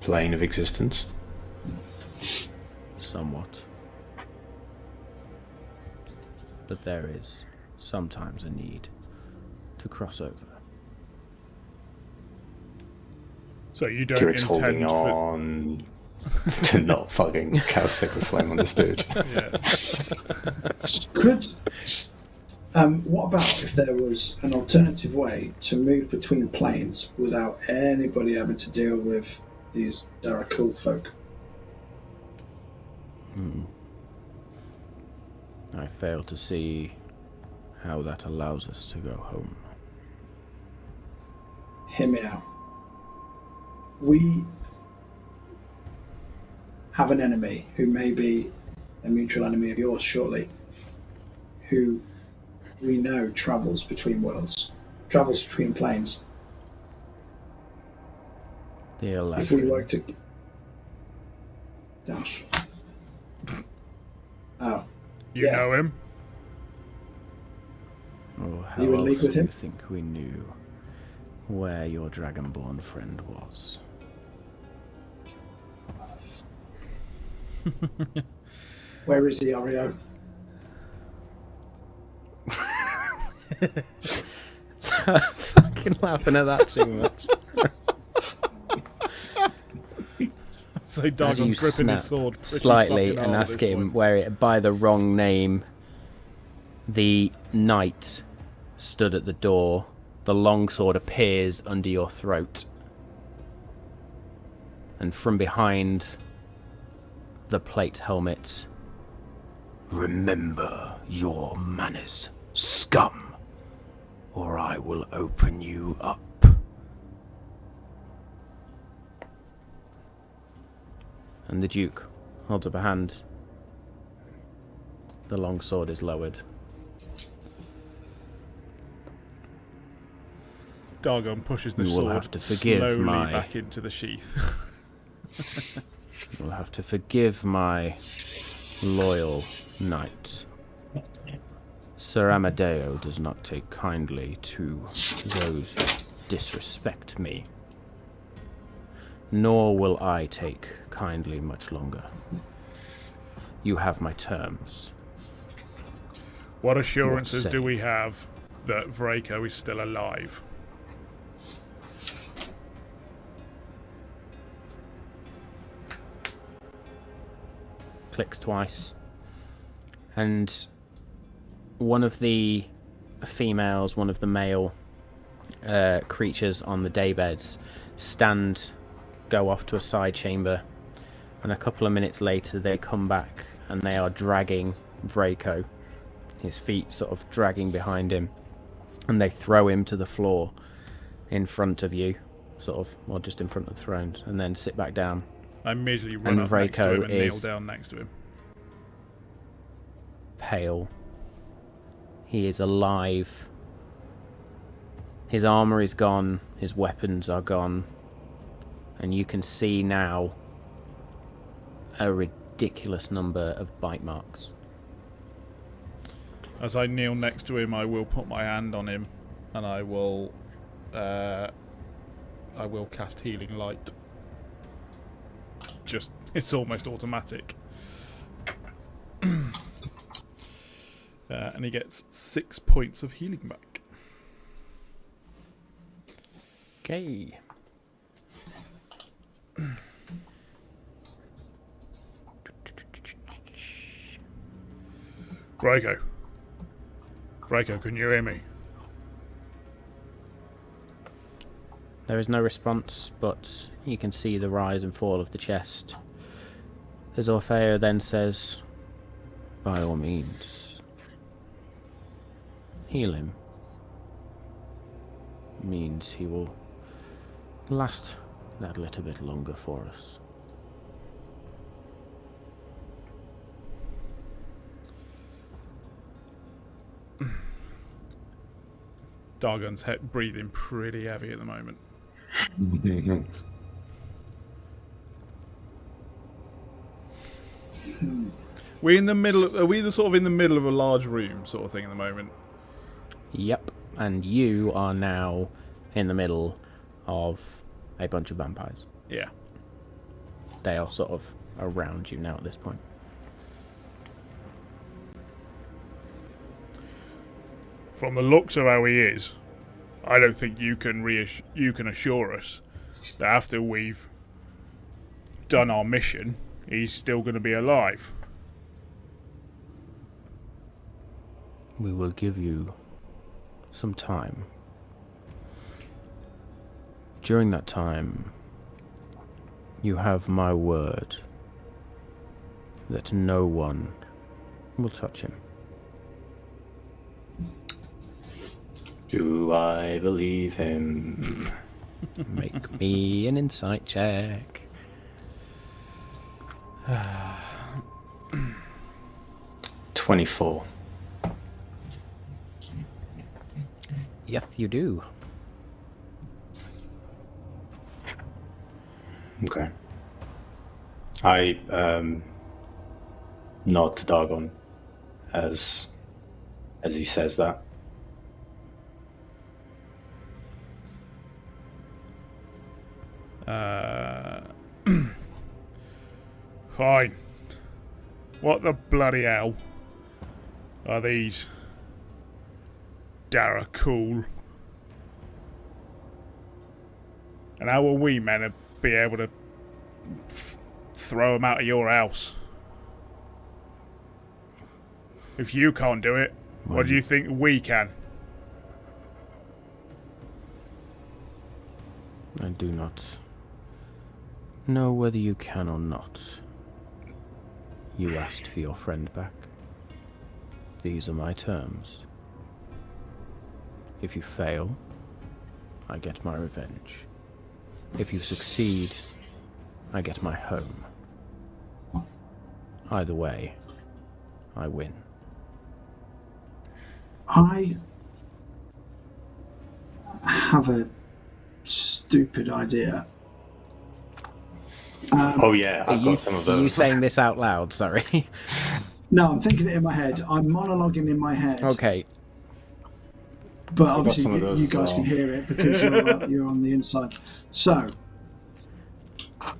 plane of existence? Somewhat. But there is sometimes a need to cross over. so you don't Kirik's intend holding on to not fucking cast Sacred Flame on this dude. Yeah. Could what about if there was an alternative way to move between planes without anybody having to deal with these Darakul folk? I fail to see how that allows us to go home. Hear me out. We have an enemy who may be a mutual enemy of yours shortly, who we know travels between worlds, travels between planes. The If we Eladrin. work to... Dash. Oh. You Yeah. know him? Or how You in else league with do you him? think we knew where your Dragonborn friend was? Where is he, Ario? Fucking laughing at that too much. So As you Dargon's gripping snap his sword pretty slightly fucking and hard at ask this him point. where it by the wrong name, the knight stood at the door. The longsword appears under your throat, and from behind the plate helmet, remember your manners, scum, or I will open you up. And the Duke holds up a hand. The long sword is lowered. Dargon pushes the You will sword have to forgive slowly my- back into the sheath. You'll have to forgive my loyal knight. Sir Amadeo does not take kindly to those who disrespect me. Nor will I take kindly much longer. You have my terms. What assurances What do say? we have that Vraco is still alive? Clicks twice. And one of the females, one of the male creatures on the daybeds go off to a side chamber, and a couple of minutes later they come back and they are dragging Vraco, his feet sort of dragging behind him, and they throw him to the floor in front of you, sort of, or just in front of the throne, and then sit back down. I immediately run And up next to Vraco him and kneel is- down next to him. Pale. He is alive. His armor is gone, his weapons are gone, and you can see now a ridiculous number of bite marks. As I kneel next to him, I will put my hand on him, and I will cast Healing Light. Just, it's almost automatic. And he gets 6 points of healing back. Okay. Vraco. Vraco, can you hear me? There is no response, but you can see the rise and fall of the chest. As Orfeo then says, by all means, heal him. Means he will last that little bit longer for us. Dargon's breathing pretty heavy at the moment. We in the middle? Are we sort of in the middle of a large room, sort of thing, at the moment? Yep, and you are now in the middle of a bunch of vampires. Yeah. They are sort of around you now at this point. From the looks of how he is, I don't think you can assure us that after we've done our mission, he's still going to be alive. We will give you some time. During that time, you have my word that no one will touch him. Do I believe him? Make me an insight check. 24. Yes, you do. Okay. I nod to Dargon as he says that. Fine. What the bloody hell are these Daracool? And how will we men be able to throw them out of your house? If you can't do it, what do you think we can? I do not know whether you can or not. You asked for your friend back. These are my terms. If you fail, I get my revenge. If you succeed, I get my home. Either way, I win. I have a stupid idea. Oh yeah, I've got some of those. Are you saying this out loud? Sorry. No, I'm thinking it in my head. I'm monologuing in my head. Okay. But obviously you guys can hear it because you're on the inside. So,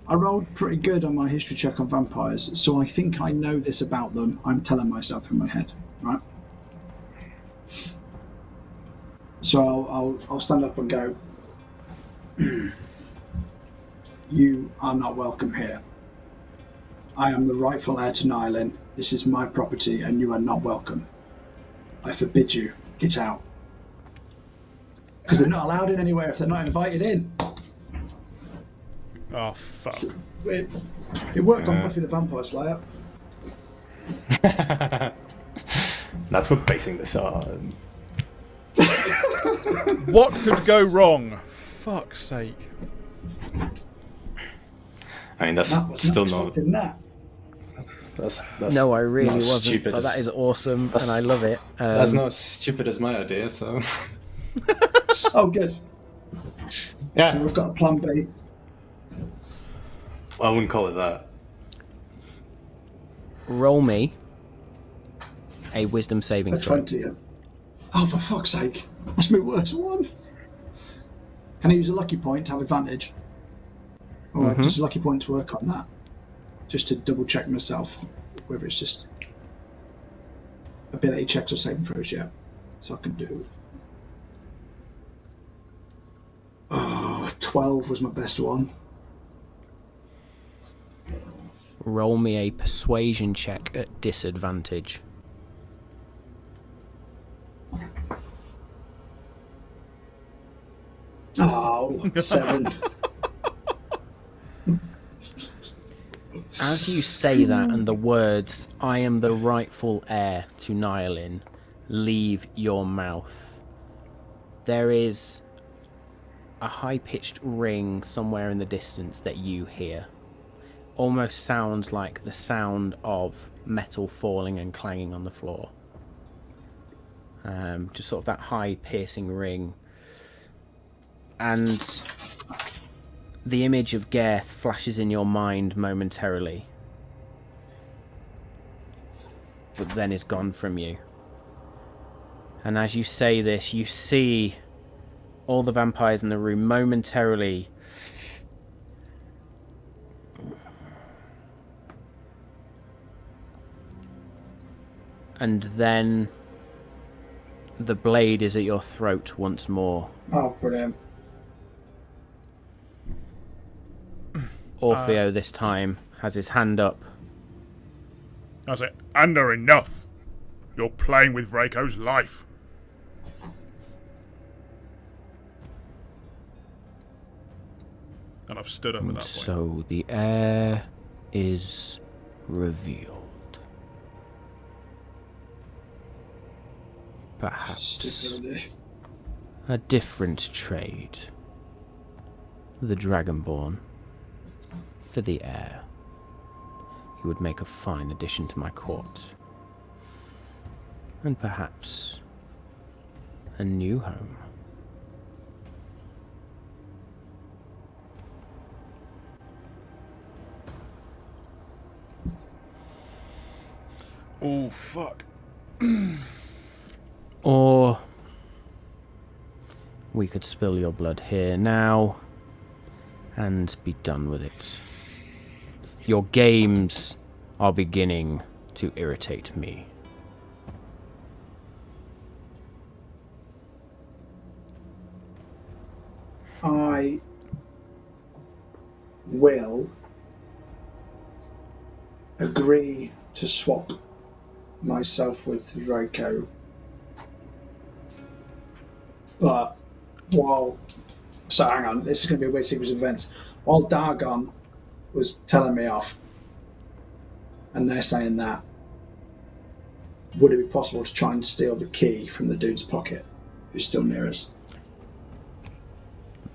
I rolled pretty good on my history check on vampires, so I think I know this about them. I'm telling myself in my head, right? So I'll stand up and go, you are not welcome here. I am the rightful heir to Nylin. This is my property and you are not welcome. I forbid you. Get out. Because they're not allowed in anywhere if they're not invited in. Oh, fuck. So it worked on Buffy the Vampire Slayer. That's what basing this on. What could go wrong? Fuck's sake. I mean, that's still not... That's no, I really wasn't. Stupid But that is awesome, and I love it. That's not as stupid as my idea, so... Oh, good. Yeah. So we've got a plan B. I wouldn't call it that. Roll me a wisdom saving A throw. 20. Oh, for fuck's sake. That's my worst one. Can I use a lucky point to have advantage? Or just a lucky point to work on that? Just to double check myself, whether it's just ability checks or saving throws yet. So I can do... 12 was my best one. Roll me a persuasion check at disadvantage. Oh, 7. As you say that and the words, I am the rightful heir to Nylin, leave your mouth, there is a high-pitched ring somewhere in the distance that you hear. Almost sounds like the sound of metal falling and clanging on the floor. Just sort of that high piercing ring. And the image of Garth flashes in your mind momentarily, but then is gone from you. And as you say this, you see all the vampires in the room momentarily and then the blade is at your throat once more. Oh, brilliant. Orfeo this time has his hand up. I say, Ander, enough. You're playing with Vraco's life. And I've stood up at that point. So the heir is revealed. Perhaps a different trade. The Dragonborn for the heir. He would make a fine addition to my court. And perhaps a new home. Oh, fuck. Or we could spill your blood here now and be done with it. Your games are beginning to irritate me. I will agree to swap myself with Vraco. But so hang on, this is going to be a weird sequence of events. While Dargon was telling me off, and they're saying that, would it be possible to try and steal the key from the dude's pocket, who's still near us?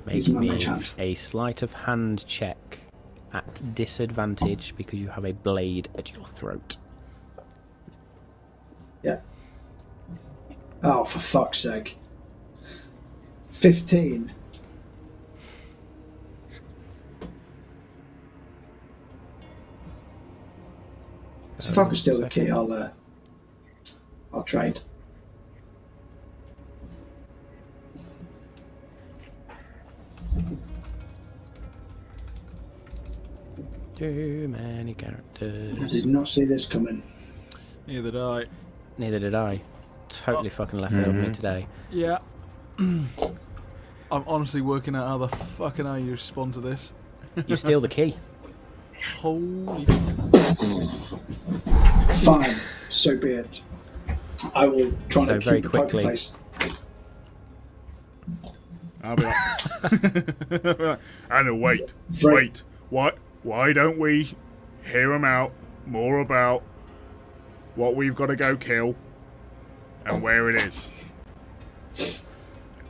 Make me a sleight of hand check at disadvantage because you have a blade at your throat. Yeah. Oh, for fuck's sake. 15. So if I can steal the key, I'll trade. Too many characters. I did not see this coming. Neither did I. Neither did I. Totally fucking left field me today. Yeah. I'm honestly working out how the fucking hell you respond to this. You steal the key. Holy... Fine, so be it. I will try So to very keep the poker quickly. face. I'll be like... Anna, wait. Why don't we hear him out more about what we've got to go kill and where it is?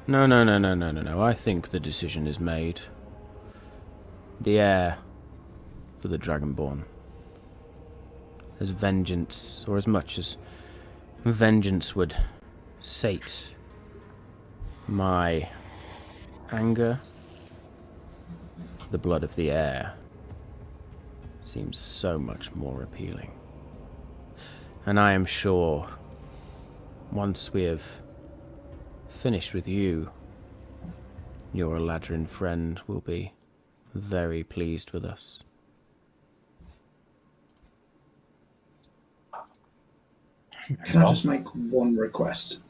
No. I think the decision is made. The heir for the Dragonborn. As vengeance, or as much as vengeance would sate my anger, the blood of the heir seems so much more appealing. And I am sure once we have finished with you, your Eladrin friend will be very pleased with us. Can I just make one request?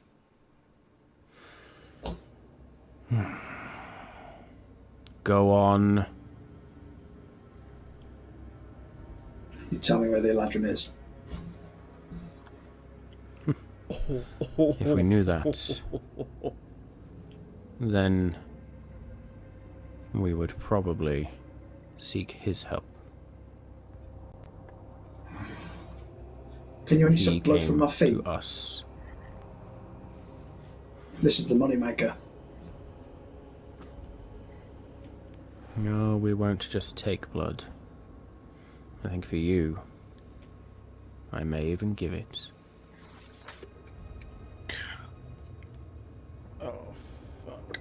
Go on. You tell me where the Eladrin is. If we knew that, then we would probably seek his help. Can you only he suck blood from my feet? to us. This is the moneymaker. No, we won't just take blood. I think for you, I may even give it. Oh, fuck.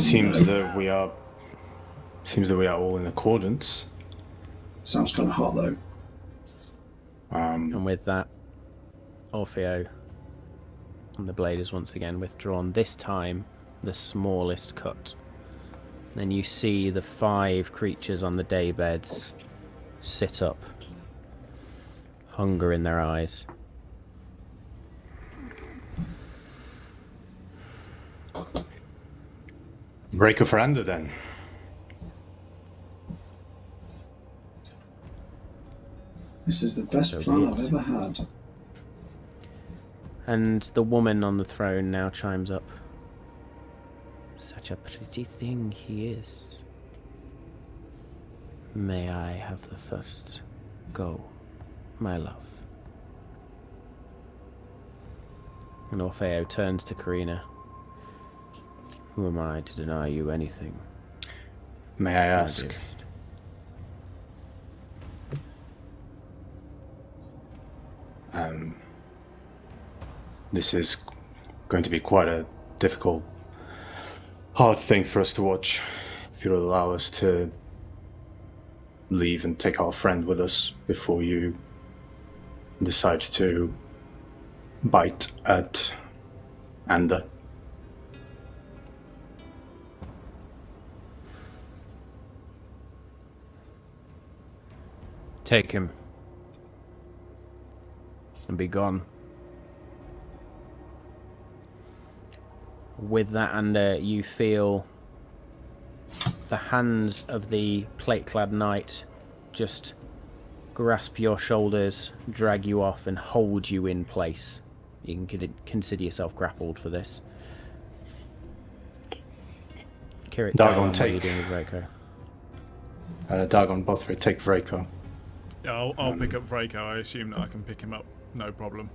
Seems that we are all in accordance. Sounds kind of hot though. And with that, Orfeo and the blade is once again withdrawn. This time, the smallest cut. Then you see the 5 creatures on the daybeds sit up, hunger in their eyes. Break a veranda then. This is the best plan I've ever had. And the woman on the throne now chimes up. Such a pretty thing he is. May I have the first go, my love? And Orfeo turns to Karina. Who am I to deny you anything? May I ask? This is going to be quite a difficult, hard thing for us to watch. If you'll allow us to leave and take our friend with us before you decide to bite at Ander. Take him. And be gone. With that, Ander, you feel the hands of the plate-clad knight just grasp your shoulders, drag you off, and hold you in place. You can consider yourself grappled for this. Kirit, Dagon, what are you take. doing with Vraco? Dagon, Bothrid, take Vraco. Yeah, I'll pick up Vraco. I assume that I can pick him up, no problem.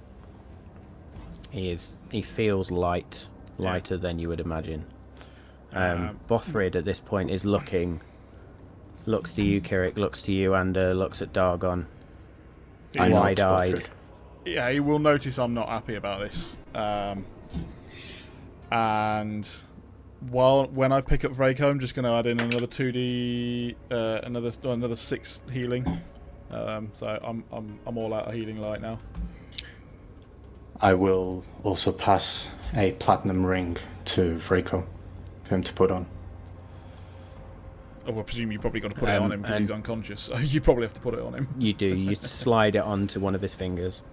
He feels lighter than you would imagine. Bothrid at this point is looks to you, Kirik, looks to you, and looks at Dagon, wide-eyed. Yeah, he will notice I'm not happy about this. And when I pick up Vraco, I'm just going to add in another 2d, another 6 healing. So I'm all out of healing light now. I will also pass a platinum ring to Vraco for him to put on. Oh, I presume you're probably going to put it on him because he's unconscious, so you probably have to put it on him. You do. You slide it onto one of his fingers.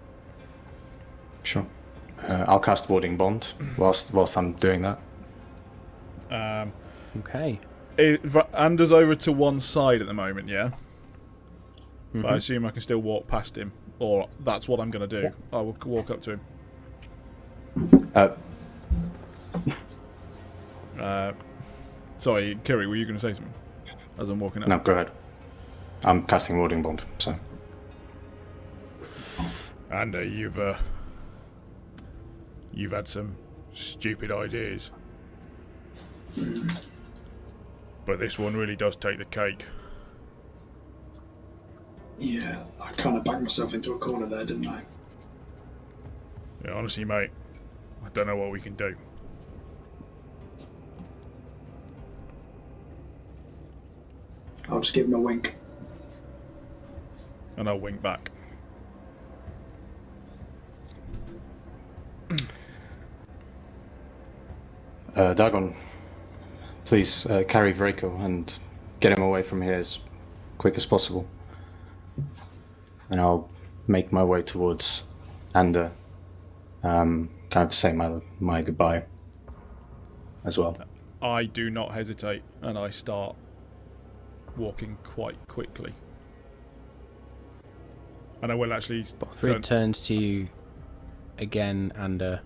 Sure. I'll cast Warding Bond whilst I'm doing that. Okay. Ander's over to one side at the moment, yeah? Mm-hmm. But I assume I can still walk past him, or that's what I'm going to do. I will walk up to him. Sorry, Kiri, were you going to say something as I'm walking up? No, go ahead. I'm casting Warding Bond, so. And you've had some stupid ideas, but this one really does take the cake. Yeah, I kind of backed myself into a corner there, didn't I? Yeah, honestly, mate, I don't know what we can do. I'll just give him a wink. And I'll wink back. Dagon, please carry Vraco and get him away from here as quick as possible. And I'll make my way towards Ander, kind of say my goodbye as well. I do not hesitate, and I start walking quite quickly. And I will actually... Bothrid turns to you again, and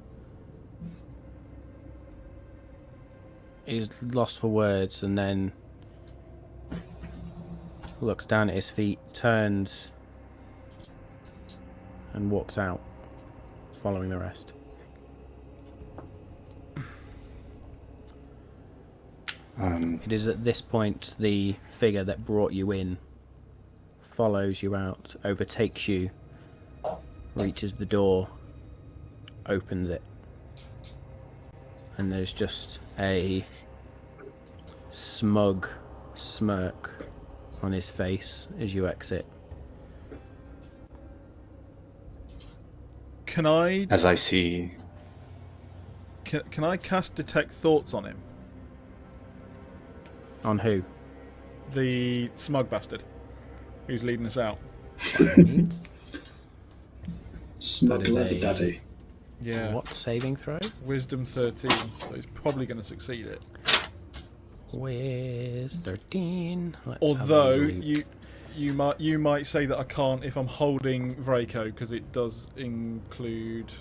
he's lost for words, and then looks down at his feet, turns, and walks out, following the rest. It is at this point the figure that brought you in follows you out, overtakes you, reaches the door, opens it, and there's just a smug smirk on his face as you exit. Can I... As I see... Can I cast Detect Thoughts on him? On who? The smug bastard who's leading us out. Smug is leather a- daddy. Yeah. What saving throw? Wisdom 13, so he's probably going to succeed it. With 13. Let's Although have a look. you might say that I can't if I'm holding Vraco, because it does include,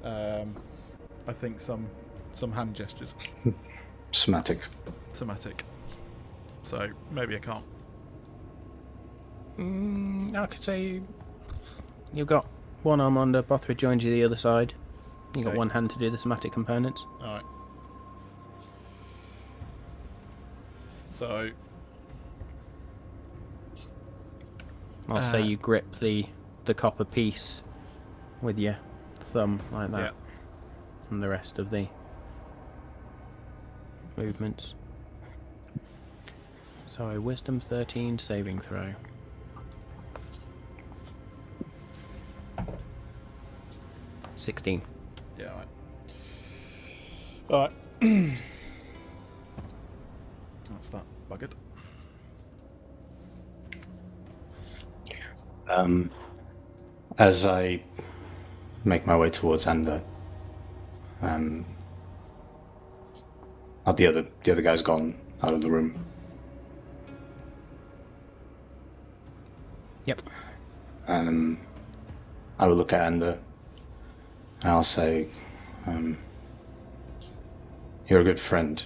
I think some hand gestures. Somatic. Somatic. So maybe I can't. I could say you've got one arm under. Bothrid joins you the other side. You've got Okay. one hand to do the somatic components. Alright. So I'll say you grip the copper piece with your thumb like that, yeah. and the rest of the movements. So a wisdom 13 saving throw. $16. Yeah, alright. Alright. That's that buggered. As I make my way towards Ander, the other guy's gone out of the room. Yep. I will look at Ander and I'll say, "You're a good friend.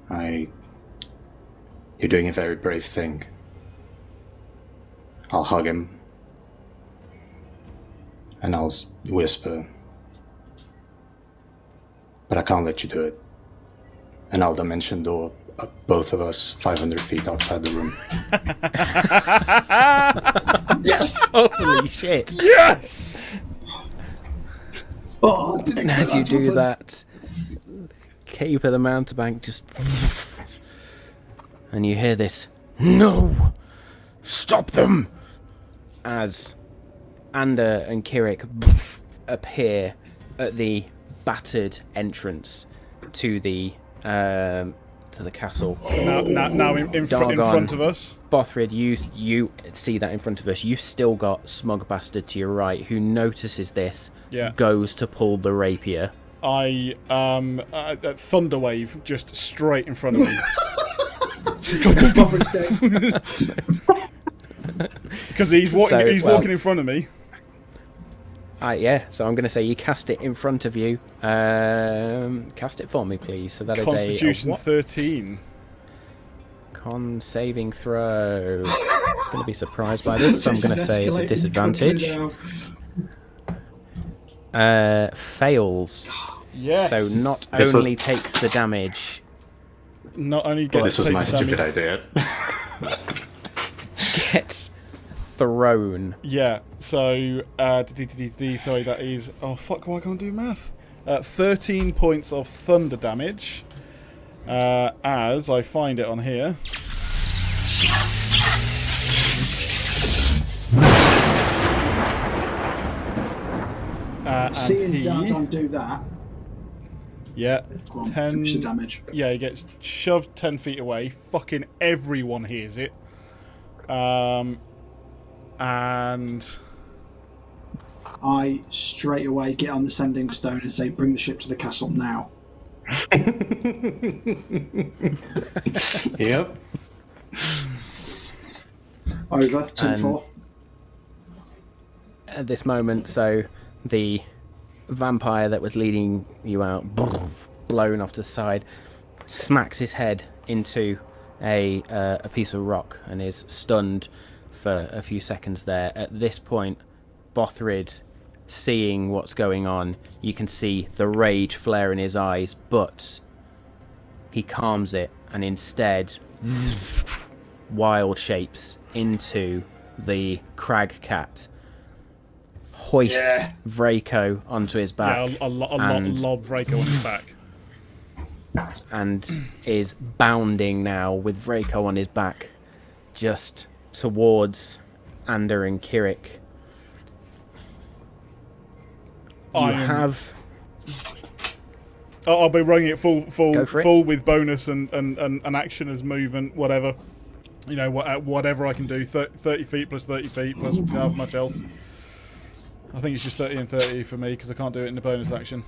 You're doing a very brave thing." I'll hug him and I'll whisper, "But I can't let you do it." And I'll dimension door both of us 500 feet outside the room. Yes! Holy shit! Yes! Oh, I didn't And expect as you that to do happen. that, Keeper the mountebank just... and you hear this, "No! Stop them!" As Ander and Kirik appear at the battered entrance to the castle. Now in Dargon. front of us. Bothrid, you see that in front of us. You've still got Smug Bastard to your right, who notices this, Yeah. goes to pull the rapier. I Thunderwave just straight in front of me. Because he's walking in front of me. Yeah, so I'm going to say you cast it in front of you. Cast it for me, please. So that Constitution is a 13. con saving throw. I'm going to be surprised by this, so I'm going to say it's a disadvantage. Fails. Yes. So not This only takes the damage, Not only This gets was my takes damage. stupid idea. gets thrown. Yeah. So sorry, that is. Oh fuck! Why can't I do math? 13 points of thunder damage. As I find it on here. Seeing and he, Dargon do that, yeah, go on, 10 finish the damage. Yeah, he gets shoved 10 feet away. Fucking everyone hears it. And I straight away get on the sending stone and say, "Bring the ship to the castle now." Yep. Over, 10-4. At this moment, so the vampire that was leading you out, blown off to the side, smacks his head into a piece of rock and is stunned for a few seconds there. At this point, Bothrid, seeing what's going on, you can see the rage flare in his eyes, but he calms it and instead wild shapes into the crag cat, hoists Vraco onto his back. Yeah, I'll lob Vraco on his back. And is bounding now with Vraco on his back just towards Ander and Kirik. I'll be running it full with bonus and action as movement, whatever. You know, whatever I can do. 30 feet plus 30 feet plus how much else. I think it's just 30 and 30 for me because I can't do it in the bonus action.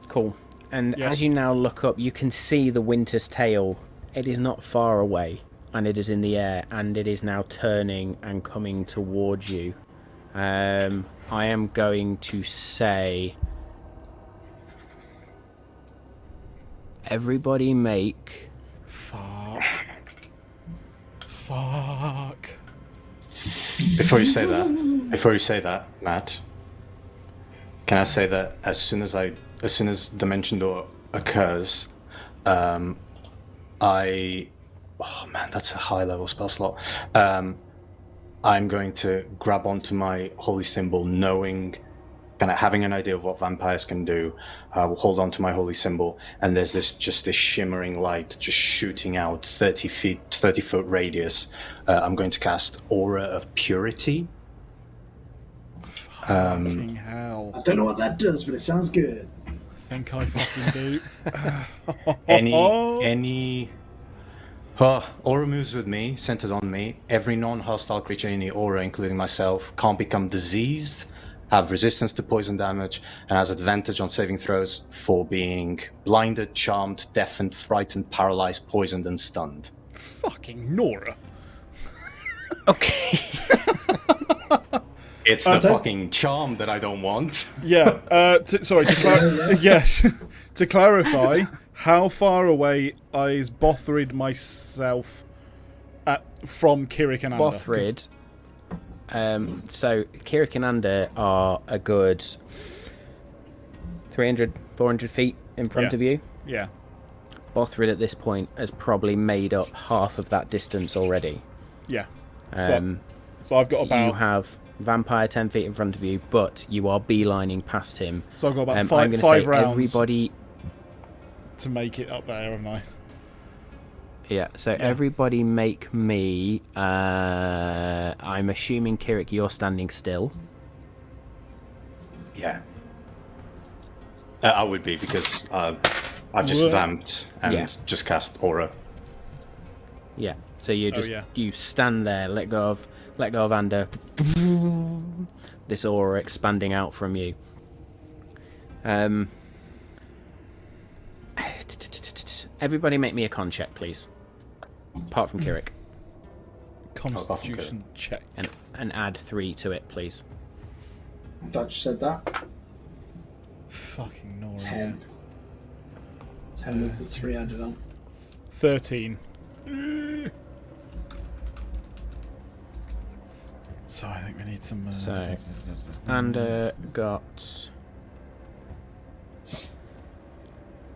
Cool. And as you now look up, you can see the Winter's Tail. It is not far away, and it is in the air, and it is now turning and coming towards you. I am going to say, everybody make... Fuck. Before you say that, Matt, can I say that as soon as Dimension Door occurs, oh man, that's a high level spell slot. I'm going to grab onto my holy symbol, knowing, kind of having an idea of what vampires can do. I will hold onto my holy symbol, and there's this shimmering light just shooting out 30 foot radius. I'm going to cast Aura of Purity. Fucking hell. I don't know what that does, but it sounds good. I think I fucking do. any aura moves with me, centered on me. Every non-hostile creature in the aura, including myself, can't become diseased, have resistance to poison damage, and has advantage on saving throws for being blinded, charmed, deafened, frightened, paralyzed, poisoned, and stunned. Fucking Nora. Okay. It's the fucking charm that I don't want. Yeah. Yes. To clarify, how far away is Bothrid myself from Kirik and Ander? Bothrid. So Kirik and Ander are a good 300, 400 feet in front of you. Yeah. Bothrid at this point has probably made up half of that distance already. Yeah. So I've got about... You have Vampire 10 feet in front of you, but you are beelining past him. So I've got about I'm five going to say rounds everybody... to make it up there, haven't I? Yeah, so everybody make me... I'm assuming, Kirik, you're standing still. Yeah. I would be, because I've just vamped and just cast Aura. Yeah, so you just you stand there, let go of Ander. This aura expanding out from you. Everybody make me a con check, please. Apart from Kirik. Constitution check. And add 3 to it, please. I just said that. Fucking Nora. 10. 10 with the 3 added on. 13. So I think we need some... So, Ander got...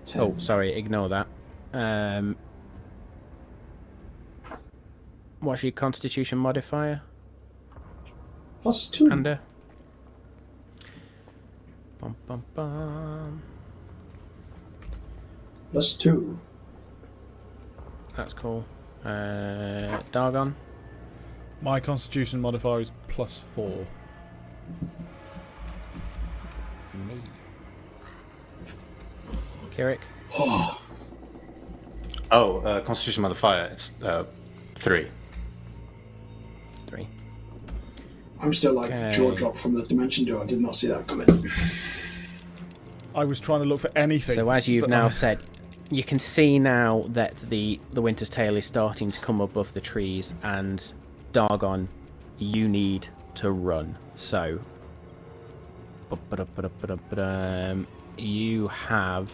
10. Oh, sorry, ignore that. What's your Constitution modifier? +2. Ander? Bum, bum, bum. +2. That's cool. Dargon? My Constitution modifier is +4. Me. Kirik? Constitution modifier, it's 3. 3. I'm still like jaw drop from the Dimension Door. I did not see that coming. I was trying to look for anything. So as you've now said, you can see now that the Winter's Tail is starting to come above the trees, and Dargon, you need to run. So you have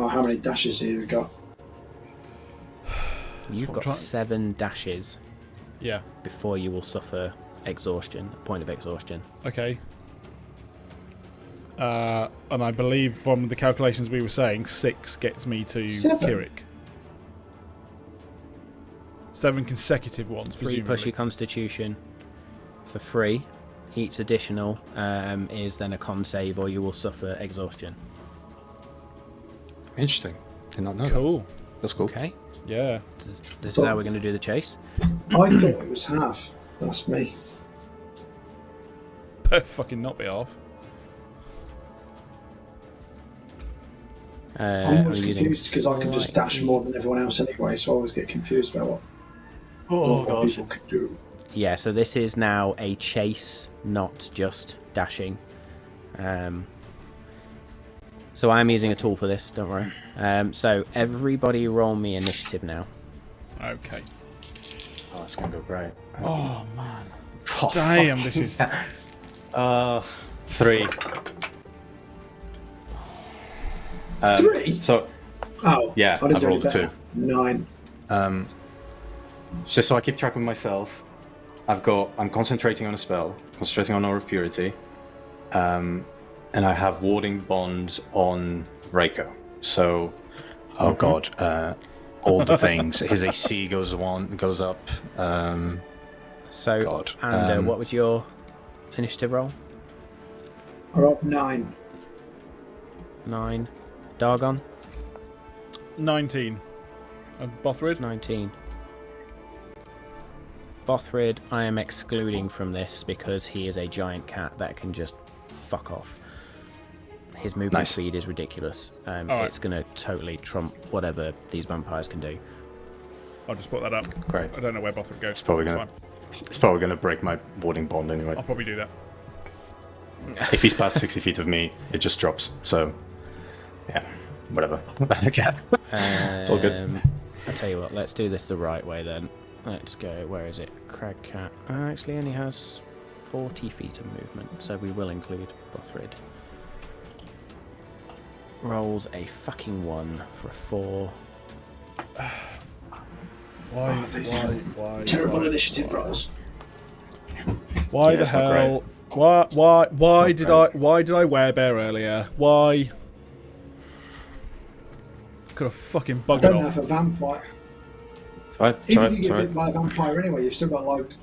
Oh, how many dashes have you got? You've got 7 dashes. Yeah. Before you will suffer exhaustion, a point of exhaustion. Okay. And I believe from the calculations we were saying, 6 gets me to 7. Kirik. 7 consecutive ones, 3 presumably. plus your constitution for free. Each additional is then a con save, or you will suffer exhaustion. Interesting. Did not know Cool. that. That's cool. Okay. Yeah. This is how we're going to do the chase. I thought it was half. That's me. Fucking not be off. I'm always confused because I can just dash more than everyone else anyway, so I always get confused about what people can do. Yeah, so this is now a chase, not just dashing. So I'm using a tool for this, don't worry. So everybody roll me initiative now. Okay. Oh, it's gonna go great. Oh, man. Damn, this is... 3. 3? So, oh, yeah, I didn't I've do rolled any better. 2. 9. Just so I keep track of myself, I'm concentrating on a spell, concentrating on Aura of Purity, and I have warding bonds on Reiko. So, oh god, all the things. His AC goes up. So, God. and what was your initiative roll? I rolled 9. 9. Dargon? 19. And Bothrid? 19. Bothrid, I am excluding from this because he is a giant cat that can just fuck off. His movement speed is ridiculous. It's going to totally trump whatever these vampires can do. I'll just put that up. Great. I don't know where Bothrid goes. It's probably gonna break my warding bond anyway. I'll probably do that. If he's past 60 feet of me, it just drops. So, yeah, whatever. Okay. It's all good. I'll tell you what, let's do this the right way then. Let's go, where is it? Cragcat actually only has 40 feet of movement, so we will include Bothrid. Rolls a fucking 1 for a 4. Why? Terrible initiative rolls. Why the hell? Why did I werebear earlier? Why? Could have fucking bugged I it don't off. have a vampire. Sorry. Even if you get bit by a vampire anyway, you've still got like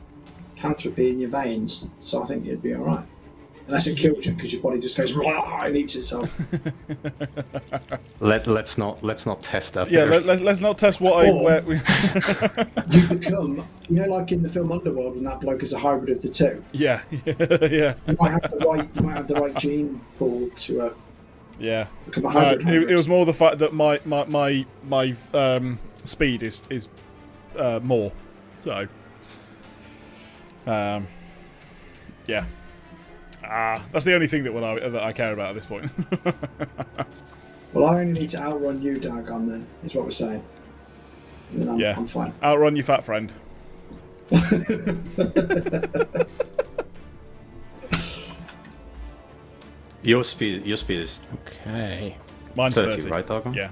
canthropy in your veins, so I think you'd be alright. Unless it kills you because your body just goes and eats itself. Let's not test that. Yeah, let's not test what You become, like in the film Underworld, when that bloke is a hybrid of the two. Yeah. You might have the right gene pool to become a hybrid. It was more the fact that my speed is more, so yeah. That's the only thing that I care about at this point. Well, I only need to outrun you, Dargon, then, is what we're saying. And then I'm fine. Outrun your fat friend. Your speed is Okay. Mine's 30, right, Dargon? Yeah.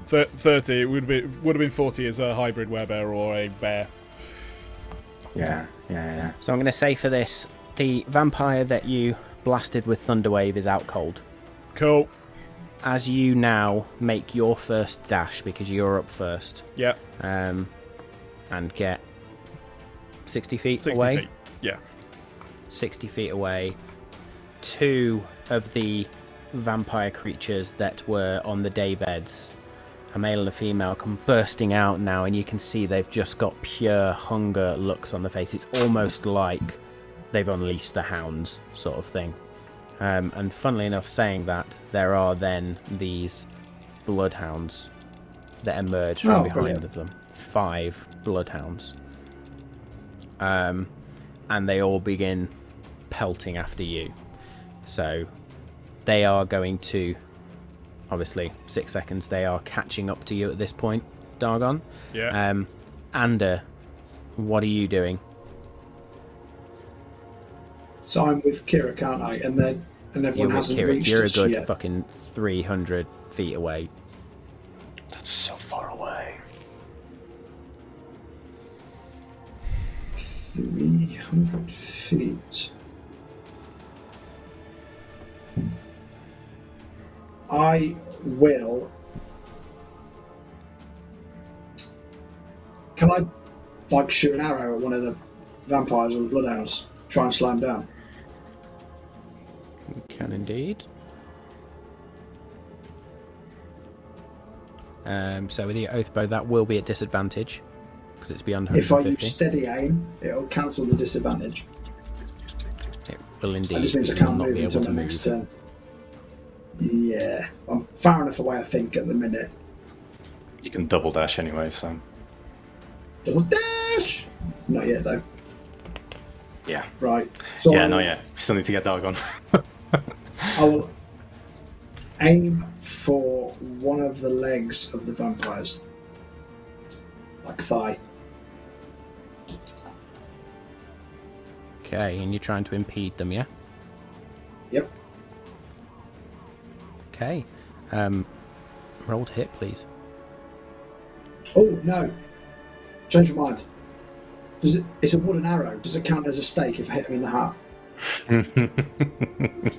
30. It would have been 40 as a hybrid werebear or a bear. Yeah. So I'm going to say for this, the vampire that you blasted with Thunderwave is out cold. Cool. As you now make your first dash, because you're up first. Yeah. And get 60 feet 60 away. feet. Yeah. 60 feet away. 2 of the vampire creatures that were on the daybeds, a male and a female, come bursting out now, and you can see they've just got pure hunger looks on the face. It's almost like they've unleashed the hounds, sort of thing. And funnily enough, saying that, there are then these bloodhounds that emerge from behind them. 5 bloodhounds. And they all begin pelting after you. So they are going to, obviously, 6 seconds, they are catching up to you at this point, Dargon. Yeah. Ander, what are you doing? So I'm with Kirik, aren't I? And then and everyone hasn't reached You're a us good yet. fucking 300 feet away. That's so far away. 300 feet. I will. Can I, like, shoot an arrow at one of the vampires or the bloodhounds? Try and slam down. You can indeed. So with your oath bow, that will be at disadvantage because it's beyond If I 150. use steady aim, it'll cancel the disadvantage. It will indeed. That just means I but you will can't not move be able until to my next move. turn. Yeah, I'm far enough away, I think, at the minute. You can double dash anyway, so. Double dash! Not yet, though. Yeah. Right. So Yeah, not yet. We still need to get Dargon. I will aim for one of the legs of the vampires. Like thigh. Okay, and you're trying to impede them, yeah? Yep. Okay. Roll to hit, please. Oh, no. Change my mind. It's a wooden arrow. Does it count as a stake if I hit him in the heart?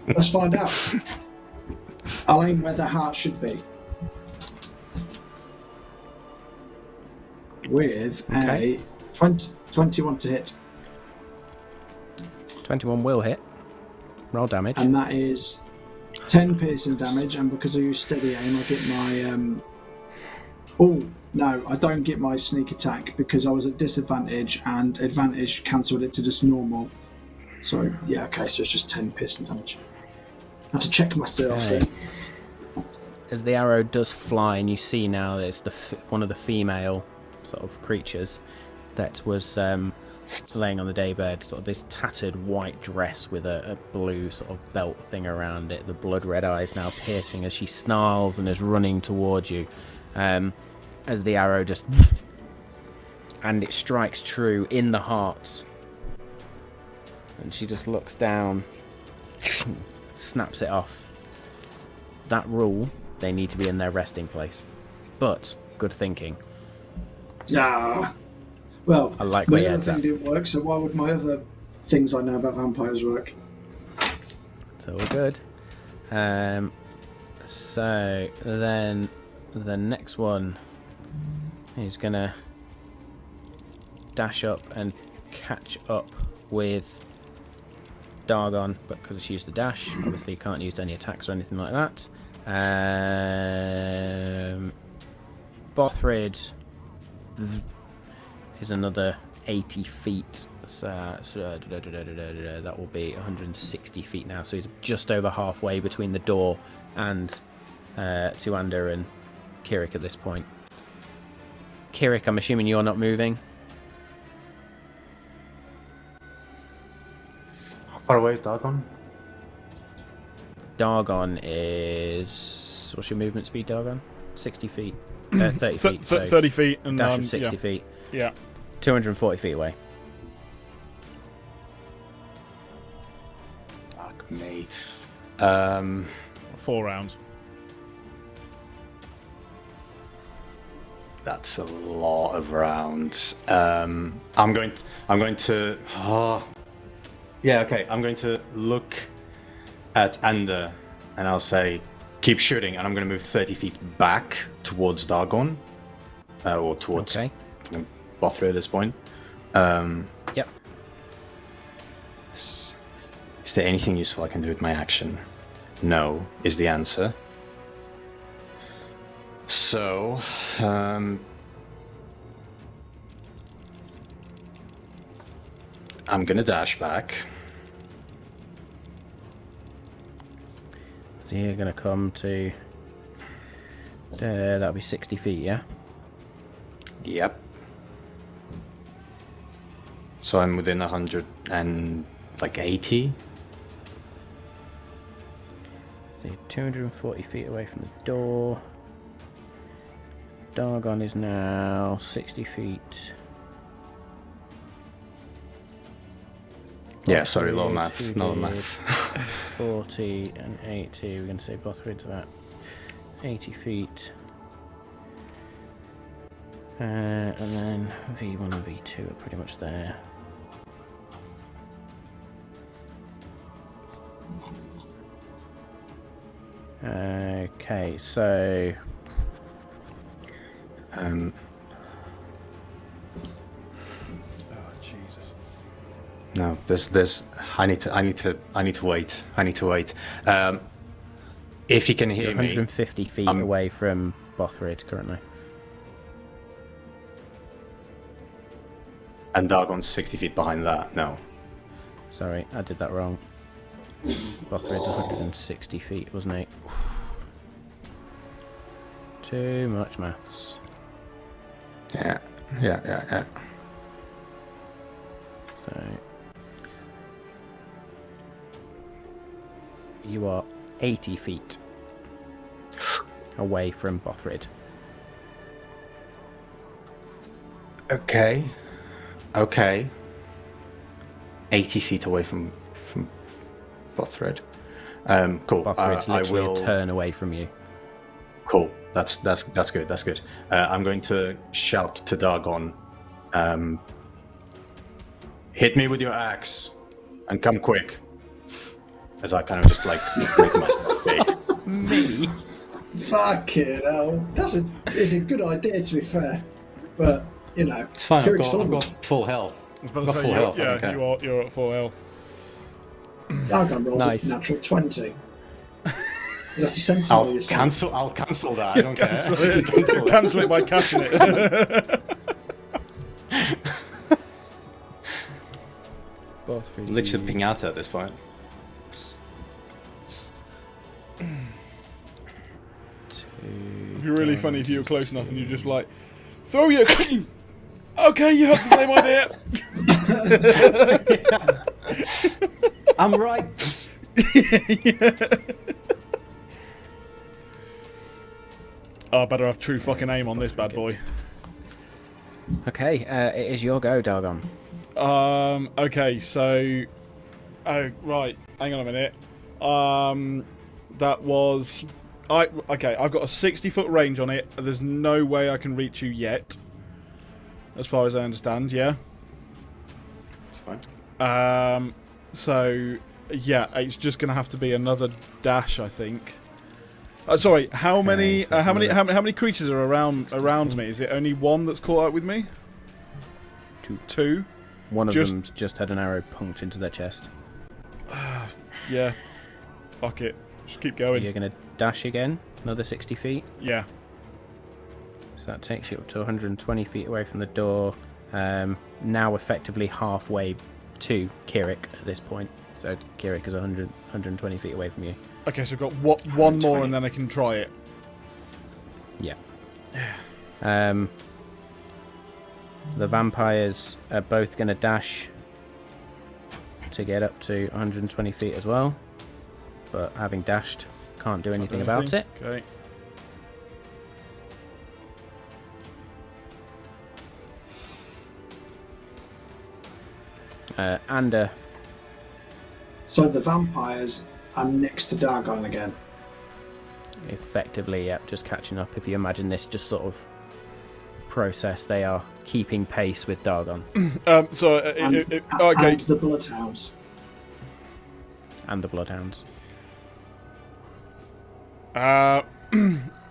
Let's find out. I'll aim where the heart should be. With a 21 to hit. 21 will hit. Roll damage. And that is 10 piercing damage, and because I use steady aim, I get my... Oh, no, I don't get my sneak attack because I was at disadvantage, and advantage cancelled it to just normal. So, yeah, okay, so it's just 10 piercing damage. I have to check myself Okay. then. As the arrow does fly, and you see now that it's one of the female sort of creatures that was laying on the daybed, sort of this tattered white dress with a blue sort of belt thing around it, the blood red eyes now piercing as she snarls and is running towards you. As the arrow just... and it strikes true in the heart. And she just looks down, snaps it off. That rule, they need to be in their resting place. But, good thinking. Yeah. Well, I like my where your other head's thing at. didn't work, so why would my other things I know about vampires work? It's all good. So, then the next one is going to dash up and catch up with Dargon, but because she used the dash, obviously you can't use any attacks or anything like that. Bothrid is another 80 feet, so that will be 160 feet now, so he's just over halfway between the door and Tuander and Kirik at this point. Kirik, I'm assuming you're not moving? How far away is Dargon? Dargon is... What's your movement speed, Dargon? 60 feet. 30 feet. So 30 feet and dash of 60 feet. Yeah. 240 feet away. Fuck me. 4 rounds. That's a lot of rounds. I'm going to. Oh, yeah, okay. I'm going to look at Ander, and I'll say, "Keep shooting," and I'm going to move 30 feet back towards Dargon, or towards Bothra at this point. Yep. Is there anything useful I can do with my action? No, is the answer. So, I'm gonna dash back. So you're going to come to... that'll be 60 feet, yeah? Yep. So I'm within 180. So you're 240 feet away from the door. Dargon is now 60 feet. Yeah, sorry, low maths, no maths. 40 and 80. We're going to say Bothrid's about 80 feet. And then V1 and V2 are pretty much there. Okay, so Oh Jesus! No, there's. I need to wait. If you can hear you're 150 feet away from Bothrid currently. And Dargon's 60 feet behind that. No. Sorry, I did that wrong. Bothrid's 160 feet, wasn't it? Too much maths. Yeah. So you are 80 feet away from Bothrid. Okay. 80 feet away from Bothrid. Cool. Bothrid's I literally will a turn away from you. Cool. That's good. I'm going to shout to Dargon. Hit me with your axe, and come quick. As I kind of just like make myself big. Me? Fucking hell. It's a good idea, to be fair. But, you know, It's fine. Kirik's I've got full health. I was about Got to full say, health, yeah, okay. you're at full health. Dargon rolls Nice. a natural 20. You have to sentinel I'll yourself. cancel that. I don't care. Cancel it by catching it. Bothrid. Literally piñata at this point. It'd be really funny if you were close enough and you just like throw your. Okay, you have the same idea. I'm right. Oh, I better have true fucking aim on this bad boy. Okay, it is your go, Dargon. Okay, so. Oh, right. Hang on a minute. That was. Okay, I've got a 60-foot range on it. There's no way I can reach you yet. As far as I understand, yeah? It's fine. So, yeah, it's just going to have to be another dash, I think. Sorry, how many so how many creatures are around me? Is it only one that's caught up with me? Two? One of them's just had an arrow punched into their chest. Yeah. Fuck it. Just keep So going. you're going to dash again, another 60 feet. Yeah. So that takes you up to 120 feet away from the door. Now effectively halfway to Kirik at this point. So Kirik is 120 feet away from you. Okay, so I've got one more and then I can try it. Yeah. The vampires are both going to dash to get up to 120 feet as well. But having dashed, can't do anything about it. Okay. Ander. So the vampires are next to Dargon again. Effectively, yep, just catching up. If you imagine this just sort of process, they are keeping pace with Dargon. And Okay. the Bloodhounds. And the Bloodhounds.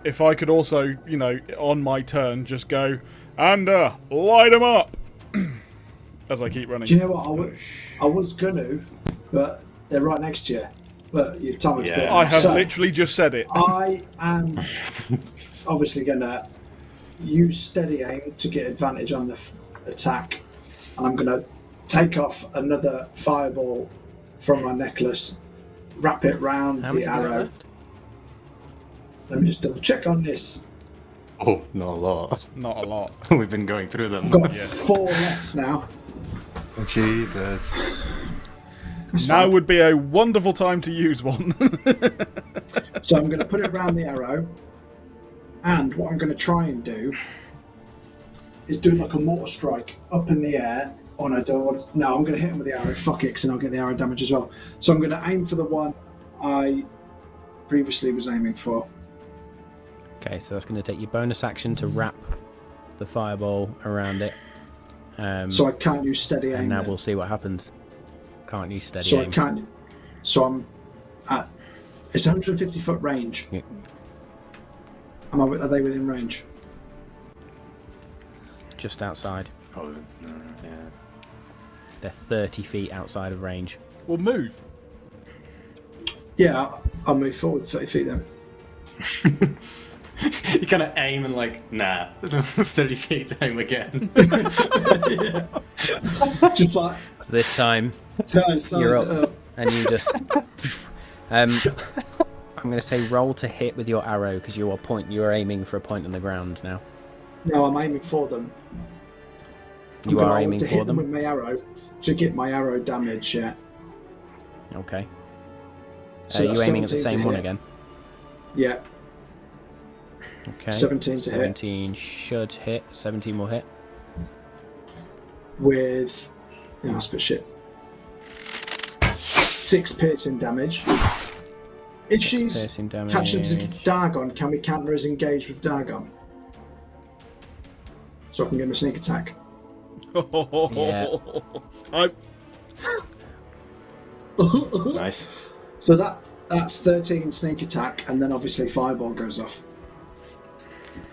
If I could also, you know, on my turn, just go and light them up as I keep running. Do you know what? I was gonna, but they're right next to you. But you've told me to do it. I have So, literally just said it. I am obviously gonna use steady aim to get advantage on the attack, and I'm gonna take off another fireball from my necklace, wrap it round How the many do you have arrow. left? Let me just double check on this. Oh, not a lot. Not a lot. We've been going through them. I've got 4 left now. Jesus. That's Now fine. would be a wonderful time to use one. So I'm going to put it around the arrow, and what I'm going to try and do is do like a mortar strike up in the air Oh no, don't want. No, I'm going to hit him with the arrow. Fuck it, because I'll get the arrow damage as well. So I'm going to aim for the one I previously was aiming for. Okay, so that's going to take your bonus action to wrap the fireball around it. So I can't use steady aim. And now then. we'll see what happens. Can't use steady So aim. I can't. So I'm at. It's 150 foot range. Yeah. Are they within range? Just outside. Probably. Yeah. They're 30 feet outside of range. Well, move. Yeah, I'll move forward 30 feet then. You kind of aim and like, nah, 30 feet, aim again. Yeah. Just like This time, size you're it up, and you just... I'm going to say roll to hit with your arrow, because you are aiming for a point on the ground now. No, I'm aiming for them. You are aiming to for hit them them? with my arrow to get my arrow damage. Yeah. Okay. So you that's aiming at the 17 to same one hit. again? Yeah. Okay. 17 to hit. 17 should hit. 17 will hit. With. Yeah, that's a bit shit. 6 piercing damage. If she's Piercing damage. catching up to Dagon, can we counter as engaged with Dagon? So I can give him a sneak attack. Yeah. Nice. So that's 13 sneak attack, and then obviously fireball goes off.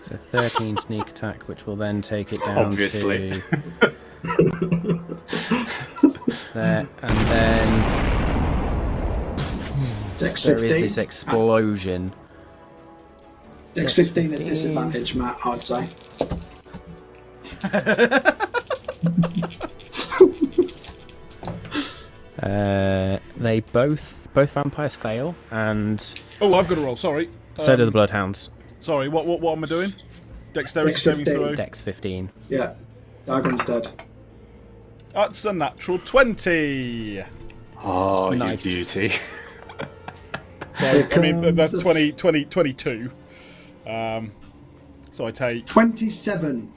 So 13 sneak attack, which will then take it down Obviously. to there, and then Dex there is 15. this explosion. Dex 15 at disadvantage, Matt, I'd say. They both vampires fail, and Oh, I've got to roll. Sorry. so do the bloodhounds. Sorry. What am I doing? Dexterity Dex saving 15. throw. Dex 15. Yeah. Dagon's dead. That's a natural 20. Oh, Nice. you beauty. So I mean that's 22. So I take 27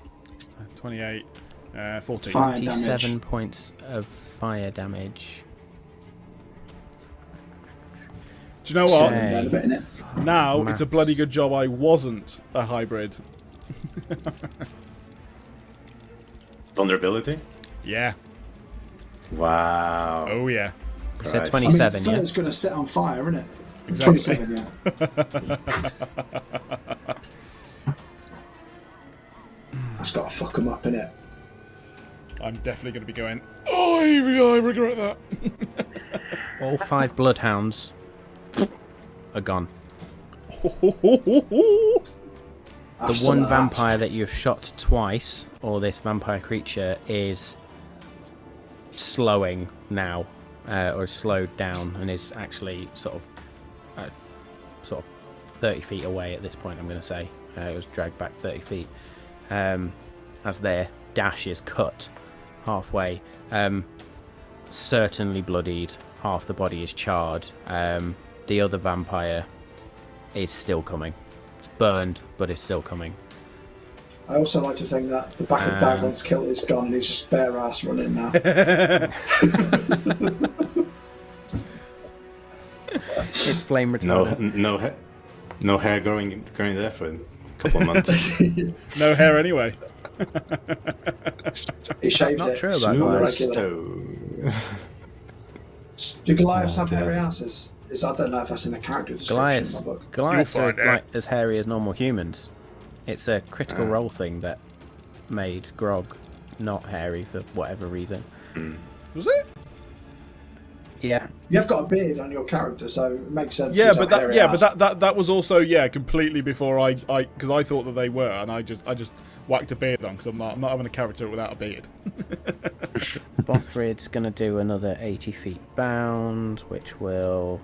28, 14. fire 27 damage. points of fire damage. Do you know what? Okay. Down a bit, innit? Now it's a Maths. bloody good job I wasn't a hybrid. Vulnerability? Yeah. Wow. Oh yeah. You said Christ. I mean, 27, the yeah? fire's going to set on fire, isn't it? Exactly. 27, yeah. That's got to fuck them up, innit? I'm definitely going to be going. Oh, I regret that. All 5 bloodhounds are gone. The After one that. vampire that you've shot twice, or this vampire creature, is slowing now, or is slowed down, and is actually sort of 30 feet away at this point. I'm going to say it was dragged back 30 feet as their dash is cut halfway. Certainly bloodied. Half the body is charred. The other vampire is still coming. It's burned, but it's still coming. I also like to think that the back of Dagon's kilt is gone and he's just bare ass running now. It's flame retardant. No hair growing there for a couple of months. No hair anyway. He shaves not it. true about on the Goliath. regular. Do Goliaths have hairy asses? I don't know if that's in the character description in my book. Goliaths are You'll find out. like as hairy as normal humans. It's a critical role thing that made Grog not hairy for whatever reason. Was it? Yeah. You've got a beard on your character, so it makes sense. Yeah, to but have hairy ass. that was also completely before I because I thought that they were, and I just whacked a beard on because I'm not having a character without a beard. Bothrid's gonna do another 80 feet bound, which will...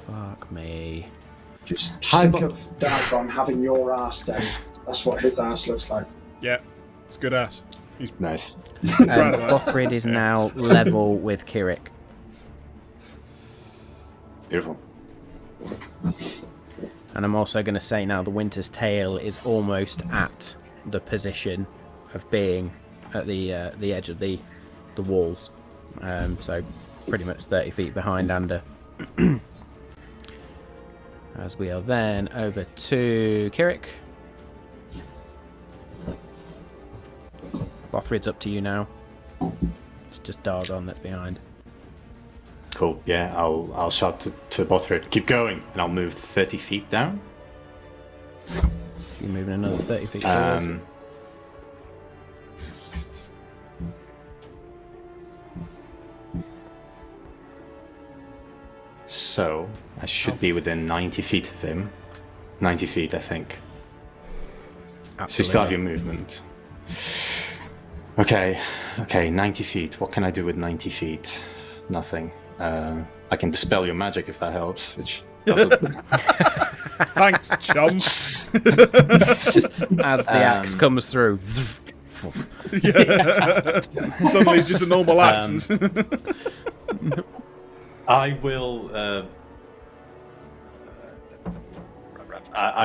Fuck me. Just think of Dagon having your ass, Dave. That's what his ass looks like. Yeah, it's good ass. He's Nice. proud of that. Bothrid is now level with Kirik. Beautiful. And I'm also going to say now the Winter's Tale is almost at the position of being at the edge of the the walls. So pretty much 30 feet behind Ander. As we are then over to Kirik. Bothrid's up to you now. It's just Dargon that's behind. Cool. Yeah, I'll shout to Bothrid, keep going, and I'll move 30 feet down. You're moving another 30 feet forward. So I should be within 90 feet of him. 90 feet, I think. Absolutely. So you still have your movement. Okay, 90 feet. What can I do with 90 feet? Nothing. I can dispel your magic if that helps, which doesn't. Thanks, chum. Just as the axe comes through. Yeah. Suddenly it's just a normal axe. I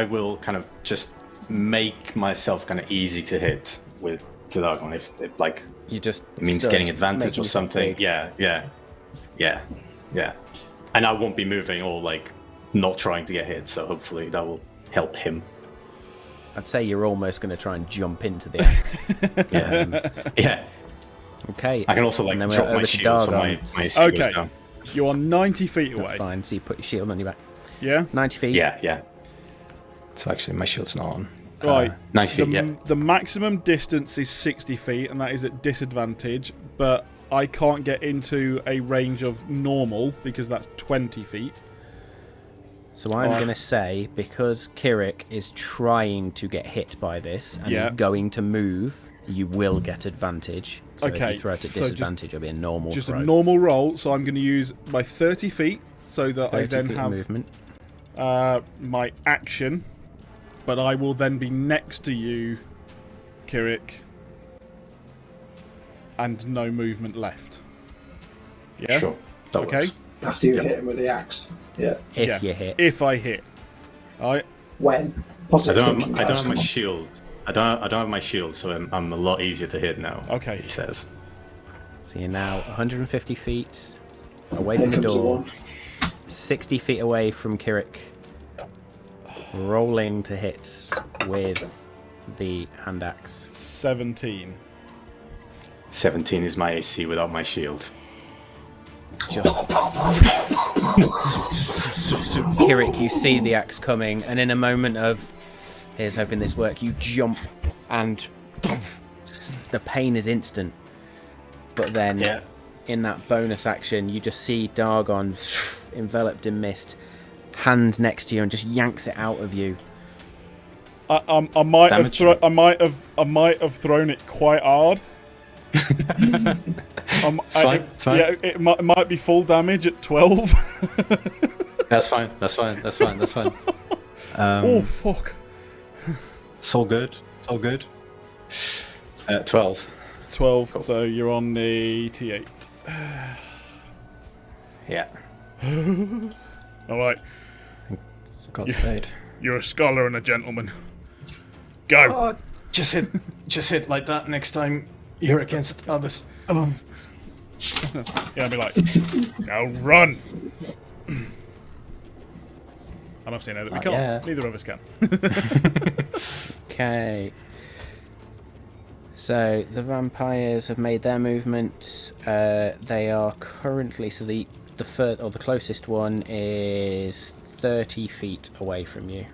will kind of just make myself kind of easy to hit with Dargon if like You just it means stood, getting advantage making or something. big. Yeah. And I won't be moving or like not trying to get hit, so hopefully that will help him. I'd say you're almost going to try and jump into the axe. Yeah. Okay. I can also like And then we're drop my over to shield so my Dargon. AC goes Okay. down. You are 90 feet away. That's fine. So you put your shield on your back. Yeah? 90 feet. Yeah. So actually my shield's not on. Right. 90 feet, yeah. The maximum distance is 60 feet, and that is at disadvantage, but I can't get into a range of normal because that's 20 feet. So I'm going to say, because Kirik is trying to get hit by this and Yeah. is going to move, you will get advantage. So if Okay, you throw it at so just- disadvantage, it'll be a normal Just throw. a normal roll, so I'm going to use my 30 feet so that 30 I then feet of have movement. my action, but I will then be next to you, Kirik, and no movement left. Yeah? Sure. That Okay. works. After you hit him with the axe. Yeah. If Yeah. you hit. If I hit. Alright? When? I Positive don't thinking, have guys, my come on. shield. I don't have my shield, so I'm a lot easier to hit now. Okay. He says. So you're now 150 feet away from Here the comes the door. one. 60 feet away from Kirik. Rolling to hit with the hand axe. 17. 17 is my AC without my shield. Just Kirik, you see the axe coming, and in a moment of here's hoping this works, you jump, and the pain is instant. But then, in that bonus action, you just see Dargon enveloped in mist, hand next to you, and just yanks it out of you. I might have Damage. I might have thrown it quite hard. It's fine. It's fine. Yeah, it might be full damage at 12. That's fine. Oh fuck! It's all good. 12. 12. Cool. So you're on the T8. Yeah. All right. God's paid. You're a scholar and a gentleman. Go. Oh, just hit like that next time you're against others. Oh. Yeah, I'll be like, now run. And I've seen that we can't. Yeah. Neither of us can. Okay. So the vampires have made their movement. They are currently the closest one is 30 feet away from you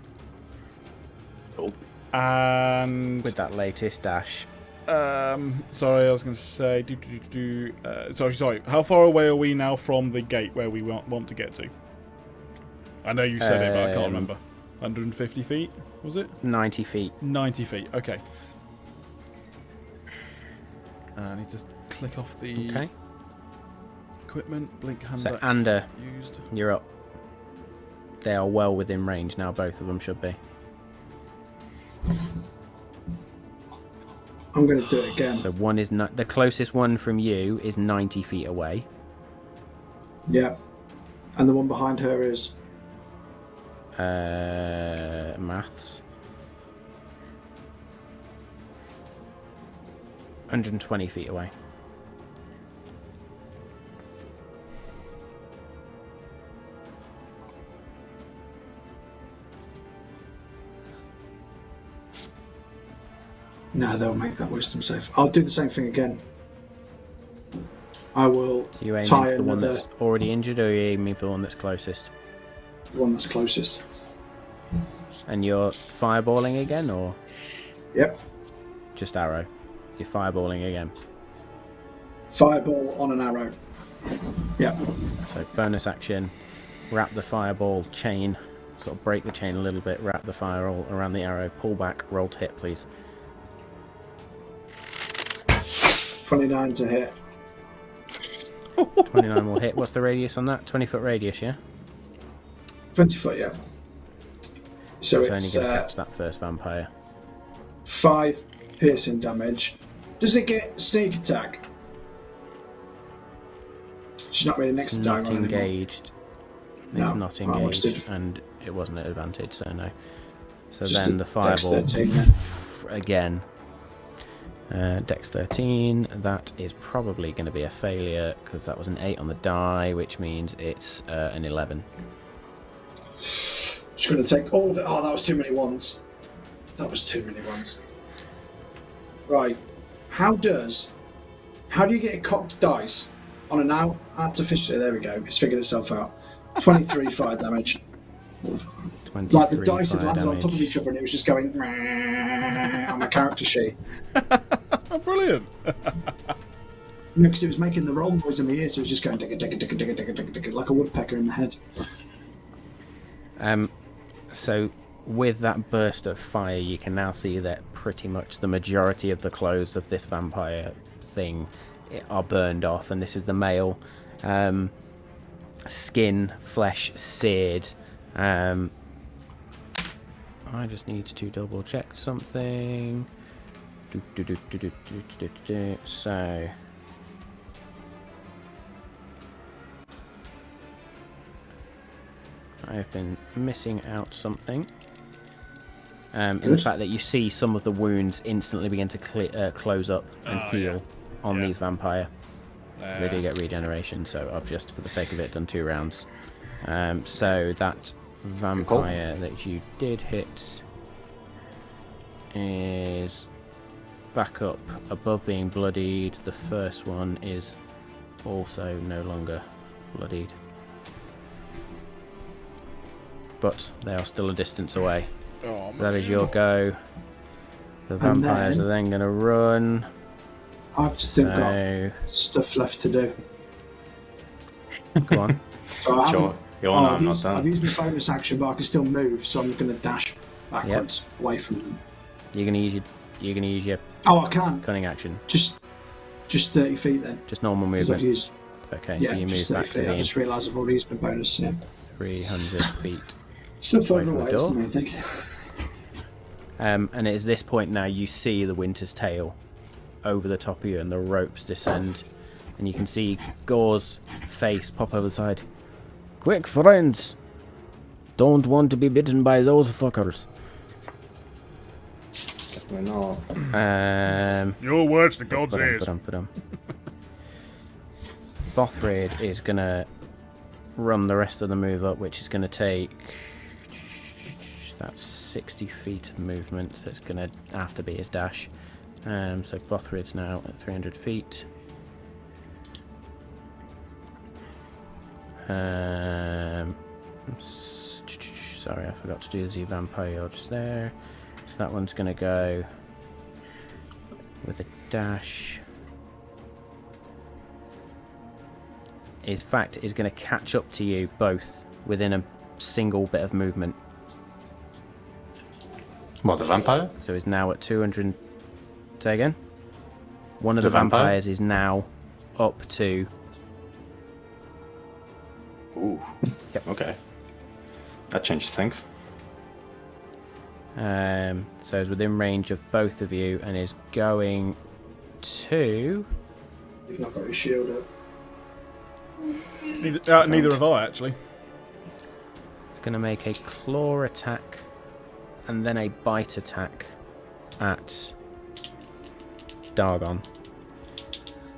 Cool. And with that latest dash. sorry, I was going to say. Sorry. How far away are we now from the gate where we want to get to? I know you said it, but I can't remember. 150 feet, was it? 90 feet. 90 feet. Okay. I need to click off the Okay. equipment. Blink hand. So axe Ander, used. you're up. They are well within range now. Both of them should be. I'm going to do it again. So one is the closest one from you is 90 feet away. Yeah. And the one behind her is... Maths. 120 feet away. No, they'll make that wisdom save. I'll do the same thing again. I will So you aiming tie for the one another that's already injured, or are you aiming for the one that's closest? one that's closest. And you're fireballing again, or Yep. just arrow? You're fireballing again. Fireball on an arrow. Yep. So bonus action, wrap the fireball chain, sort of break the chain a little bit, wrap the fireball around the arrow, pull back, roll to hit, please. 29 to hit. 29 will hit. What's the radius on that? 20-foot radius, yeah? 20 foot, yeah. So it's only it's going to catch that first vampire. 5 piercing damage. Does it get sneak attack? She's not really next It's to not Dagon anymore. engaged. No, It's not well, engaged, understood. and it wasn't at advantage, so no. So Just then a the Dex fireball 13 then. again. Dex 13, that is probably going to be a failure because that was an 8 on the die, which means it's an 11. Just going to take all of it. Oh, that was too many ones. That was too many ones. Right. How do you get a cocked dice on an artificial? There we go. It's figured itself out. 23 fire damage. 23 Like the dice had fire landed on damage. top of each other and it was just going on my character sheet. Brilliant. Because it was making the roll noise in my ears, so it was just going like a woodpecker in the head. So with that burst of fire, you can now see that pretty much the majority of the clothes of this vampire thing are burned off, and this is the male. Skin, flesh seared. I just need to double check something. So I've been missing out something. In the fact that you see some of the wounds instantly begin to close up and heal on these vampire. So they do get regeneration, so I've just, for the sake of it, done 2 rounds. So that vampire that you did hit is back up above being bloodied. The first one is also no longer bloodied, but they are still a distance away. Oh, So that is your go. The vampires are then going to run. I've still got stuff left to do. Go on. So I Sure. I'm not done. I've used my bonus action, but I can still move, so I'm going to dash backwards away from them. You're going to use your Oh, I can. cunning action. Just 30 feet then. Just normal Because I've movement. used. Okay, Yeah, so you move just 30 back to feet. I the just realised I've already used my bonus. Yeah. 300 feet. Still Away further from the away, door. isn't it, I think? And it's this point now you see the Winter's Tail over the top of you, and the ropes descend, and you can see Gore's face pop over the side. Quick, friends! Don't want to be bitten by those fuckers. Definitely not. Your words to God's ears. Bothrid is gonna run the rest of the move up, which is gonna take that's 60 feet of movement, so it's gonna have to be his dash. So Bothrid's now at 300 feet. Sorry, I forgot to do the vampire just there. So that one's gonna go with a dash. In fact, is going to catch up to you both within a single bit of movement. What, the vampire? So he's now at 200. Say again? One of The the vampire? vampires is now up to. Ooh. Yep. Okay. That changes things. So he's within range of both of you and is going to. You've not got your shield up. Neither have I, actually. It's going to make a claw attack and then a bite attack at Dagon.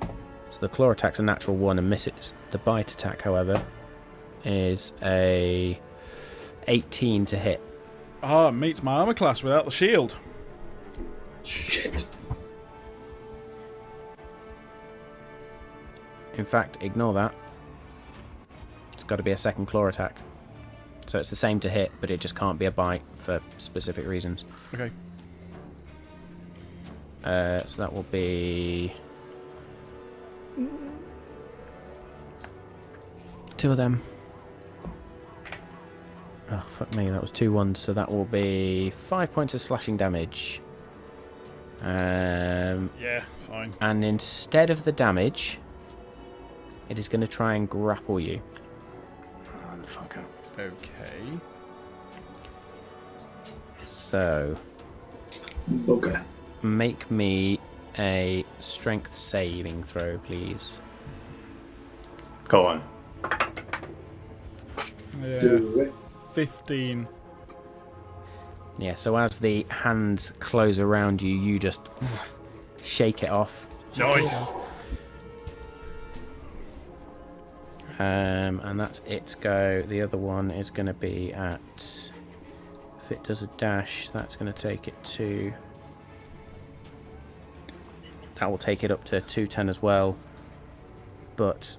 So the claw attack's a natural 1 and misses. The bite attack, however, is a 18 to hit. Ah, meets my armor class without the shield. Shit. In fact, ignore that. It's got to be a second claw attack. So it's the same to hit, but it just can't be a bite for specific reasons. Okay. So that will be 2 of them. Oh, fuck me, that was 2 ones, so that will be 5 points of slashing damage. Yeah, fine. And instead of the damage, it is going to try and grapple you. Fucker. Okay. So, Bugger. make me a strength saving throw, please. Go on. Yeah, Do it. 15. Yeah, so as the hands close around you, you just shake it off. Nice. And that's its go. The other one is going to be at... If it does a dash, that's going to take it to... That will take it up to 210 as well. But...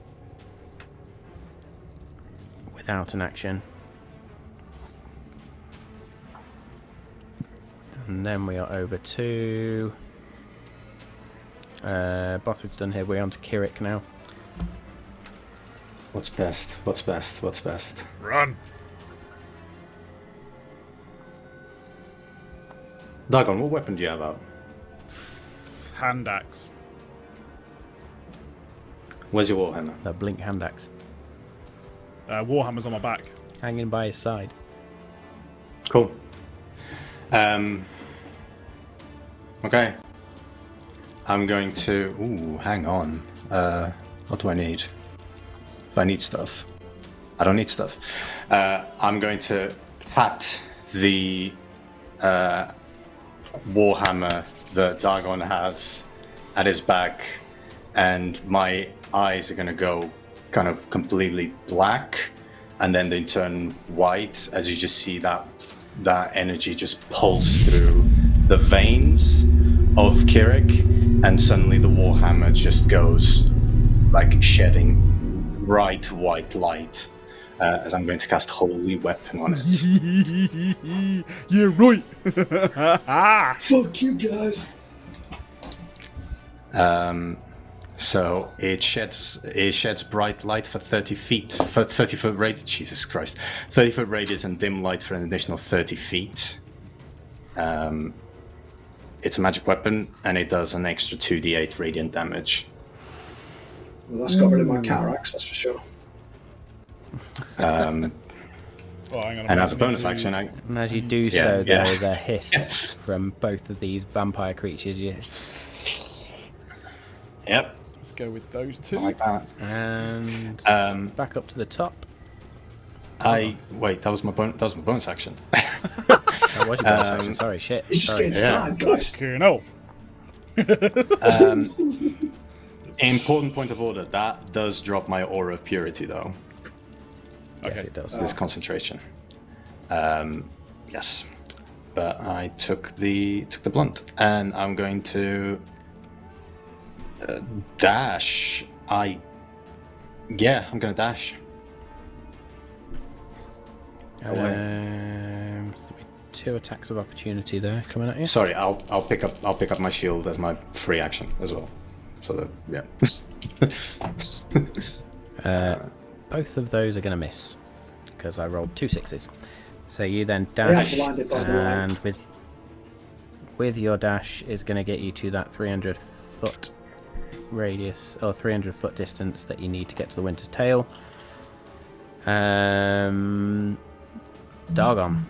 without an action. And then we are over to... Bothrid's done here. We're on to Kirik now. What's best? What's best? What's best? Run. Dagon, what weapon do you have out? Hand axe. Where's your warhammer? The blink hand axe. Warhammer's on my back. Hanging by his side. Cool. Okay. I'm going to... Ooh, hang on. What do I need? Do I need stuff? I don't need stuff. I'm going to pat the warhammer that Dagon has at his back, and my eyes are going to go kind of completely black, and then they turn white as you just see that energy just pulse through the veins of Kirik, and suddenly the warhammer just goes like shedding bright white light as I'm going to cast Holy Weapon on it. Yeah, right. Fuck you guys. So it sheds bright light for 30 feet, for 30 foot radius. Jesus Christ, 30 foot radius and dim light for an additional 30 feet. It's a magic weapon, and it does an extra 2d8 radiant damage. Well, that's got rid of my cataract, that's for sure. Hang on And as a bonus action, And as you do so, there is a hiss from both of these vampire creatures. Yep. Let's go with those two. Like that. And back up to the top. Wait, that was my bonus action. That was your bonus action. Sorry, shit. It's just Sorry. getting started, guys. Okay, no. Important point of order, that does drop my aura of purity though. Yes, Okay. it does. This concentration. Yes. But I took the blunt, and I'm going to dash. I'm gonna dash. So there'll be 2 attacks of opportunity there coming at you. Sorry, I'll pick up my shield as my free action as well. So that Both of those are going to miss because I rolled 2 6s. So you then dash, blinded by the light. and with your dash is going to get you to that 300 foot radius or 300 foot distance that you need to get to the Winter's Tale. Dargon,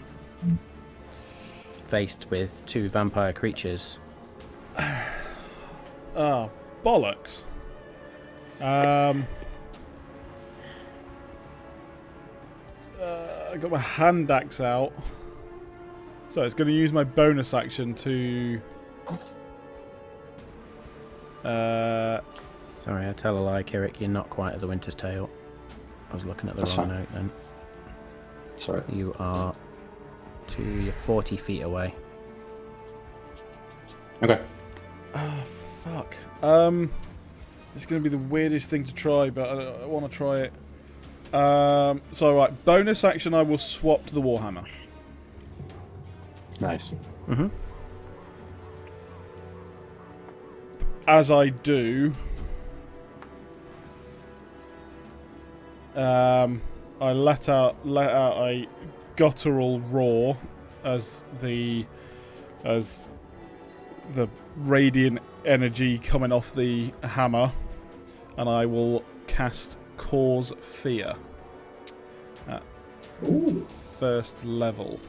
faced with 2 vampire creatures. Oh, bollocks. I got my hand axe out. So it's going to use my bonus action to... Sorry, I tell a lie, Kirik. You're not quite at the Winter's Tale. I was looking at the wrong note then. Sorry. You're 40 feet away. Okay. Fuck. It's going to be the weirdest thing to try, but I want to try it. So, right, bonus action, I will swap to the Warhammer. Nice. Mm-hmm. As I do, I let out a guttural roar as the radiant energy coming off the hammer, and I will cast Cause Fear at first level.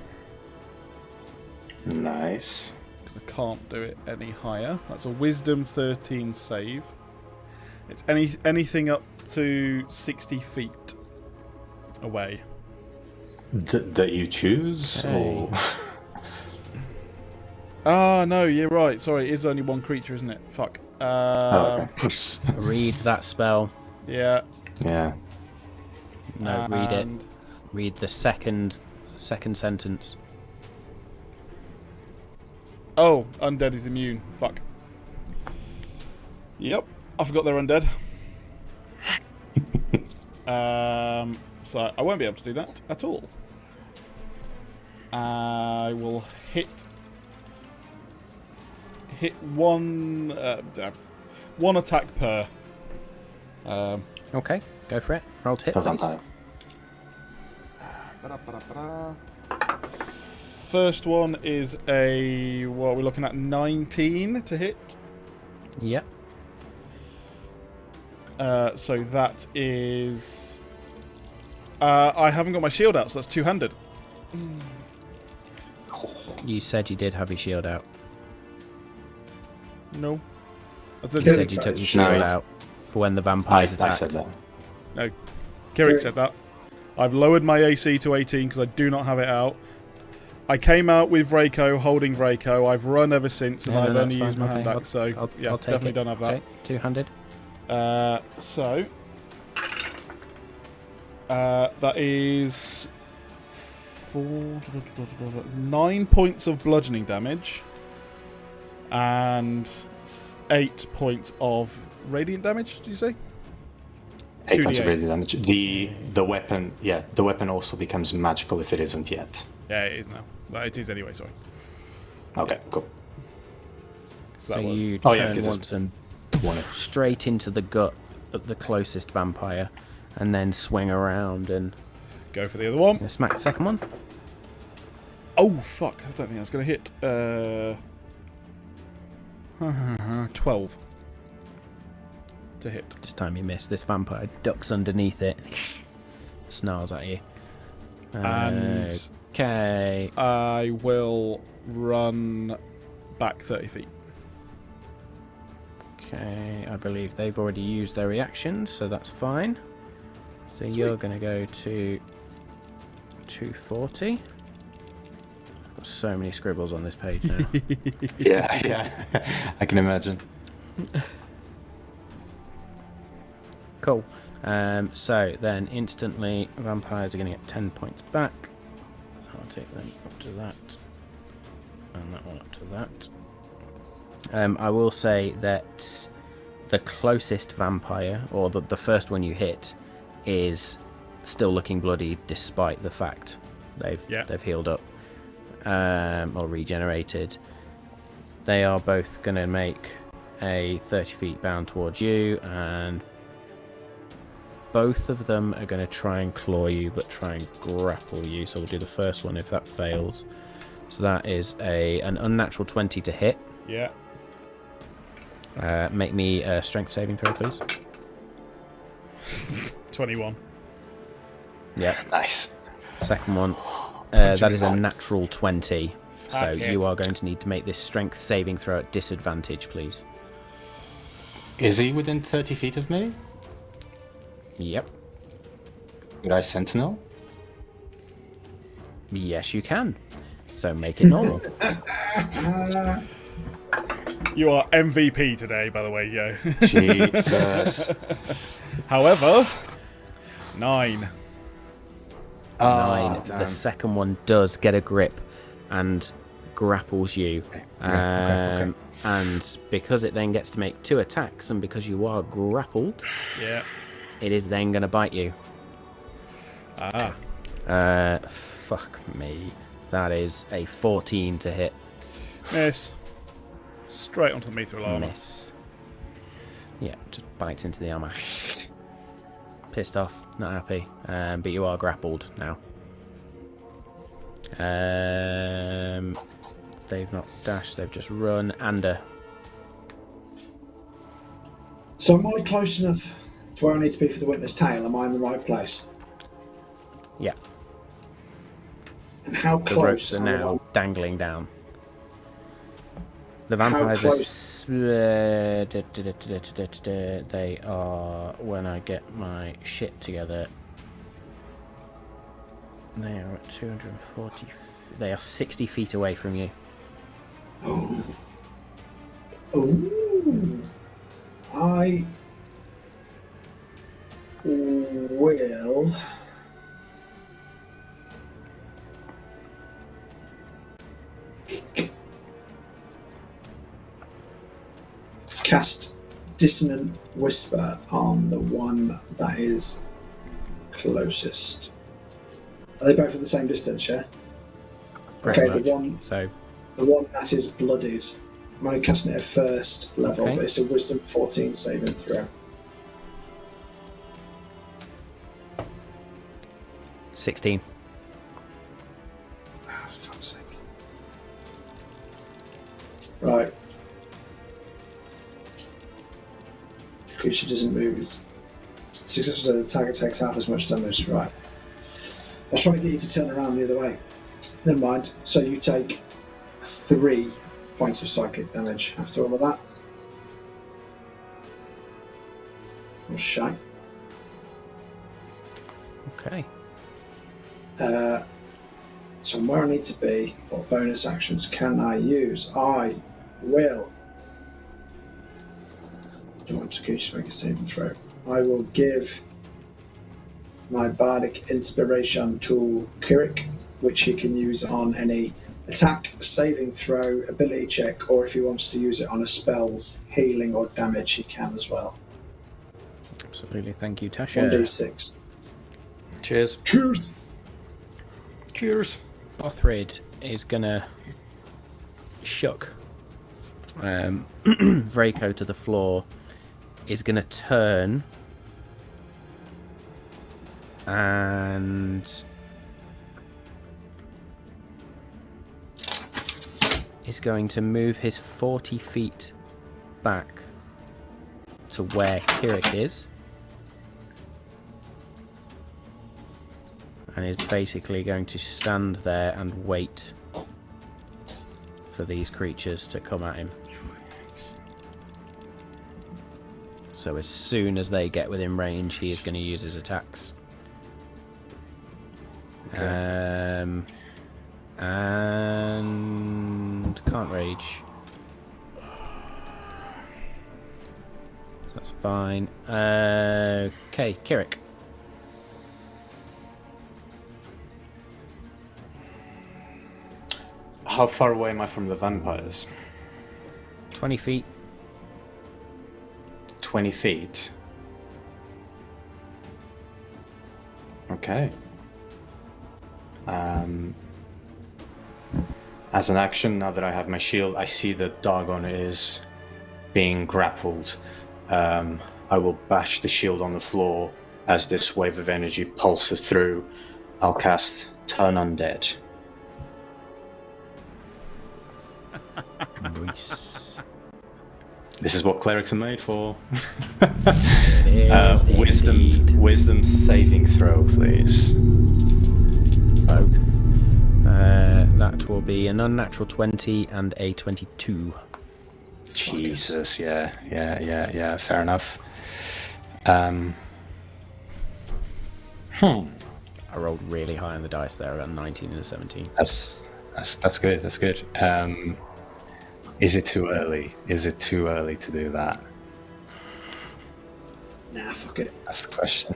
Nice. Because I can't do it any higher. That's a Wisdom 13 save. It's anything up to 60 feet away. That you choose? Okay. Or... Ah, no, you're right. Sorry, it is only one creature, isn't it? Fuck. okay. Read that spell. Yeah. Yeah. No, read it. Read the second sentence. Oh, undead is immune. Fuck. Yep, I forgot they're undead. So I won't be able to do that at all. I will hit one attack per. Okay, go for it. Roll to hit, Per please. vampire. First one is a, what are we looking at, 19 to hit. Yep. So that is... I haven't got my shield out, so that's two-handed. You said you did have your shield out. No. I You said, said you took your shield No. out for when the vampires I attacked. said that. no. Kirik said that. I've lowered my AC to 18 because I do not have it out. I came out with Vraco, holding Vraco. I've run ever since, and I've only used my hand back, so I'll take definitely it. don't have that. Okay, two-handed. So that is 9 points of bludgeoning damage and 8 points of radiant damage. Did you say? 8 points of 2d8. radiant damage. The weapon, the weapon also becomes magical if it isn't yet. Yeah, it is now. Well, it is anyway. Sorry. Okay, cool. So that was- you Oh, yeah, turn 'cause once and One. straight into the gut of the closest vampire, and then swing around and Go for the other one. smack the second one. Oh fuck! I don't think that's gonna hit. 12 to hit. This time you miss. This vampire ducks underneath it, snarls at you. And Okay. I will run back 30 feet. Okay, I believe they've already used their reactions, so that's fine. So you're going to go to 240. I've got so many scribbles on this page now. Yeah. I can imagine. Cool. So then instantly vampires are going to get 10 points back. I'll take them up to that. And that one up to that. I will say that the closest vampire, or the first one you hit, is still looking bloody despite the fact they've healed up or regenerated. They are both going to make a 30 feet bound towards you, and both of them are going to try and claw you, but try and grapple you. So we'll do the first one if that fails. So that is an unnatural 20 to hit. Yeah. Make me a strength saving throw, please. 21. Yeah. Nice. Second one. That is a natural 20. So Fuck it. you are going to need to make this strength saving throw at disadvantage, please. Is he within 30 feet of me? Yep. Could I sentinel? Yes, you can. So make it normal. You are MVP today, by the way, yo. Jesus. However, 9. 9. Damn. The second one does get a grip and grapples you. Okay. And because it then gets to make 2 attacks, and because you are grappled, Yeah. it is then going to bite you. Ah. Fuck me. That is a 14 to hit. Miss. Straight onto the mithril armor. Miss. Yeah, just bites into the armor. Pissed off, not happy. But you are grappled now. They've not dashed, they've just run. Ander. So am I close enough to where I need to be for the Witness Tale? Am I in the right place? Yeah. And how The close ropes are now dangling down. The vampires they are, when I get my shit together, they are at 240. They are 60 feet away from you. Oh. Oh. I will cast Dissonant Whisper on the one that is closest. Are they both at the same distance, yeah? Pretty Okay, much. the one that is blooded, I'm only casting it at first level, Okay. but it's a Wisdom 14 saving throw. 16. Ah, for fuck's sake. Right. The creature doesn't move. It's successful attack takes half as much damage. Right. I was trying to get you to turn around the other way. Never mind. So you take 3 points of psychic damage after all of that. Oh, shite. Okay. So I'm where I need to be. What bonus actions can I use? I will. Do you want to just make a saving throw? I will give my bardic inspiration to Kirik, which he can use on any attack, saving throw, ability check, or if he wants to use it on a spell's healing or damage, he can as well. Absolutely. Thank you, Tasha. 1d6. Cheers. Cheers! Cheers. Bothrid is gonna shook Vraco to the floor, is gonna turn and is going to move his 40 feet back to where Kirik is. And is basically going to stand there and wait for these creatures to come at him. So as soon as they get within range, he is going to use his attacks. Okay. And can't rage. That's fine. Okay, Kirik. How far away am I from the vampires? 20 feet. 20 feet. Okay. As an action, now that I have my shield, I see that Dagon is being grappled. I will bash the shield on the floor as this wave of energy pulses through. I'll cast Turn Undead. Nice. This is what clerics are made for. It is indeed. Wisdom saving throw, please. Both. That will be an unnatural 20 and a 22. Jesus, yeah, fair enough. I rolled really high on the dice there, around 19 and a 17. That's good. That's good. Is it too early? Is it too early to do that? Nah, fuck it. That's the question.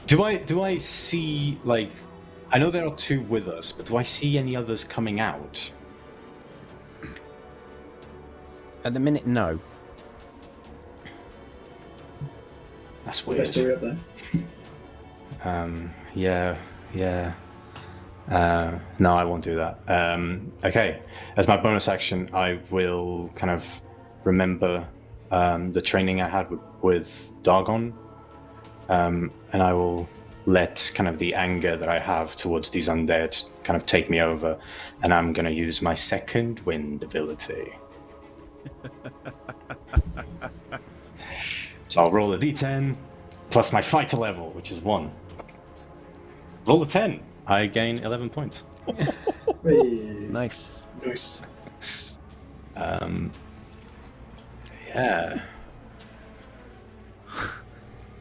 Do I see, like, I know there are 2 with us, but do I see any others coming out? At the minute, no. That's weird. Best hurry up there. Yeah. No, I won't do that. Okay, as my bonus action, I will kind of remember the training I had with Dargon, and I will let kind of the anger that I have towards these undead kind of take me over, and I'm going to use my second wind ability. So I'll roll a d10 plus my fighter level, which is 1. Roll a 10. I gain 11 points. Nice. Yeah.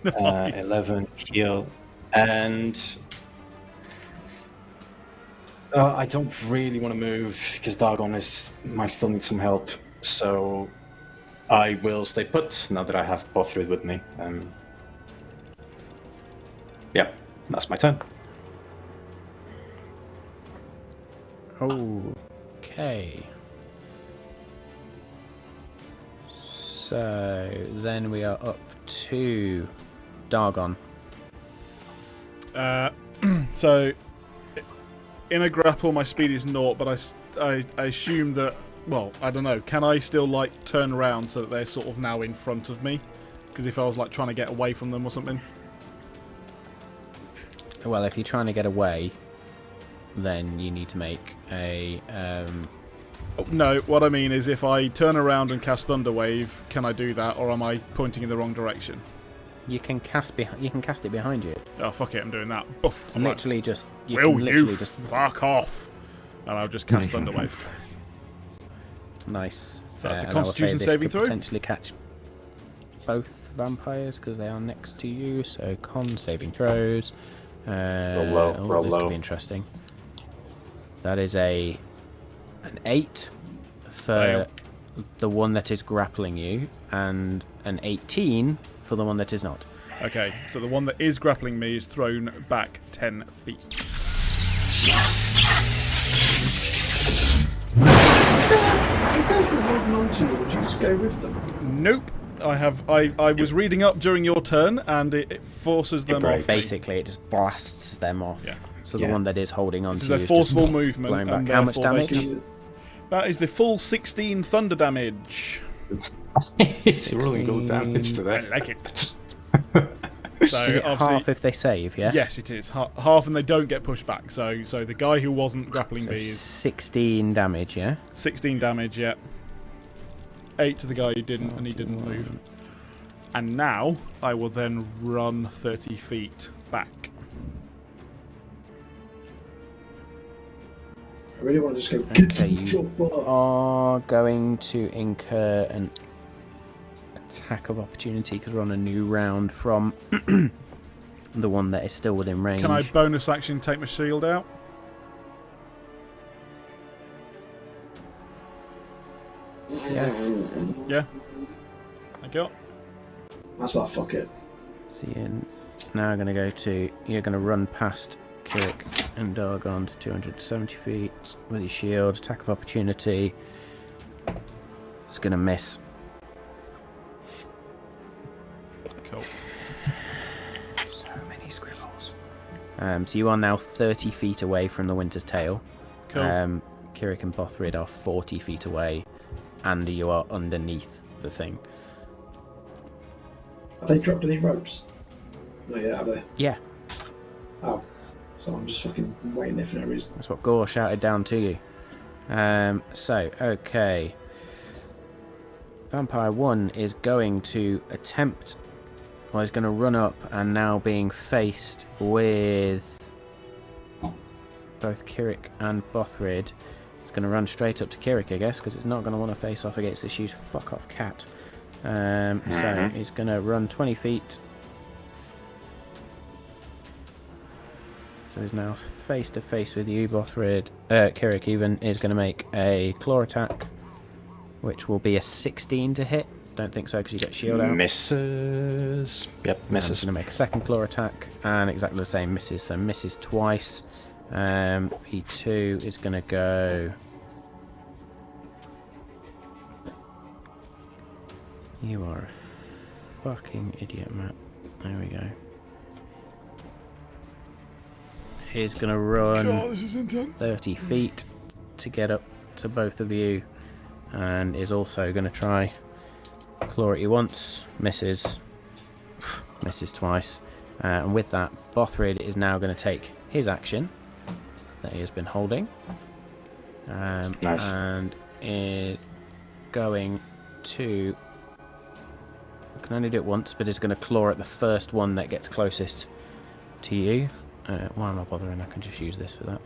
11 heal, and I don't really want to move because Dargon might still need some help, so I will stay put now that I have Bothrid with me. Yeah, that's my turn. Okay. So then we are up to Dargon. So in a grapple, my speed is 0, but I assume that. Well, I don't know. Can I still like turn around so that they're sort of now in front of me? Because if I was like trying to get away from them or something. Well, if you're trying to get away, then you need to make a. Oh, no, what I mean is if I turn around and cast Thunder Wave, can I do that, or am I pointing in the wrong direction? You can cast it behind you. Oh fuck it, I'm doing that. Oof, It's literally just. Will you fuck off? And I'll just cast Thunder Wave. Nice. So that's a and I will Constitution say this saving could throw? potentially catch both vampires because they are next to you. So con saving throws. Roll low. This could be interesting. That is an 8 for Fail. the one that is grappling you, and an 18 for the one that is not. Okay, so the one that is grappling me is thrown back 10 feet. If they're still holding on to you, would you just go with them? Nope. I was reading up during your turn, and it forces them off. Basically, it just blasts them off. Yeah. So the one that is holding on This to is you a is just forceful movement. blown back. And How much therefore they damage? can- That is the full 16 thunder damage. It's rolling gold damage to I that. like it. So Is it obviously- half if they save, yeah? Yes, it is. Half, and they don't get pushed back. So the guy who wasn't grappling So me is 16 damage, yeah? 16 damage, yeah. 8 to the guy who didn't, and he didn't move. And now, I will then run 30 feet back. I really want to just go. Okay, you are going to incur an attack of opportunity because we're on a new round from the one that is still within range. Can I bonus action take my shield out? Yeah. Yeah. Thank you. That's like fuck it. So now I'm going to go to... You're going to run past Kirik and Dargon to 270 feet with your shield. Attack of opportunity. It's going to miss. Cool. So many scribbles. So you are now 30 feet away from the Winter's Tale. Cool. Kirik and Bothrid are 40 feet away, and you are underneath the thing. Have they dropped any ropes? No, yeah, have they? Yeah, Oh. So I'm just fucking waiting there for no reason. that's what Gore shouted down to you. Okay. Vampire 1 is going to attempt... Well, he's going to run up and now being faced with both Kirik and Bothrid. It's going to run straight up to Kirik, I guess, because it's not going to want to face off against this huge fuck-off cat. So he's going to run 20 feet. So he's now face to face with you, Bothrid. Kirik even is going to make a claw attack, which will be a 16 to hit. Don't think so because you get shield out. Misses. Yep, misses. He's going to make a second claw attack, and exactly the same misses. So misses twice. V2 is going to go... You are a fucking idiot, Matt. There we go. He's going to run God, this is intense. 30 feet to get up to both of you, and is also going to try claw at you once, misses twice, and with that, Bothrid is now going to take his action that he has been holding, Nice. and is going to... I can only do it once, but is going to claw at the first one that gets closest to you. Why am I bothering? I can just use this for that.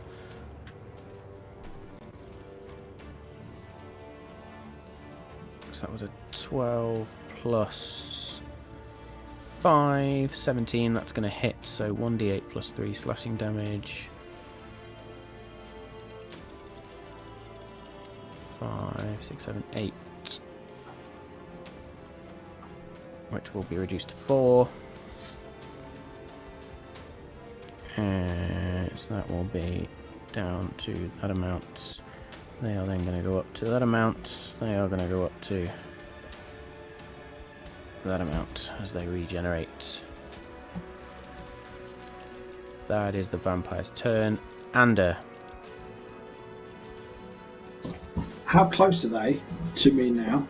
So that was a 12 plus 5, 17. That's going to hit. So 1d8 plus 3 slashing damage. 5, 6, 7, 8. Which will be reduced to 4. So that will be down to that amount. They are then going to go up to that amount. They are going to go up to that amount as they regenerate. That is the vampire's turn. Ander. How close are they to me now?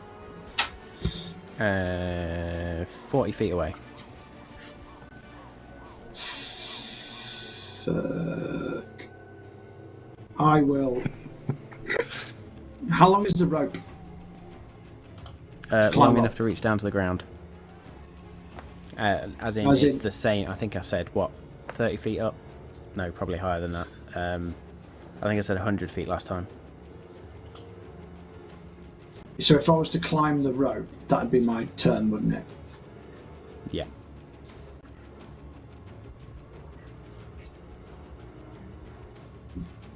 40 feet away. Fuck. I will. How long is the rope? Long up. enough to reach down to the ground. As in, it's the same. I think I said, what, 30 feet up? No, probably higher than that. I think I said 100 feet last time. So if I was to climb the rope, that'd be my turn, wouldn't it? Yeah.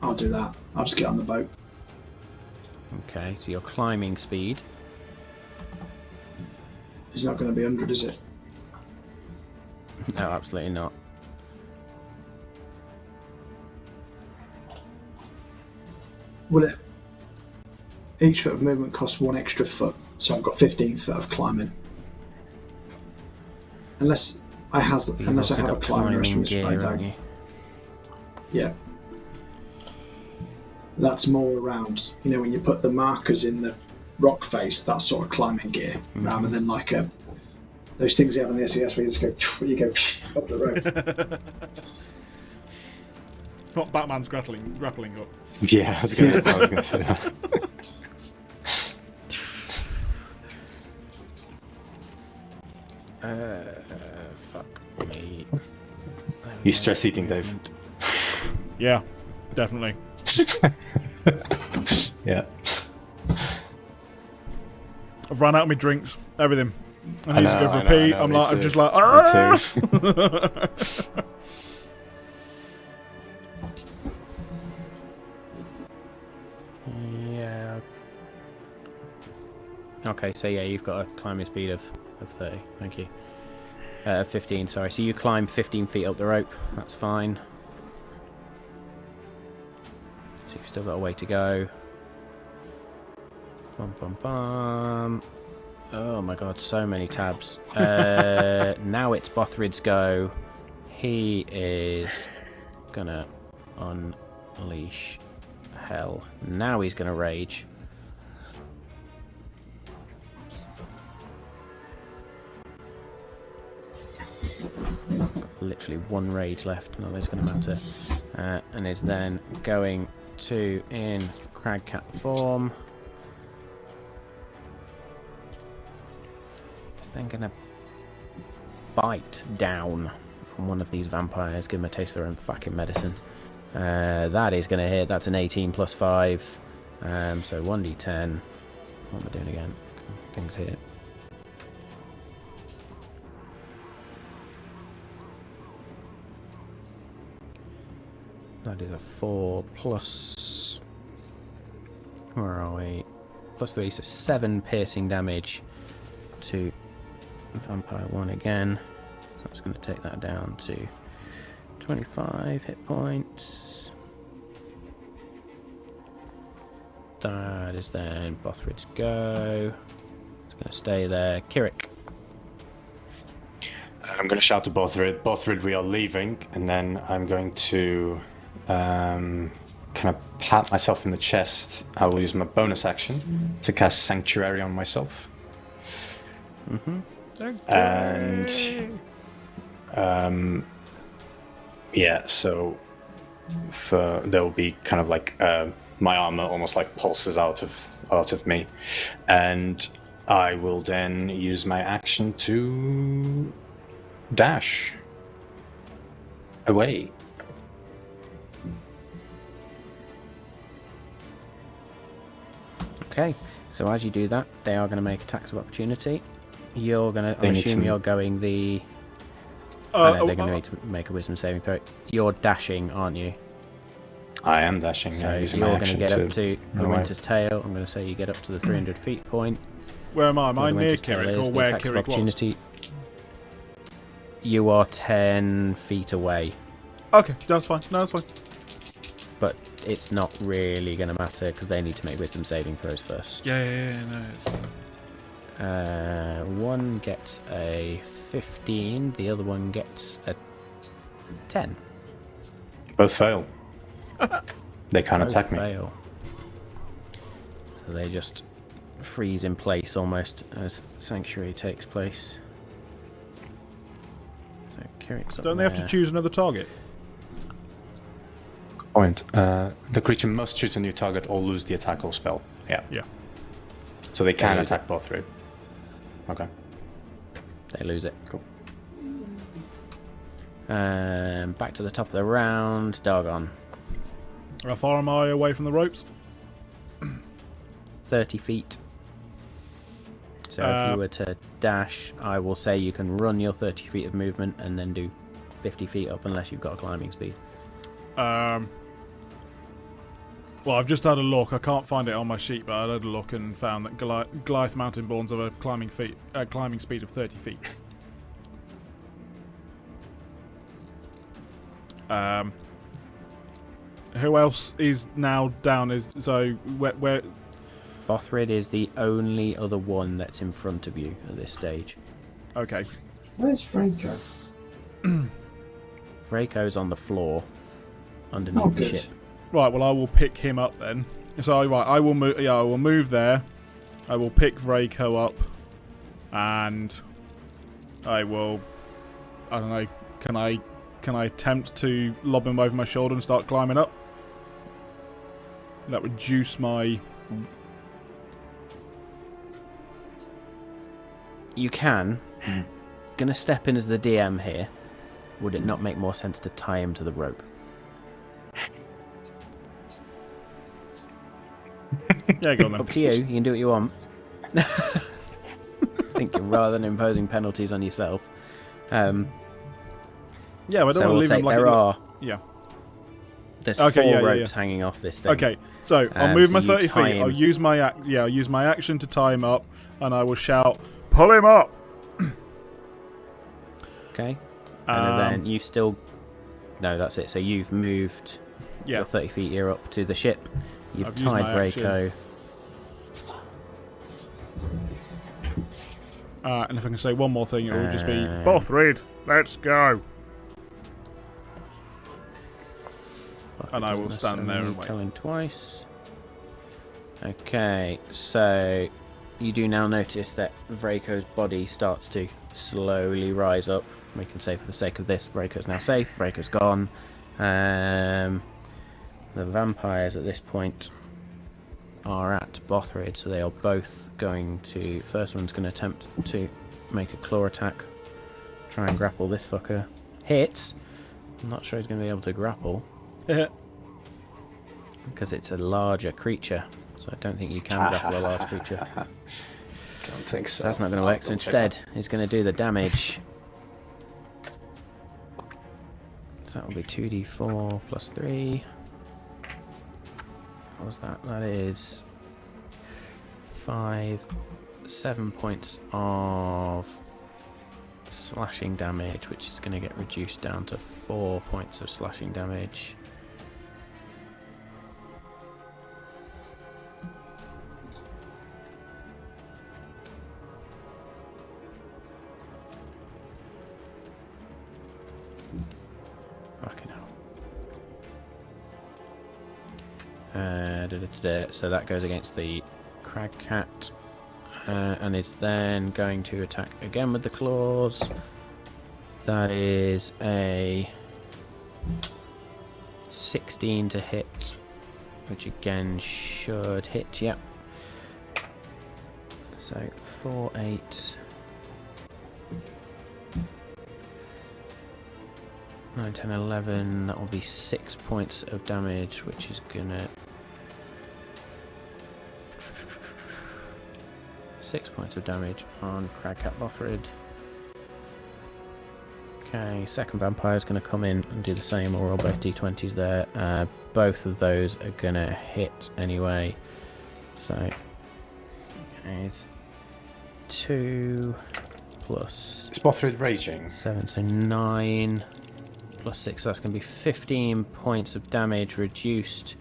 I'll do that. I'll just get on the boat. Okay, so your climbing speed. It's not going to be 100, is it? No, absolutely not. Will it? Each foot of movement costs 1 extra foot, so I've got 15 foot of climbing. Unless I have a climbing gear, I haven't don't. you? Yeah. That's more around, when you put the markers in the rock face, that sort of climbing gear, rather than like those things you have on the SES where you just go up the rope. Not Batman's grappling hook. Yeah, I was going to say that. Fuck me. You stress eating, Dave. Yeah, definitely. Yeah. I've run out of my drinks, everything. I need to go for a pee. I'm just like, Yeah. Okay, so yeah, you've got a climbing speed of 30. Thank you. 15, sorry. So you climb 15 feet up the rope. That's fine. So you've still got a way to go. Bum, bum, bum. Oh my god, so many tabs. Now it's Bothrid's go. He is gonna unleash hell. Now he's gonna rage. Literally one rage left, not that it's going to matter. And is then going to, in Cragcat form, is then going to bite down on one of these vampires, give them a taste of their own fucking medicine. That is going to hit. That's an 18 plus 5. So 1d10. What am I doing again? Things here. That is a 4 plus... Where are we? Plus 3, so 7 piercing damage to Vampire 1 again. So that's going to take that down to 25 hit points. That is then Bothrid's go. It's going to stay there. Kirik. I'm going to shout to Bothrid. Bothrid, we are leaving, and then I'm going to kind of pat myself in the chest. I will use my bonus action to cast Sanctuary on myself. And yeah, so there will be kind of like my armor almost like pulses out of me, and I will then use my action to dash away. Okay, so as you do that, they are going to make attacks of opportunity. You're going to, I assume you're going the... I know they're going to need to make a wisdom saving throw. You're dashing, aren't you? I am dashing. So using you're my going to action get up to the away. Winter's Tail. I'm going to say you get up to the 300 feet point. Where am I? Am I The near Winter's Tail Kirik is or the where attacks of Kirik was? opportunity. You are 10 feet away, Okay, that's fine. No, that's fine. but it's not really going to matter because they need to make wisdom saving throws first. Yeah, no. It's... One gets a 15, the other one gets a 10. Both fail. They can't Both attack me. fail. So they just freeze in place almost as Sanctuary takes place. So Kirik's up Don't they have to there. choose another target? Point. The creature must choose a new target or lose the attack or spell. Yeah. Yeah. So they can lose attack Bothrid. Okay. They lose it. Cool. Back to the top of the round. Dargon. How far am I away from the ropes? 30 feet. So if you were to dash, I will say you can run your 30 feet of movement and then do 50 feet up unless you've got a climbing speed. Well, I've just had a look. I can't find it on my sheet, but I had a look and found that Goliath Mountain-borns have a climbing speed of 30 feet. Who else is now down? Where? Bothrid is the only other one that's in front of you at this stage. Okay. Where's Franco? Vraco's on the floor underneath Oh, the good. ship. Right. Well, I will pick him up then. So right, I will move. Yeah, I will move there. I will pick Vraco up, and I will. I don't know. Can I attempt to lob him over my shoulder and start climbing up? That reduce my... You can. Gonna step in as the DM here. Would it not make more sense to tie him to the rope? Yeah, go on then. Up to you. You can do what you want. Thinking rather than imposing penalties on yourself. Yeah, I don't So want to we'll leave say him like there are. Yeah. There's Okay, four yeah, ropes hanging off this thing. Okay, so I'll move so my you 30 tie feet. him. I'll use my action to tie him up, and I will shout, "Pull him up!" Okay. And then you've still... No, that's it. So you've moved Yeah. your 30 feet here up to the ship. You've I've used tied my Vraco. And if I can say one more thing, it will just be Bothrid, let's go. And I will stand there and wait. Telling twice. Okay, so you do now notice that Vraco's body starts to slowly rise up. We can say for the sake of this, Vraco's now safe. Vraco's gone. The vampires at this point are at Bothrid, so they are both going to... First one's going to attempt to make a claw attack. Try and grapple this fucker. Hits. I'm not sure he's going to be able to grapple. Because it's a larger creature, so I don't think you can grapple a large creature. Don't think so. So that's not going to work. So instead, he's going to do the damage. So that will be 2d4 plus 3. What was that? That is 7 points of slashing damage, which is going to get reduced down to 4 points of slashing damage. So that goes against the crag cat, and is then going to attack again with the claws. That is a 16 to hit, which again should hit. Yep. So 4, 8, 9, 10, 11. That will be 6 points of damage, which is gonna 6 points of damage on Cragcat Bothrid. Okay, second vampire is going to come in and do the same. We'll roll both d20s there. Both of those are going to hit anyway. So, okay, it's 2 plus... Is Bothrid raging? 7, so 9 plus 6. So that's going to be 15 points of damage reduced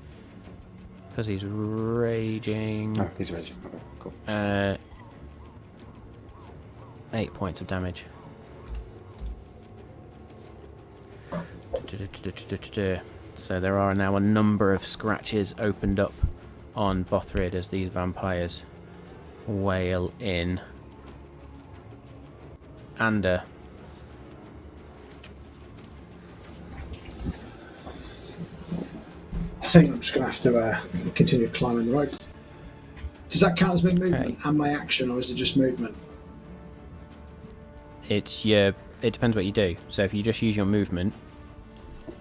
because he's raging. Oh, he's raging. Okay, cool. 8 points of damage. So there are now a number of scratches opened up on Bothrid as these vampires wail in. Ander. I think I'm just going to have to continue climbing the rope. Does that count as my movement and my action, or is it just movement? It depends what you do. So if you just use your movement,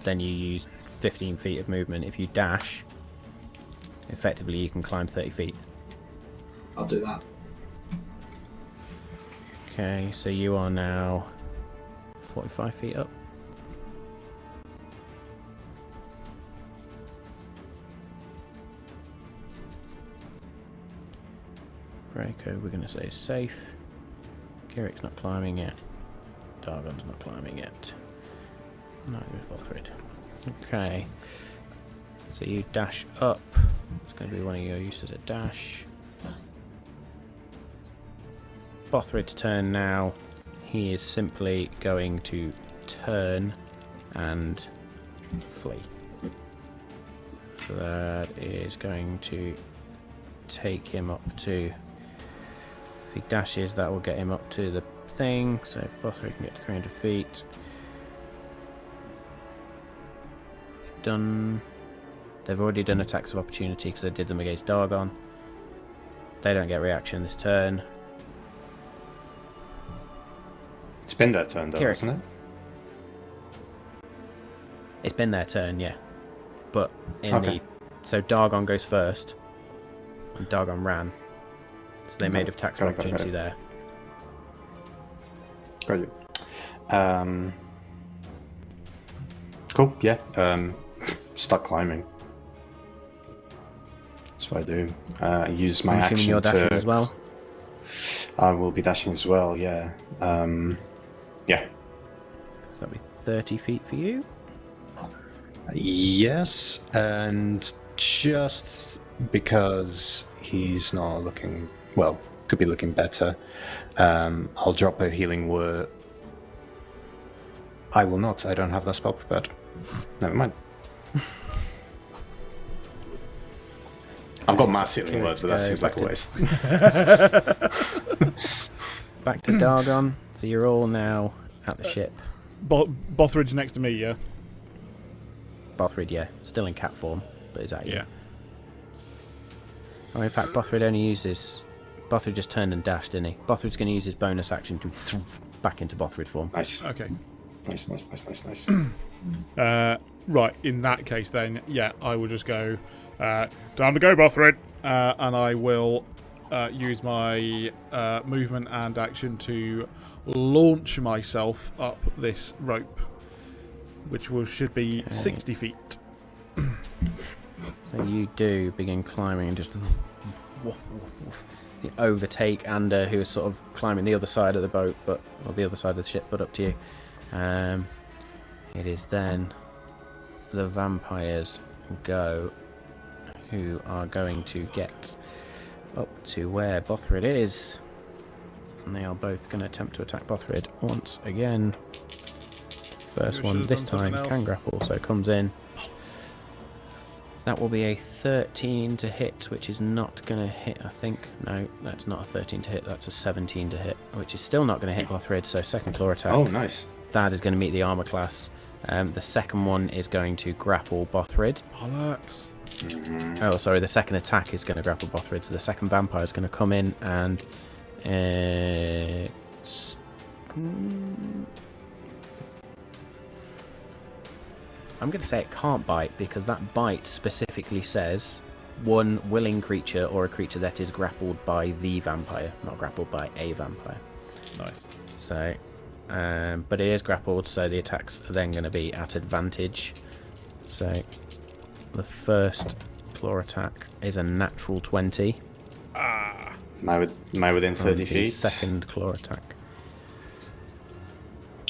then you use 15 feet of movement. If you dash, effectively you can climb 30 feet. I'll do that. Okay, so you are now 45 feet up. Draco, we're going to say safe. Kirik's not climbing yet. Dargon's not climbing yet. Neither is Bothrid. Okay. So you dash up. It's going to be one of your uses of dash. Bothrid's turn now. He is simply going to turn and flee. So that is going to take him up to... If he dashes, that will get him up to the thing. So Bothrid can get to 300 feet. Done. They've already done attacks of opportunity because they did them against Dargon. They don't get reaction this turn. It's been their turn though, Kirik. hasn't it? It's been their turn, yeah. But in Okay. so Dargon goes first. And Dargon ran. So they made attacks of Got it. opportunity there. Got you. Cool, yeah. Start climbing. That's what I do. I use my I'm action assuming you're dashing to... as well. I will be dashing as well, yeah. Yeah. So that'll be 30 feet for you. Yes, and just because he's not looking... Well, could be looking better. I'll drop a healing word. I will not. I don't have that spell prepared. Never mind. I've got mass healing word, but that seems like a waste. Back to Dargon. So you're all now at the ship. Bothrid's next to me, yeah? Bothrid, yeah. Still in cat form, but is at you. Yeah. Oh, in fact, Bothrid only uses... Bothrid just turned and dashed, didn't he? Bothrid's going to use his bonus action to back into Bothrid form. Nice. Okay. Nice. Right, in that case then, yeah, I will just go, time to go, Bothrid, and I will use my movement and action to launch myself up this rope, which should be 60 feet. So you do begin climbing and just you overtake Ander, who is sort of climbing the other side of the boat, or the other side of the ship, but up to you. It is then the vampires go, who are going to get up to where Bothrid is, and they are both going to attempt to attack Bothrid once again. First one this time, can grapple, so comes in. That will be a 13 to hit, which is not going to hit, I think. No, that's not a 13 to hit, that's a 17 to hit, which is still not going to hit Bothrid, so second claw attack. Oh, nice. That is going to meet the armor class. The second one is going to grapple Bothrid. Bollocks. Oh, sorry, the second attack is going to grapple Bothrid, so the second vampire is going to come in and... I'm going to say it can't bite, because that bite specifically says one willing creature or a creature that is grappled by the vampire, not grappled by a vampire. Nice. So, but it is grappled, so the attacks are then going to be at advantage. So, the first claw attack is a natural 20. Am I within 30 And the feet? second claw attack.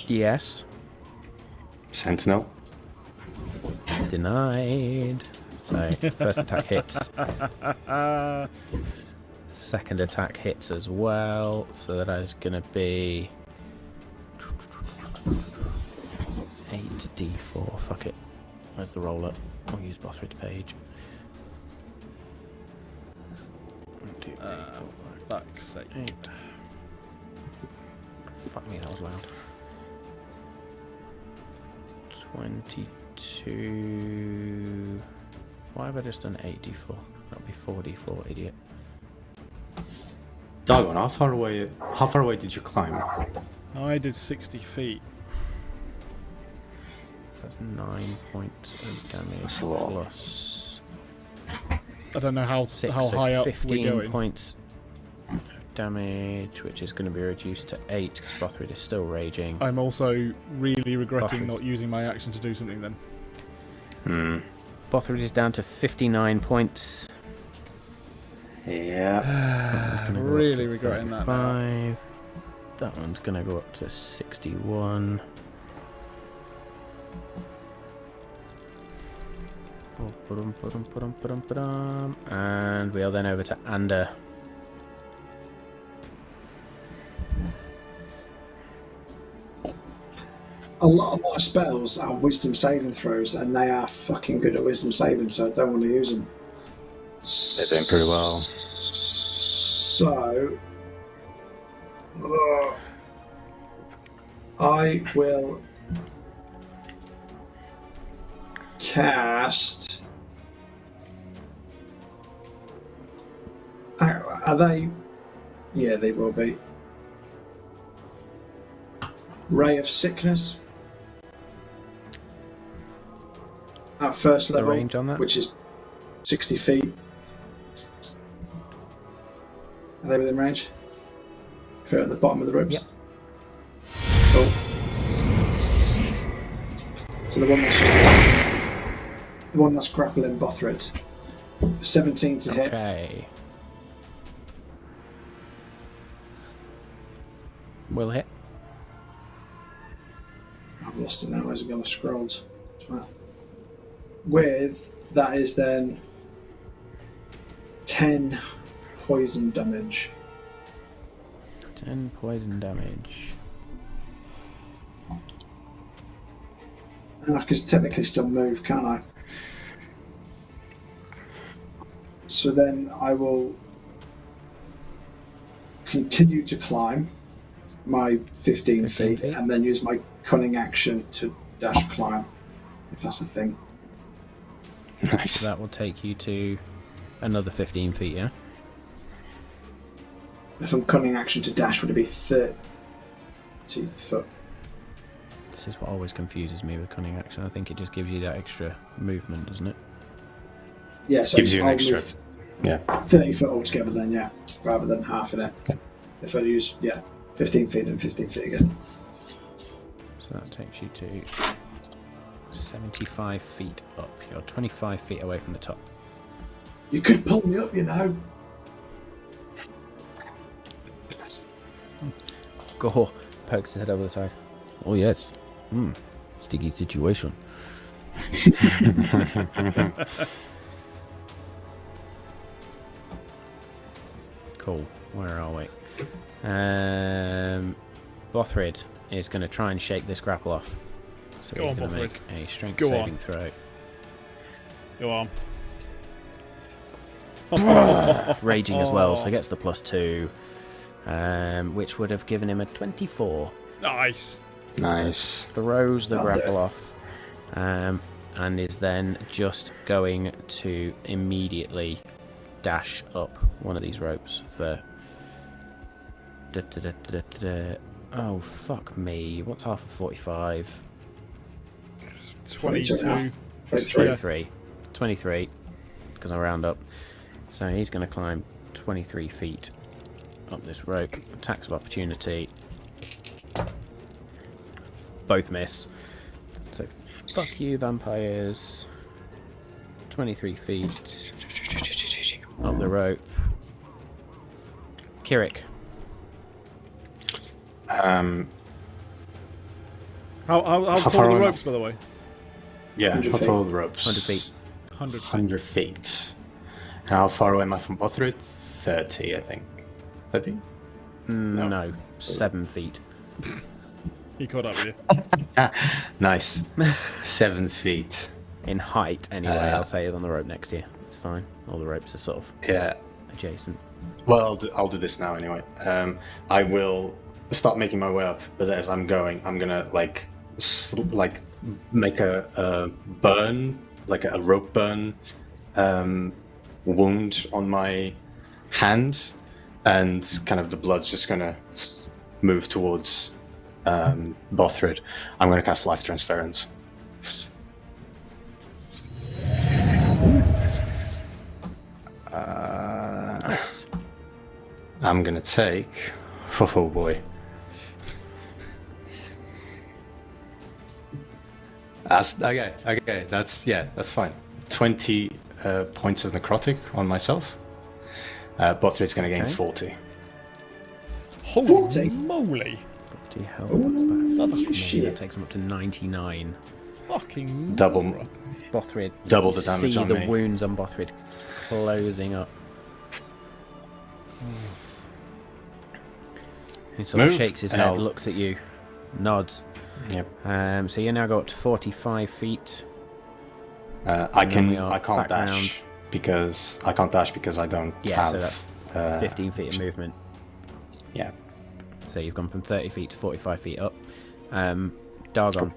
Yes. Sentinel. Denied. So, first attack hits. Second attack hits as well. So that is going to be 8d4. Fuck it. Where's the roll up? I'll use Bothrid's page. 2d4. Fuck's sake. 8. Fuck me, that was loud. 22. Why have I just done 8d4? That'll be 4d4, idiot. Dagon, how far away did you climb? I did 60 feet. That's 9 points of damage That's a lot. plus I don't know how 6, how so high up 15 we're going. points of damage, which is going to be reduced to 8 because Bothrid is still raging. I'm also really regretting Bothrid. not using my action to do something then. Bothrid is down to 59 points. Yeah. Gonna go up Really to regretting that now. 35. That one's going to go up to 61. And we are then over to Ander. A lot of my spells are wisdom saving throws, and they are fucking good at wisdom saving, so I don't want to use them. They're doing pretty well. So, I will cast. Are they? Yeah, they will be. Ray of Sickness. At first The level, range on that? which is 60 feet. Are they within range? If they're at the bottom of the ropes? Yep. Cool. So the one that's grappling Bothrid. 17 to hit. Okay. Will hit. I've lost it now. Where's it gone? The scrolls. With that is then 10 poison damage. 10 poison damage. And I can technically still move, can't I? So then I will continue to climb my 15 feet and then use my cunning action to dash climb, if that's a thing. Nice. So that will take you to another 15 feet, yeah? If I'm cunning action to dash, would it be 30 foot? This is what always confuses me with cunning action. I think it just gives you that extra movement, doesn't it? Yeah, so Gives you an I'll extra. move Yeah. 30 foot altogether then, yeah, rather than half of it. Okay. If I use, 15 feet, then 15 feet again. So that takes you to 75 feet up. You're 25 feet away from the top. You could pull me up, you know. Go. Pokes his head over the side. Oh, yes. Sticky situation. Cool. Where are we? Bothrid is going to try and shake this grapple off. So Go he's on, going to Bothrid. make a strength Go saving on. throw. Go on. Raging as well, so he gets the +2, which would have given him a 24. Nice. Nice. Throws the grapple off, and is then just going to immediately dash up one of these ropes for... Oh, fuck me. What's half of 45? 22. 23. 23, because I round up. So he's going to climb 23 feet up this rope. Attacks of opportunity. Both miss. So fuck you, vampires. 23 feet up the rope. Kirik. How How far tall are the am I? ropes, by the way? Yeah, 100 how feet. tall are the ropes? 100 feet. 100 feet. 100 feet. How far away am I from Bothrid? 30, I think. 30? No, 7 feet. He caught up with you. Nice. 7 feet. In height, anyway, I'll say it on the rope next to you. It's fine. All the ropes are sort of Yeah. adjacent. Well, I'll do this now anyway. I will start making my way up, but as I'm going, I'm gonna make a burn, like a rope burn wound on my hand, and kind of the blood's just gonna move towards Bothrid. I'm gonna cast Life Transference. Nice. I'm gonna take. Oh boy. That's okay. Okay, that's fine. 20 points of necrotic on myself. Bothrid's gonna gain Okay. 40. Holy 40? moly. 40 health. Ooh, That's back. shit. That takes him up to 99. Fucking Double Bothrid. Double you the damage see on the me. wounds on Bothrid closing up. He sort of Move, shakes his and head, I'll- looks at you, nods. Yep. So you now go up to 45 feet. I And then we are can't back dash because I can't dash because I don't Yeah, have. so that's 15 feet of movement. Yeah. So you've gone from 30 feet to 45 feet up. Dargon.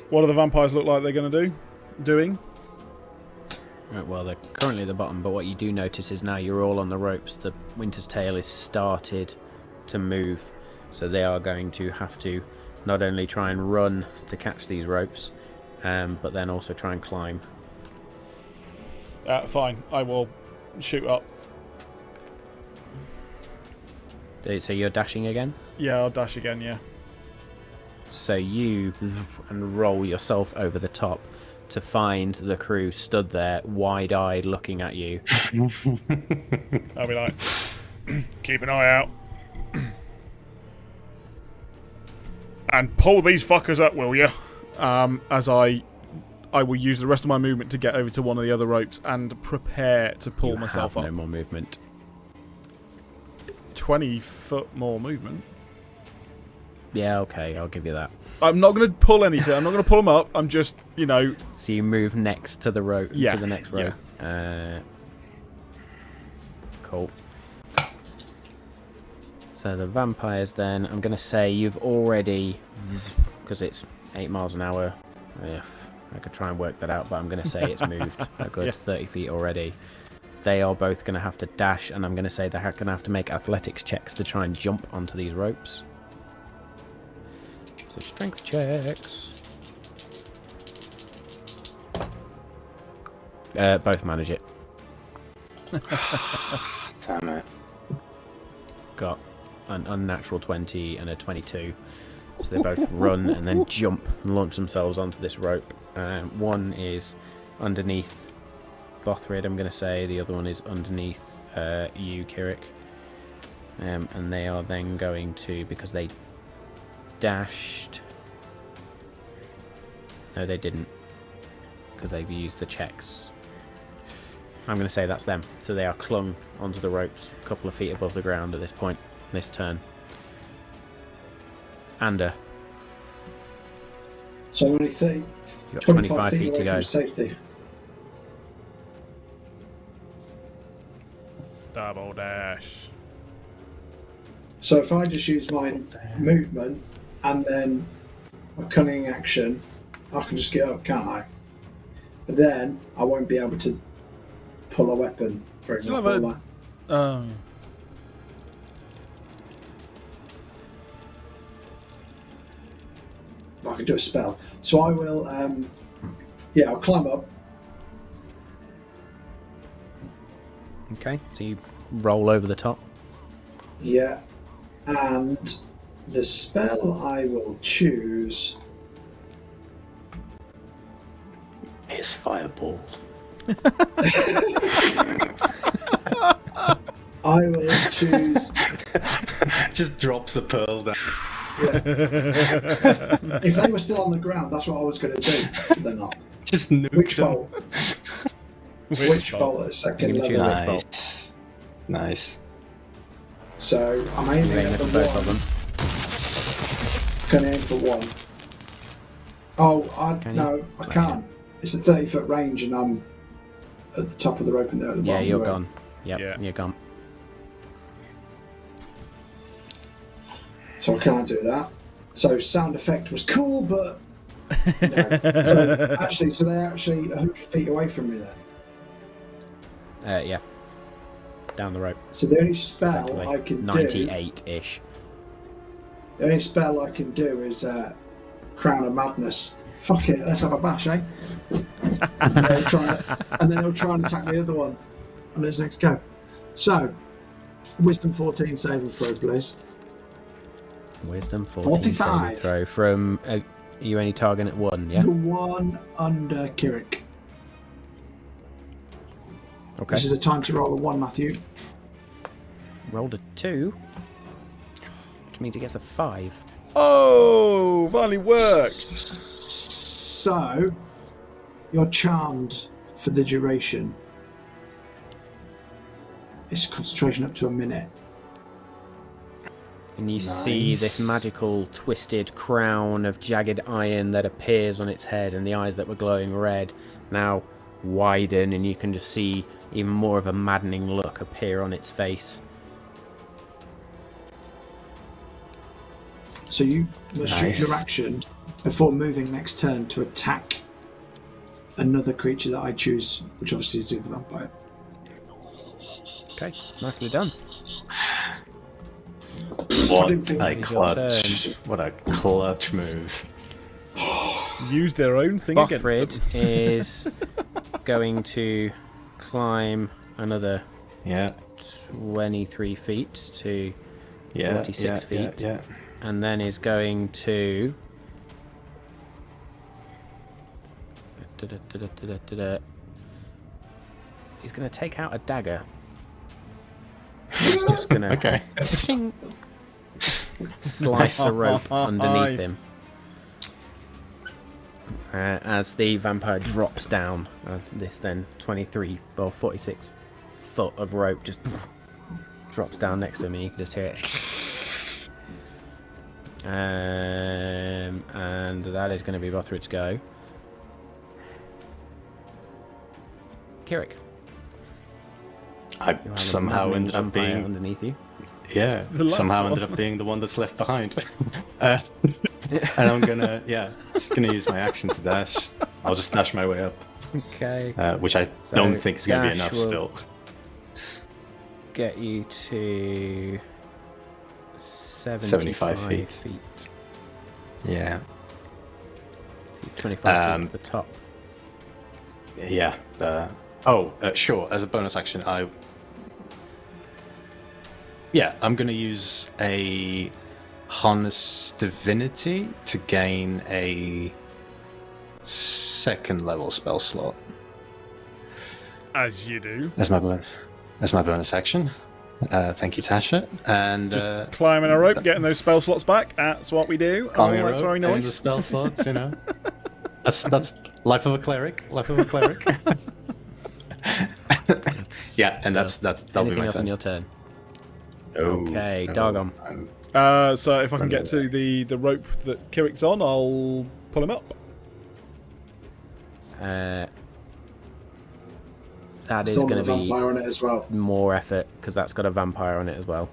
What do the vampires look like they're going to do? Doing? Right, well, they're currently at the bottom, but what you do notice is now you're all on the ropes. The Winter's Tale is started to move, so they are going to have to not only try and run to catch these ropes, but then also try and climb. Fine. I will shoot up. So you're dashing again? Yeah, I'll dash again, yeah. So you and roll yourself over the top to find the crew stood there, wide-eyed, looking at you. I'll be like, keep an eye out. And pull these fuckers up, will you? As I will use the rest of my movement to get over to one of the other ropes and prepare to pull You myself have up. no more movement. 20 foot more movement. Yeah, okay, I'll give you that. I'm not going to pull anything. I'm not going to pull them up. I'm just, So you move next to the rope, Yeah, to the next rope. Cool. So the vampires then, I'm going to say you've already, because it's 8 miles an hour, I could try and work that out, but I'm going to say it's moved a good Yeah. 30 feet already. They are both going to have to dash, and I'm going to say they're going to have to make athletics checks to try and jump onto these ropes. So strength checks. Both manage it. Damn it. Got an unnatural 20 and a 22. So they both run and then jump and launch themselves onto this rope. One is underneath Bothrid, I'm going to say. The other one is underneath you, Kirik. And they are then going to, because they dashed... No, they didn't. Because they've used the checks. I'm going to say that's them. So they are clung onto the ropes, a couple of feet above the ground at this point, this turn. Ander. So I'm only 30, You've got 25 feet to away go. from safety. Double dash. So if I just use my movement and then a cunning action, I can just get up, can't I? But then I won't be able to pull a weapon, for You'll example. have a- I can do a spell. So I will, I'll climb up. Okay, so you roll over the top. Yeah. And the spell I will choose Is fireball. I will choose. Just drops a pearl down. Yeah. If they were still on the ground, that's what I was going to do. But they're not. Just nuke Witch them. bolt. Witch bolt at second Give me two level. witch bolt. Nice. So I'm aiming You're at aiming the for both of one. them. Can aim for one. Oh, Can no, you? I can't. It's a 30-foot range, and I'm at the top of the rope and they're at the Yeah, bottom. you're of the rope. gone. Yep, Yeah. you're gone. So I can't do that. So sound effect was cool, but no. So they're actually 100 feet away from me then. Yeah. Down the rope. So the only spell Effectively. I can do, 98-ish. the only spell I can do is Crown of Madness. Fuck it, let's have a bash, eh? and then he'll try and attack the other one on his next go. So, Wisdom 14 saving throw, please. Wisdom 14 45. saving throw from... you only targeting at one, yeah? The one under Kirik. Okay. This is a time to roll a 1, Matthew. Rolled a 2. Which means he gets a 5. Oh, finally worked. So, you're charmed for the duration. It's concentration up to a minute. And you see this magical twisted crown of jagged iron that appears on its head, and the eyes that were glowing red now widen, and you can just see even more of a maddening look appear on its face. So you must use your action before moving next turn to attack another creature that I choose, which obviously is the vampire. Okay, nicely done. What didn't think a that was your clutch. What a clutch move. Use their own thing against Bothrid them. is going to climb another Yeah. 23 feet to Yeah. 46 feet. Yeah. and then is going to... He's going to take out a dagger. He's just going to Okay. slice the rope underneath him. As the vampire drops down, as this then 23 or 46 foot of rope just drops down next to him, and you can just hear it. And that is going to be Bothrid's go. Kirik. I You have a somehow maddening ended up vampire being... underneath you. Yeah, The last somehow one. ended up being the one that's left behind. And I'm gonna, just gonna use my action to dash. I'll just dash my way up, Okay. which I So don't think is gonna be dash enough will- still. Get you to 75 feet. Yeah. So 25 feet at the top. Yeah. Sure. As a bonus action, I'm gonna use a Harness Divinity to gain a second level spell slot. As you do. As my bonus action. Thank you, Tasha. And Just climbing a rope, getting those spell slots back. That's what we do. climbing a That's rope, very getting the nice. spell slots, That's life of a cleric. Life of a cleric. Yeah, and that'll be Anything my else on turn. your turn? Oh, Okay, no, Dargon. I'm- So if I can get to the rope that Kirik's on, I'll pull him up. That is Still going got to a be vampire on it as well. more effort because that's got a vampire on it as well.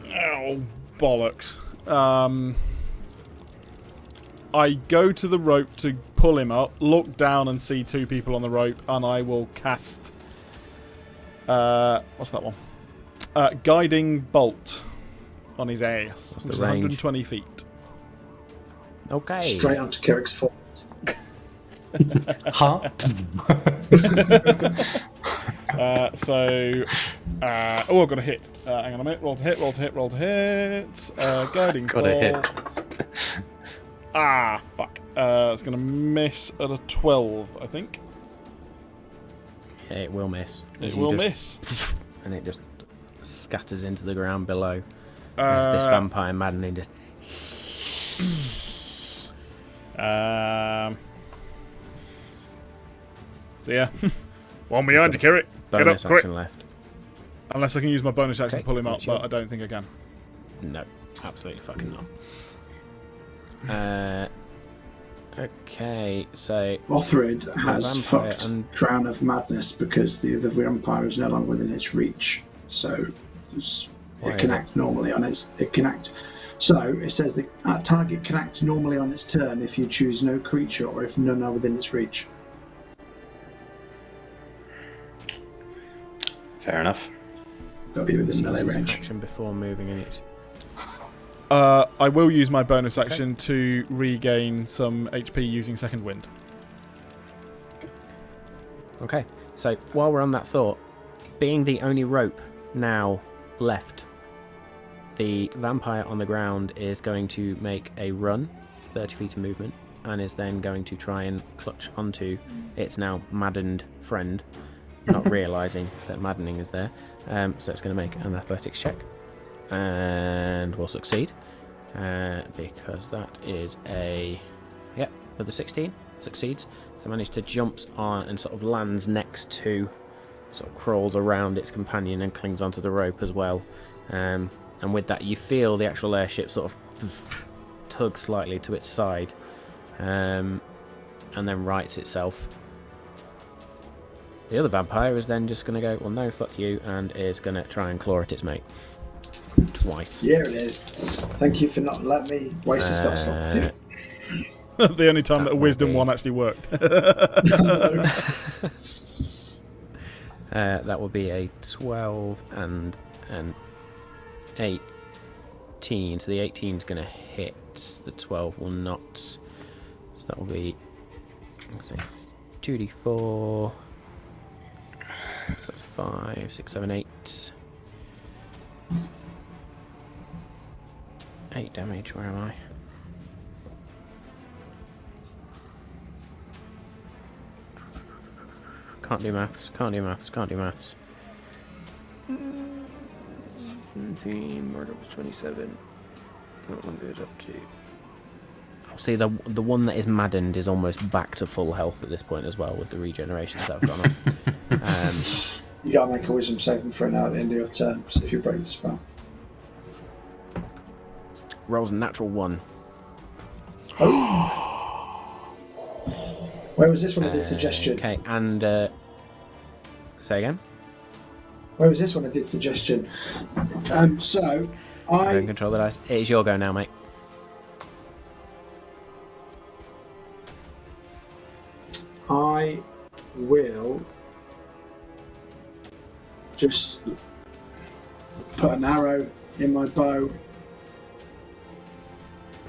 Oh, bollocks. I go to the rope to pull him up, look down and see 2 people on the rope, and I will cast... what's that one? Guiding Bolt on his ass. What's the which is range? 120 feet. Okay. Straight onto Kirik's foot. Huh? I've got a hit. Hang on a minute. Roll to hit, roll to hit, roll to hit. Guiding Got a Bolt. hit. Ah, fuck. It's going to miss at a 12, I think. Yeah, it will miss. It will miss. And it just scatters into the ground below. As this vampire maddening just... So yeah, One behind you, Kirik. Get up bonus quick. action left. unless I can use my bonus action Okay, to pull him up, sure. but I don't think I can. No, absolutely fucking not. Okay, so Bothrid has vampire fucked and- Crown of Madness because the other vampire is no longer within its reach. So Why it is can it? act normally on its. It can act. So it says that target can act normally on its turn if you choose no creature or if none are within its reach. Fair enough. Got to be within melee uses range. action before moving in it. I will use my bonus action to regain some HP using Second Wind. Okay, so while we're on that thought, being the only rope now left, the vampire on the ground is going to make a run, 30 feet of movement, and is then going to try and clutch onto its now maddened friend, not realising that maddening is there. So it's going to make an athletics check, and will succeed, because that is a... Yep, with the 16, succeeds. So managed to jumps on and sort of lands next to, sort of crawls around its companion and clings onto the rope as well. And with that, you feel the actual airship sort of tug slightly to its side, and then rights itself. The other vampire is then just going to go, well, no, fuck you, and is going to try and claw at its mate. Twice. Here it is. Thank you for not letting me waste a spell slot. The only time that a will Wisdom be- 1 actually worked. That will be a 12 and an 18. So the 18 is going to hit. The 12 will not. So that will be, let's see, 2d4. So that's 5, 6, 7, 8. 8 damage. Where am I? Can't do maths. Can't do maths. Can't do maths. 17. Murder was 27. That one goes up to. Oh, see, the one that is maddened is almost back to full health at this point as well with the regenerations that have gone on. You gotta make a wisdom saving throw now at the end of your turn, so if you break the spell. Rolls a natural 1. Where was this when I did suggestion? Okay, and say again. Where was this when I did suggestion? So I don't I control the dice. It is your go now, mate. will just put an arrow in my bow,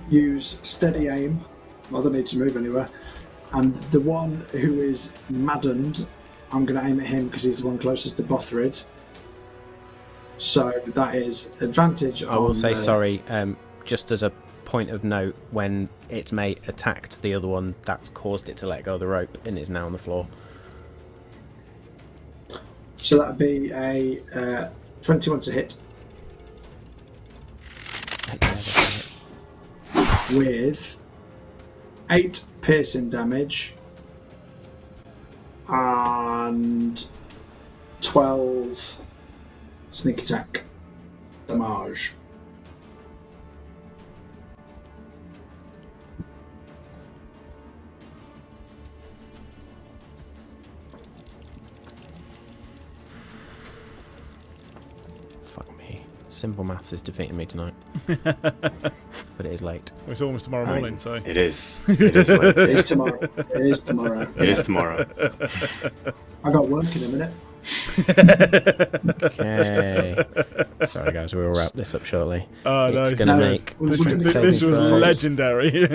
use steady aim. I don't need to move anywhere. And the one who is maddened, I'm going to aim at him because he's the one closest to Bothrid. So that is advantage. I will say sorry, just as a point of note, when its mate attacked the other one, that's caused it to let go of the rope and is now on the floor. So that would be a 21 to hit with 8 piercing damage and 12 sneak attack damage. Simple maths is defeating me tonight. But it is late. It's almost tomorrow morning, so... It is. It is late. It is tomorrow. It is tomorrow. It is tomorrow. I got work in a minute. Okay. Sorry, guys, we'll wrap this up shortly. Oh, no. It's going to make... This was legendary.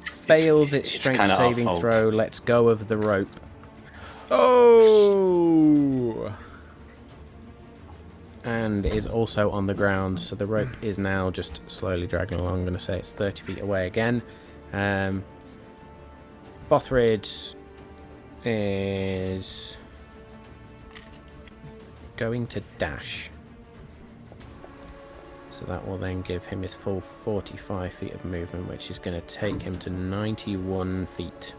Fails its strength kinda our saving fault. throw, lets go of the rope. Oh! And is also on the ground, so the rope is now just slowly dragging along. I'm going to say it's 30 feet away again. Bothrid is going to dash. So that will then give him his full 45 feet of movement, which is going to take him to 91 feet.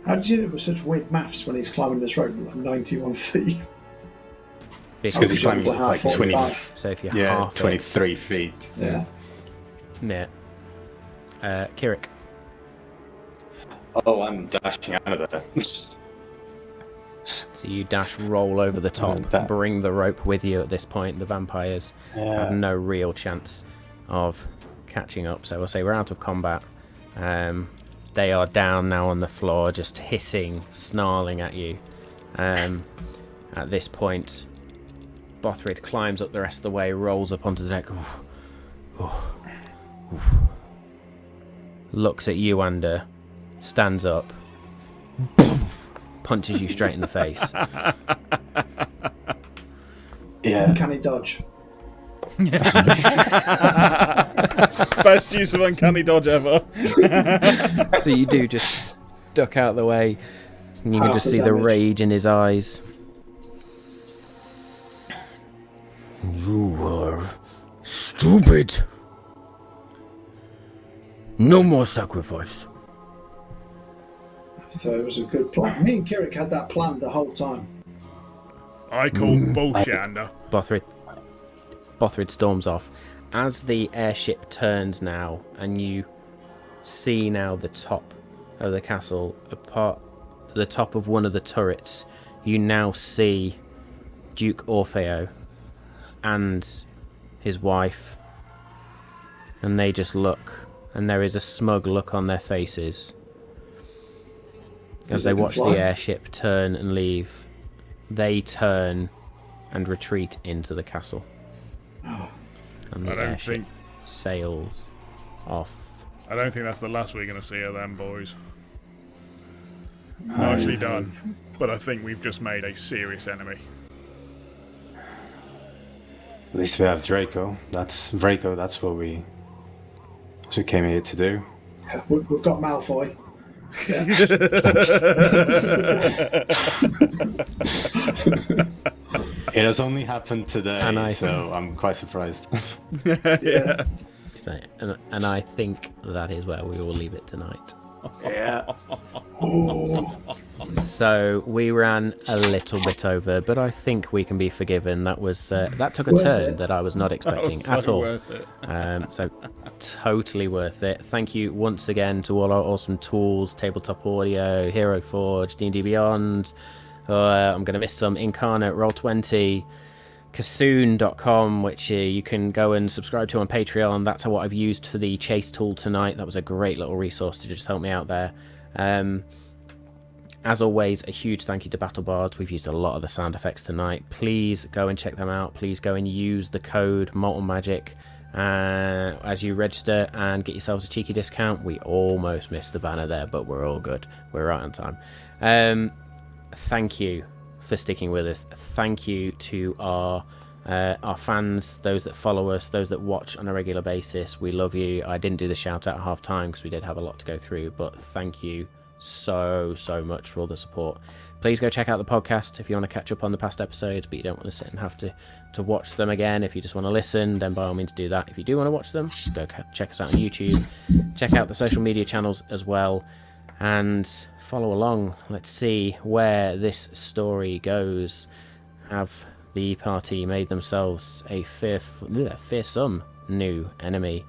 How did you do it with such weird maths when he's climbing this rope like 91 feet? Because he's climbing like like 20, 45. So if you're yeah, half 23 feet. Yeah. Yeah. Kirik. Oh, I'm dashing out of there. So you dash, roll over the top, that- bring the rope with you at this point. The vampires have no real chance of catching up. So we'll say we're out of combat. They are down now on the floor, just hissing, snarling at you. At this point, Bothrid climbs up the rest of the way, rolls up onto the deck. Looks at you, Ander, stands up, punches you straight in the face. Yeah. Uncanny dodge. Best use of uncanny dodge ever. So you do just duck out the way, and you can Half just the see the damage. rage in his eyes. You are stupid. No more sacrifice. So it was a good plan. Me and Kirik had that planned the whole time. I call bullshit, Ander. Bothrid storms off. As the airship turns now, and you see now the top of the castle, the top of one of the turrets, you now see Duke Orfeo and his wife, and they just look, and there is a smug look on their faces as they watch the airship turn and leave. They turn and retreat into the castle. And the I don't airship think sails off. I don't think that's the last we're going to see of them boys. Nicely done. But I think we've just made a serious enemy. At least we have Draco. That's what we came here to do. Yeah, we've got Malfoy. Yeah. It has only happened today, And so I'm quite surprised. Yeah. So, and I think that is where we will leave it tonight. Yeah. So we ran a little bit over, but I think we can be forgiven. That was that took a Worth turn it. that I was not expecting That was at all. worth it. So totally worth it. Thank you once again to all our awesome tools: Tabletop Audio, Hero Forge, D&D Beyond. I'm going to miss some: Incarnate, Roll20, Kassoon.com, which you can go and subscribe to on Patreon. That's what I've used for the chase tool tonight. That was a great little resource to just help me out there. As always, a huge thank you to BattleBards. We've used a lot of the sound effects tonight. Please go and check them out. Please go and use the code MaltMagic as you register and get yourselves a cheeky discount. We almost missed the banner there, but we're all good. We're right on time. Thank you for sticking with us. Thank you to our fans, those that follow us, those that watch on a regular basis. We love you. I didn't do the shout out at half time because we did have a lot to go through, but thank you so much for all the support. Please go check out the podcast if you want to catch up on the past episodes, but you don't want to sit and have to watch them again. If you just want to listen, then by all means do that. If you do want to watch them, go check us out on YouTube. Check out the social media channels as well, and follow along. Let's see where this story goes. Have the party made themselves a fearsome new enemy?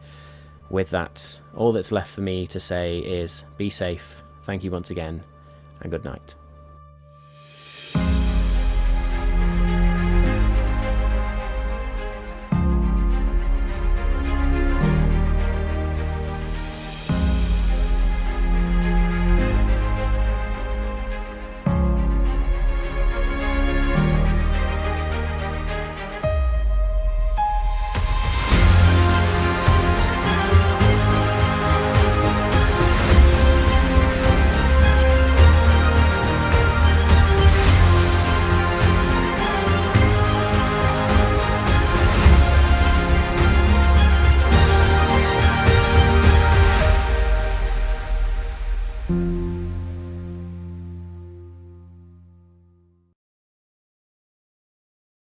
With that, all that's left for me to say is be safe. Thank you once again, and good night.